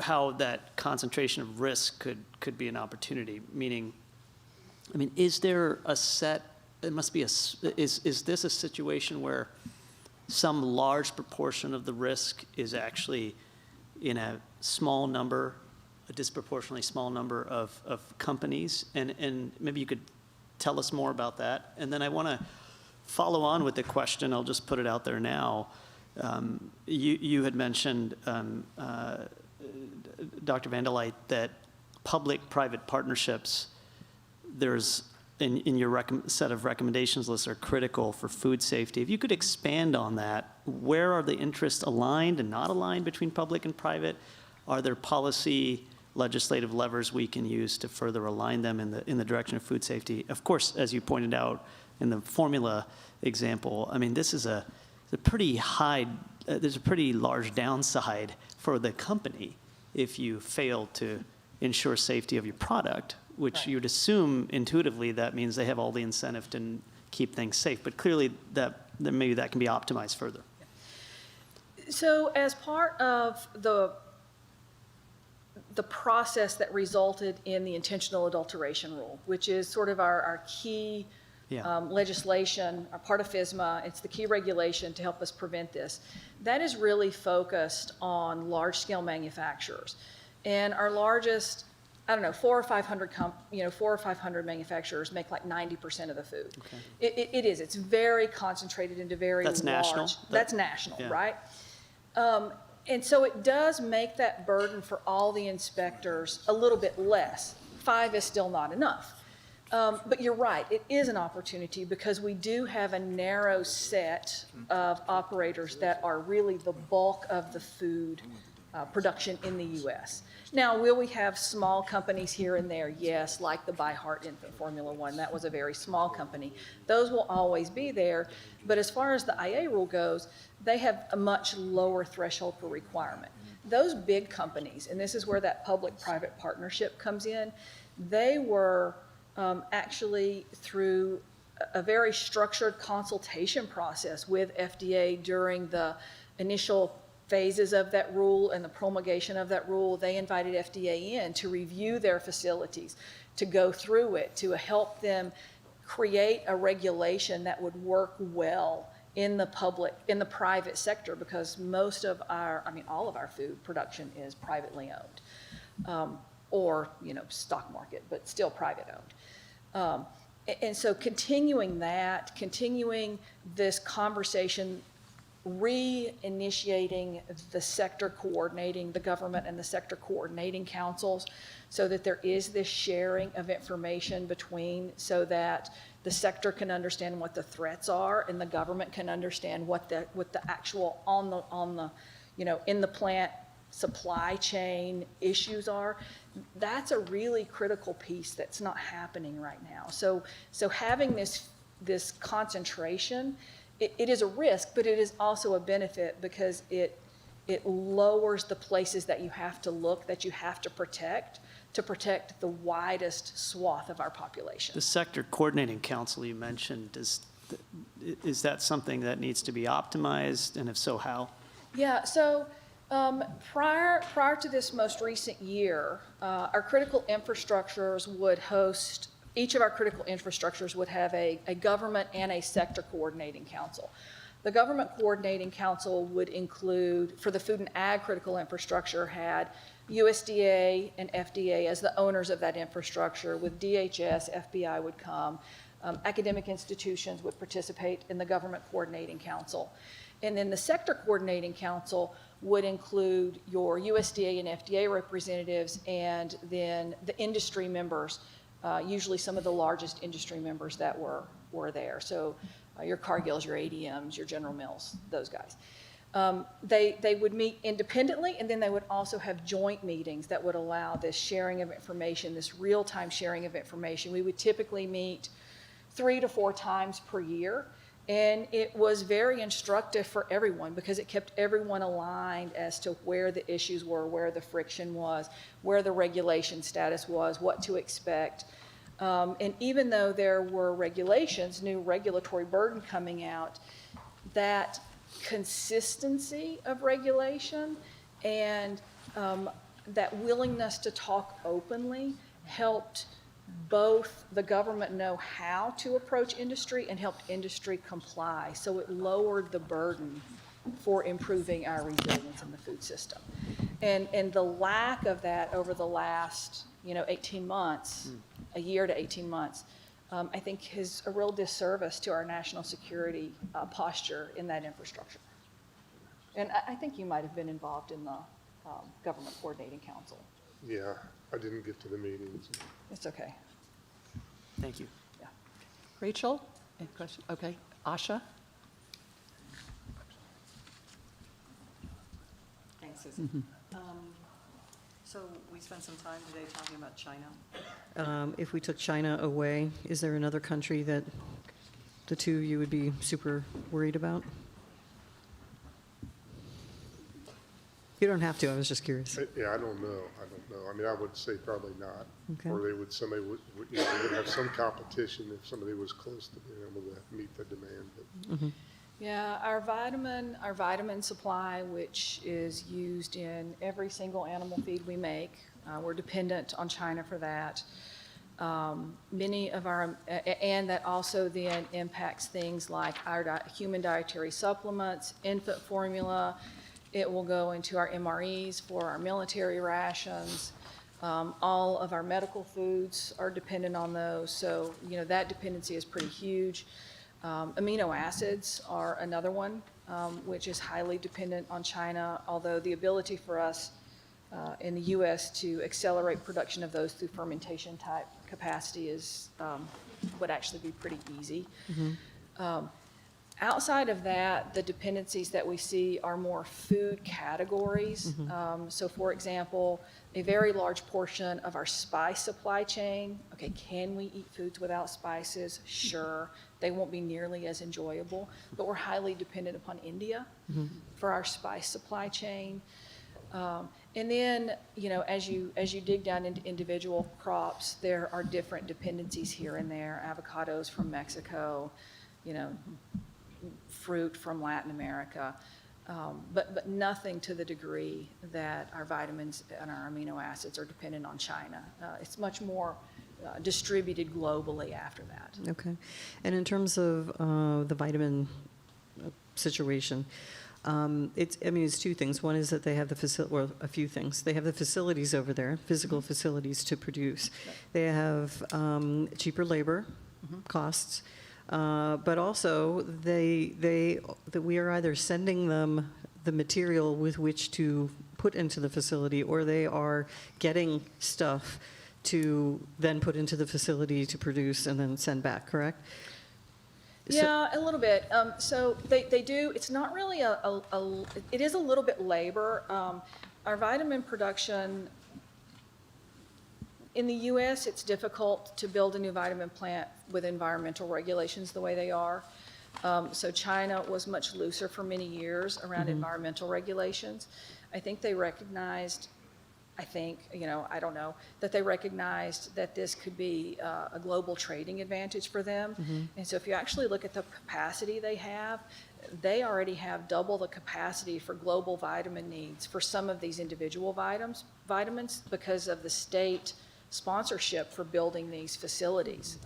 how that concentration of risk could be an opportunity, meaning, is there a set, it must be is this a situation where some large proportion of the risk is actually in a small number, a disproportionately small number of companies? And maybe you could tell us more about that. And then I want to follow on with the question, I'll just put it out there now. You had mentioned, Dr. Van der Leijt, that public-private partnerships, there's in your set of recommendations lists are critical for food safety. If you could expand on that, where are the interests aligned and not aligned between public and private? Are there policy legislative levers we can use to further align them in the direction of food safety? Of course, as you pointed out in the formula example, I mean, this is a pretty high, there's a pretty large downside for the company if you fail to ensure safety of your product, which Right. you'd assume intuitively that means they have all the incentive to keep things safe. But clearly that maybe that can be optimized further. So as part of the process that resulted in the intentional adulteration rule, which is sort of our key legislation, a part of FSMA, it's the key regulation to help us prevent this. That is really focused on large-scale manufacturers. And our largest, I don't know, 400 or 500 manufacturers make like 90% of the food. Okay. It is. It's very concentrated into very That's large. national? That's national, Yeah. right? And so it does make that burden for all the inspectors a little bit less. 5 is still not enough. But you're right, it is an opportunity because we do have a narrow set of operators that are really the bulk of the food production in the U.S. Now, will we have small companies here and there? Yes, like the By Heart Infant Formula One. That was a very small company. Those will always be there. But as far as the IA rule goes, they have a much lower threshold for requirement. Those big companies, and this is where that public-private partnership comes in, they were actually through a very structured consultation process with FDA during the initial phases of that rule and the promulgation of that rule. They invited FDA in to review their facilities, to go through it, to help them create a regulation that would work well in the private sector, because most of all of our food production is privately owned, or, stock market, but still private owned. And so continuing this conversation, reinitiating the government and the sector coordinating councils, so that there is this sharing of information so that the sector can understand what the threats are and the government can understand what the actual in the plant supply chain issues are. That's a really critical piece that's not happening right now. So having this concentration, it is a risk, but it is also a benefit because it lowers the places that you have to look, that you have to protect the widest swath of our population. The sector coordinating council you mentioned, is that something that needs to be optimized, and if so, how? Yeah, so prior to this most recent year, our critical infrastructures would host, each of our critical infrastructures would have a government and a sector coordinating council. The government coordinating council would include, for the food and ag critical infrastructure, had USDA and FDA as the owners of that infrastructure. With DHS, FBI would come. Academic institutions would participate in the government coordinating council. And then the sector coordinating council would include your USDA and FDA representatives, and then the industry members, usually some of the largest industry members that were there. So your Cargills, your ADMs, your General Mills, those guys. They would meet independently, and then they would also have joint meetings that would allow this sharing of information, this real-time sharing of information. We would typically meet 3 to 4 times per year, and it was very instructive for everyone because it kept everyone aligned as to where the issues were, where the friction was, where the regulation status was, what to expect. And even though there were regulations, new regulatory burden coming out, that consistency of regulation and that willingness to talk openly helped both the government know how to approach industry and helped industry comply. So it lowered the burden for improving our resilience in the food system. And the lack of that over the last 18 months, a year to 18 months, I think is a real disservice to our national security posture in that infrastructure. And I think you might have been involved in the Government Coordinating Council. Yeah, I didn't get to the meetings. It's okay. Thank you. Yeah. Rachel? Any question? Okay. Asha? Thanks, Susan. So we spent some time today talking about China. If we took China away, is there another country that the two you would be super worried about? You don't have to, I was just curious. Yeah, I don't know. I mean, I would say probably not. Okay. Or somebody would, you know, they would have some competition if somebody was close to being able to meet the demand. But Yeah, our vitamin supply, which is used in every single animal feed we make, we're dependent on China for that. Many of our, and that also then impacts things like our human dietary supplements, infant formula. It will go into our MREs for our military rations. All of our medical foods are dependent on those, so you know that dependency is pretty huge. Amino acids are another one, which is highly dependent on China, although the ability for us in the U.S. to accelerate production of those through fermentation type capacity would actually be pretty easy. Outside of that, the dependencies that we see are more food categories. So for example, a very large portion of our spice supply chain, okay, can we eat foods without spices? Sure, they won't be nearly as enjoyable, but we're highly dependent upon India for our spice supply chain. And then, you know, as you dig down into individual crops, there are different dependencies here and there, avocados from Mexico, you know, fruit from Latin America, but nothing to the degree that our vitamins and our amino acids are dependent on China. It's much more distributed globally after that. Okay. And in terms of the vitamin situation, it's two things. One is that they have a few things. They have the facilities over there, physical facilities to produce. They have cheaper labor costs. But also, that we are either sending them the material with which to put into the facility, or they are getting stuff to then put into the facility to produce and then send back, correct? Yeah, a little bit. So they do, it's not really it is a little bit labor. Our vitamin production, in the U.S., it's difficult to build a new vitamin plant with environmental regulations the way they are. So China was much looser for many years around environmental regulations. I think they recognized, I don't know, that they recognized that this could be a global trading advantage for them. And so if you actually look at the capacity they already have double the capacity for global vitamin needs for some of these individual vitamins because of the state sponsorship for building these facilities.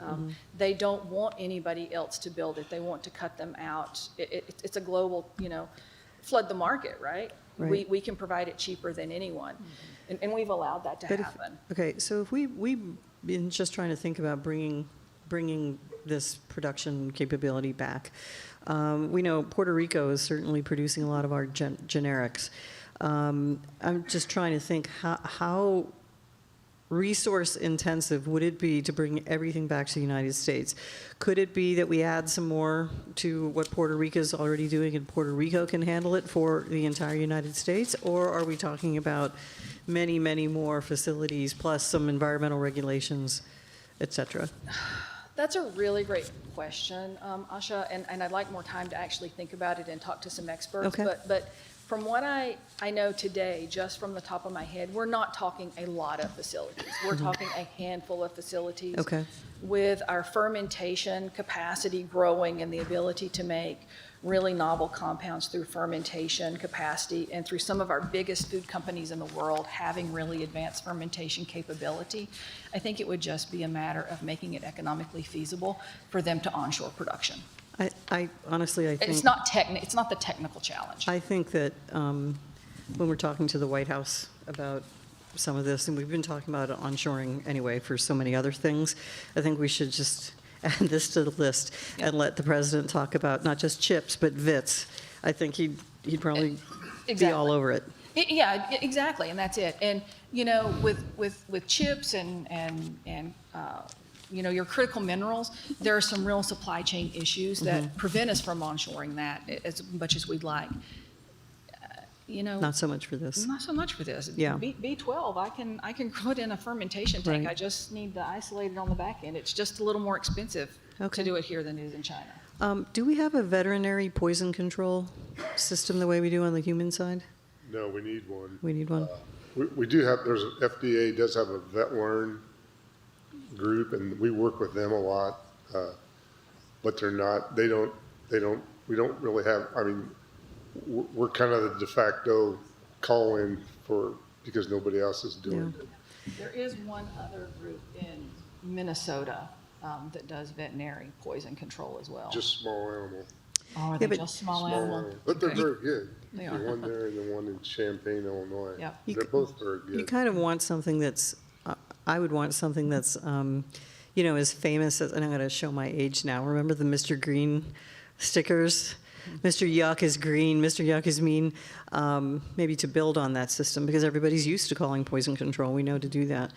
They don't want anybody else to build it. They want to cut them out. It's a global, flood the market, right? Right. We can provide it cheaper than anyone. And we've allowed that to happen. Okay, so if we've been just trying to think about bringing this production capability back. We know Puerto Rico is certainly producing a lot of our generics. I'm just trying to think how resource intensive would it be to bring everything back to the United States? Could it be that we add some more to what Puerto Rico is already doing and Puerto Rico can handle it for the entire United States? Or are we talking about many, many more facilities plus some environmental regulations, et cetera? That's a really great question, Asha, and I'd like more time to actually think about it and talk to some experts. Okay. But from what I know today, just from the top of my head, we're not talking a lot of facilities. We're talking a handful of facilities. Okay. With our fermentation capacity growing and the ability to make really novel compounds through fermentation capacity, and through some of our biggest food companies in the world having really advanced fermentation capability, I think it would just be a matter of making it economically feasible for them to onshore production. I honestly, I think... It's not the technical challenge. I think that when we're talking to the White House about some of this, and we've been talking about onshoring anyway for so many other things, I think we should just add this to the list and let the president talk about not just chips, but VITs. I think he'd probably be all over it. Yeah, exactly, and that's it. And, with chips and you know, your critical minerals, there are some real supply chain issues that prevent us from onshoring that as much as we'd like. You know, Not so much for this. not so much for this. Yeah. B12, I can grow it in a fermentation tank. Right. I just need to isolate it on the back end. It's just a little more expensive Okay. to do it here than it is in China. Do we have a veterinary poison control system the way we do on the human side? No, we need one. We need one. We do have, FDA does have a vet learn group, and we work with them a lot. But we don't really have, I mean, we're kind of the de facto call-in because nobody else is doing it. There is one other group in Minnesota that does veterinary poison control as well. Just small animal. Oh, are Yeah, they but- just small Small animal? animal. But they're Okay. very good. They The are. one there and the one in Champaign, Illinois. Yep. They're both very You good. kind of want something that's, I would want something that's, you know, as famous as, and I'm going to show my age now. Remember the Mr. Green stickers? Mr. Yuck is green, Mr. Yuck is mean. Maybe to build on that system, because everybody's used to calling poison control. We know to do that.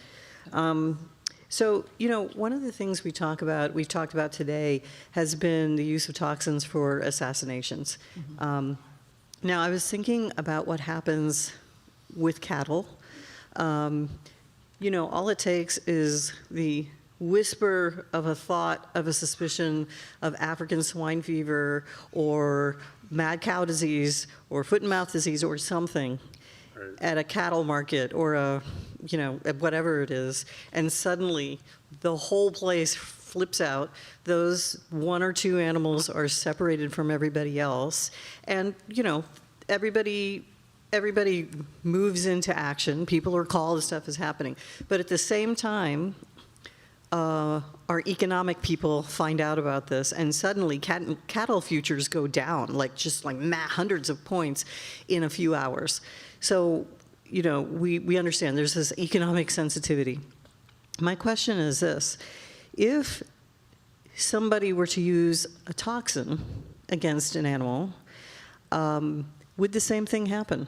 So, you know, one of the things we've talked about today, has been the use of toxins for assassinations. Now, I was thinking about what happens with cattle. You know, all it takes is the whisper of a thought, of a suspicion of African swine fever or mad cow disease or foot and mouth disease or something at a cattle market or a, you know, whatever it is, and suddenly the whole place flips out. Those one or two animals are separated from everybody else, and, you know, everybody moves into action. People are called, stuff is happening. But at the same time, our economic people find out about this, and suddenly cattle futures go down, like just like hundreds of points in a few hours. So, you know, we understand there's this economic sensitivity. My question is this: if somebody were to use a toxin against an animal, would the same thing happen?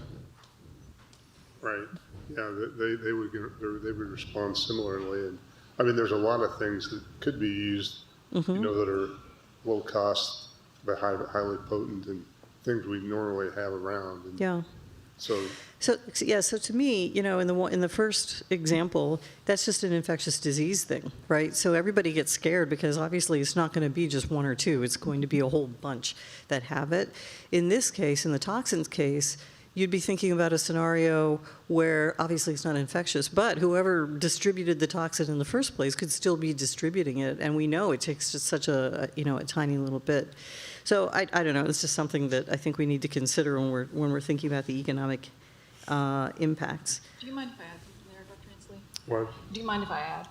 Right. Yeah, they would respond similarly. And I mean, there's a lot of things that could be used, you know, that are low cost but highly potent and things we normally have around. And Yeah. So So to me, you know, in the first example, that's just an infectious disease thing, right? So everybody gets scared because obviously it's not going to be just one or two. It's going to be a whole bunch that have it. In this case, in the toxins case, you'd be thinking about a scenario where obviously it's not infectious, but whoever distributed the toxin in the first place could still be distributing it, and we know it takes just such a tiny little bit. So I don't know. It's just something that I think we need to consider when we're thinking about the economic impacts. Do you mind if I add something there, Dr. Inslee? what? Do you mind if I add?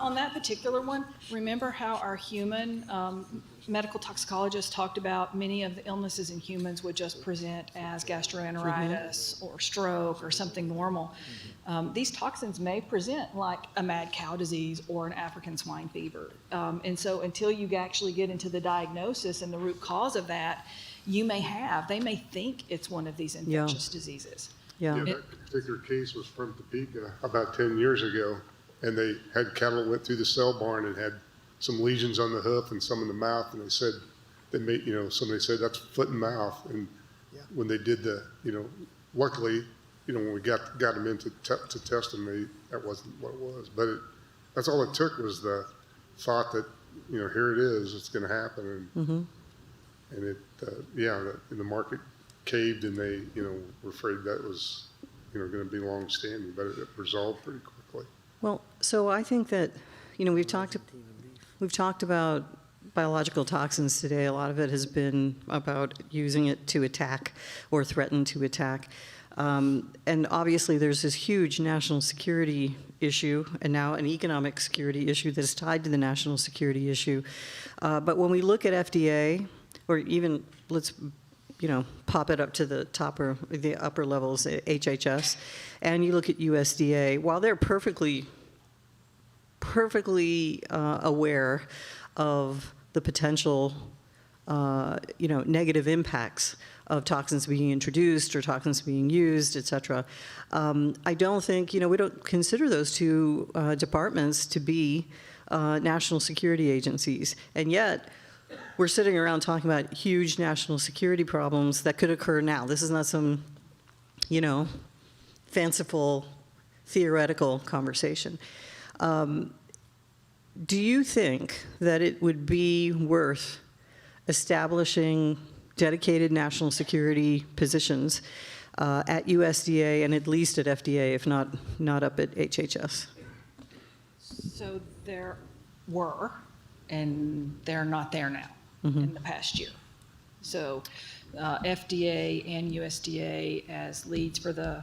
On that particular one, remember how our human medical toxicologists talked about many of the illnesses in humans would just present as gastroenteritis or stroke or something normal. These toxins may present like a mad cow disease or an African swine fever. And so until you actually get into the diagnosis and the root cause of that, they may think it's one of these infectious diseases. Yeah. Yeah, that particular case was from Topeka about 10 years ago, and they had cattle that went through the cell barn and had some lesions on the hoof and some in the mouth, and they said, somebody said that's foot and mouth, and when they did luckily, when we got them in to test them, that wasn't what it was, but that's all it took was the thought that, here it is, it's going to happen, and the market caved, and they, were afraid that was, going to be long-standing, but it resolved pretty quickly. Well, so I think that, we've talked about biological toxins today. A lot of it has been about using it to attack or threaten to attack. And obviously there's this huge national security issue and now an economic security issue that is tied to the national security issue. But when we look at FDA, or even let's pop it up to the upper levels, HHS, and you look at USDA, while they're perfectly aware of the potential, negative impacts of toxins being introduced or toxins being used, et cetera, I don't think, we don't consider those two departments to be national security agencies. And yet, we're sitting around talking about huge national security problems that could occur now. This is not some, fanciful, theoretical conversation. Do you think that it would be worth establishing dedicated national security positions at USDA and at least at FDA, if not up at HHS? So there were, and they're not there now in the past year. So FDA and USDA, as leads for the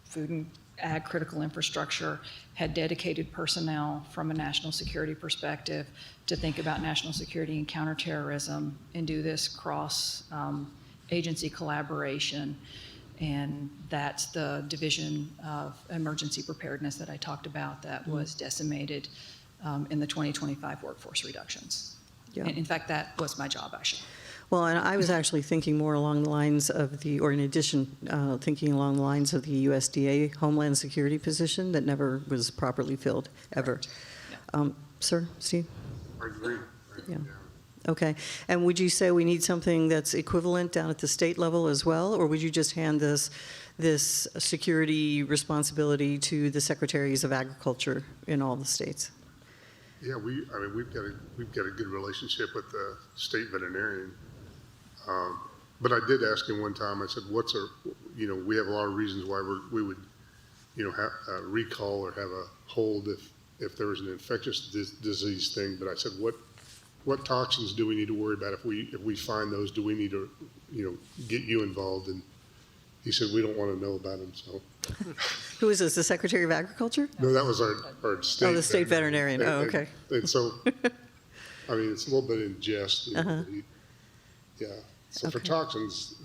food and ag critical infrastructure, had dedicated personnel from a national security perspective to think about national security and counterterrorism and do this cross agency collaboration. And that's the Division of Emergency Preparedness that I talked about that was decimated in the 2025 workforce reductions. Yeah. And in fact, that was my job, actually. Well, and I was actually thinking more along the lines of thinking along the lines of the USDA Homeland Security position that never was properly filled, ever. Yeah. Sir, Steve? I agree. Yeah. Okay. And would you say we need something that's equivalent down at the state level as well, or would you just hand this security responsibility to the secretaries of agriculture in all the states? Yeah, we've got a good relationship with the state veterinarian. But I did ask him one time, I said, we have a lot of reasons why we would, recall or have a hold if there was an infectious disease thing. But I said, what toxins do we need to worry about if we find those? Do we need to, get you involved? And he said, we don't want to know about them. So. Who is this, the Secretary of Agriculture? No, that was our state. Oh, the state veterinarian. Oh, okay. And so, I mean, it's a little bit in jest. Yeah. So for Okay. toxins,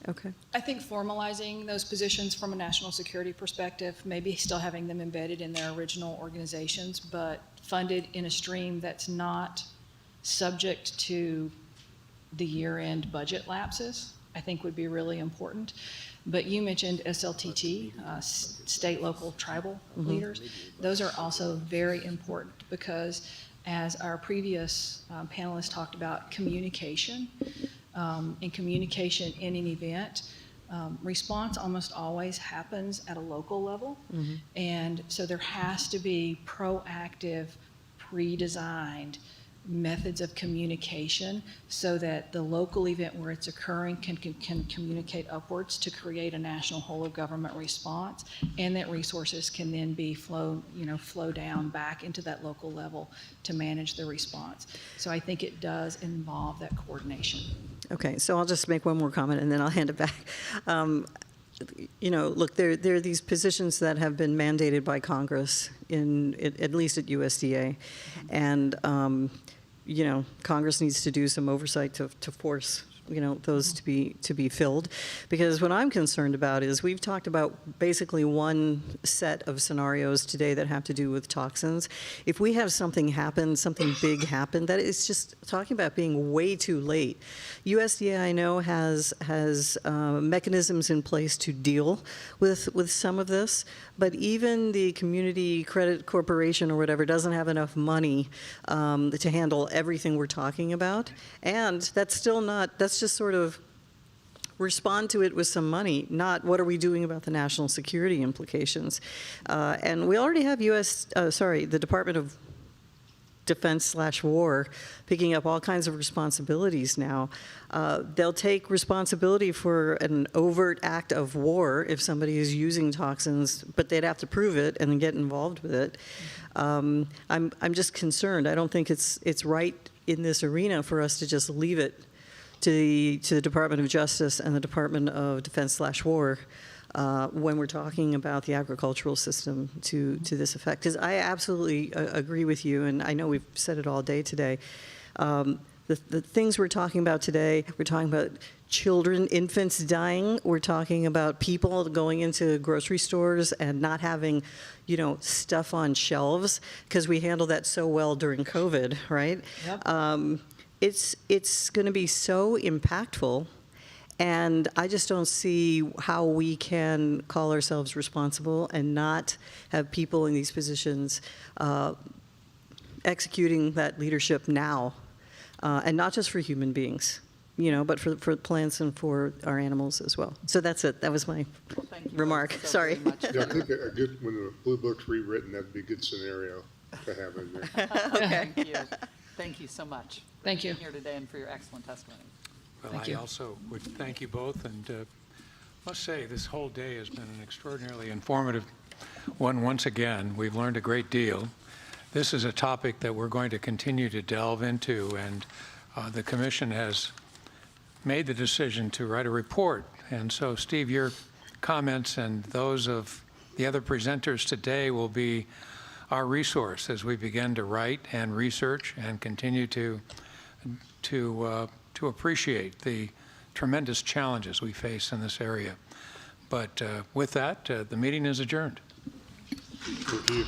Okay. I think formalizing those positions from a national security perspective, maybe still having them embedded in their original organizations, but funded in a stream that's not subject to the year-end budget lapses, I think would be really important. But you mentioned SLTT, state, local, tribal leaders. Those are also very important because, as our previous panelists talked about, communication, and communication in an event, response almost always happens at a local level. And so there has to be proactive, pre-designed methods of communication so that the local event where it's occurring can communicate upwards to create a national whole of government response, and that resources can then be flow down back into that local level to manage the response. So I think it does involve that coordination. Okay, so I'll just make one more comment and then I'll hand it back. Look, there are these positions that have been mandated by Congress at least at USDA, and Congress needs to do some oversight to force those to be filled, because what I'm concerned about is we've talked about basically one set of scenarios today that have to do with toxins. If we have something big happen, that is just talking about being way too late. USDA, I know, has mechanisms in place to deal with some of this, but even the Community Credit Corporation or whatever doesn't have enough money to handle everything we're talking about, and that's just sort of respond to it with some money, not what are we doing about the national security implications. And we already have the Department of Defense/War picking up all kinds of responsibilities now. They'll take responsibility for an overt act of war if somebody is using toxins, but they'd have to prove it and then get involved with it. I'm just concerned. I don't think it's right in this arena for us to just leave it to the Department of Justice and the Department of Defense/War when we're talking about the agricultural system to this effect. Because I absolutely agree with you, and I know we've said it all day today. The things we're talking about today, we're talking about children, infants dying. We're talking about people going into grocery stores and not having, stuff on shelves because we handled that so well during COVID, right? Yep. It's going to be so impactful, And I just don't see how we can call ourselves responsible and not have people in these positions executing that leadership now, and not just for human beings, but for plants and for our animals as well. So that's it. That was my Thank you remark. both so Sorry. very much. Yeah, I think a good, when the blue book's rewritten, that'd be a good scenario to have in there. Okay. Thank you. Thank you so much. Thank you. For being here today and for your excellent testimony. Well, Thank I you. also would thank you both, and must say, this whole day has been an extraordinarily informative one once again. We've learned a great deal. This is a topic that we're going to continue to delve into, and the Commission has made the decision to write a report. And so, Steve, your comments and those of the other presenters today will be our resource as we begin to write and research and continue to appreciate the tremendous challenges we face in this area. But with that, the meeting is adjourned. Thank you.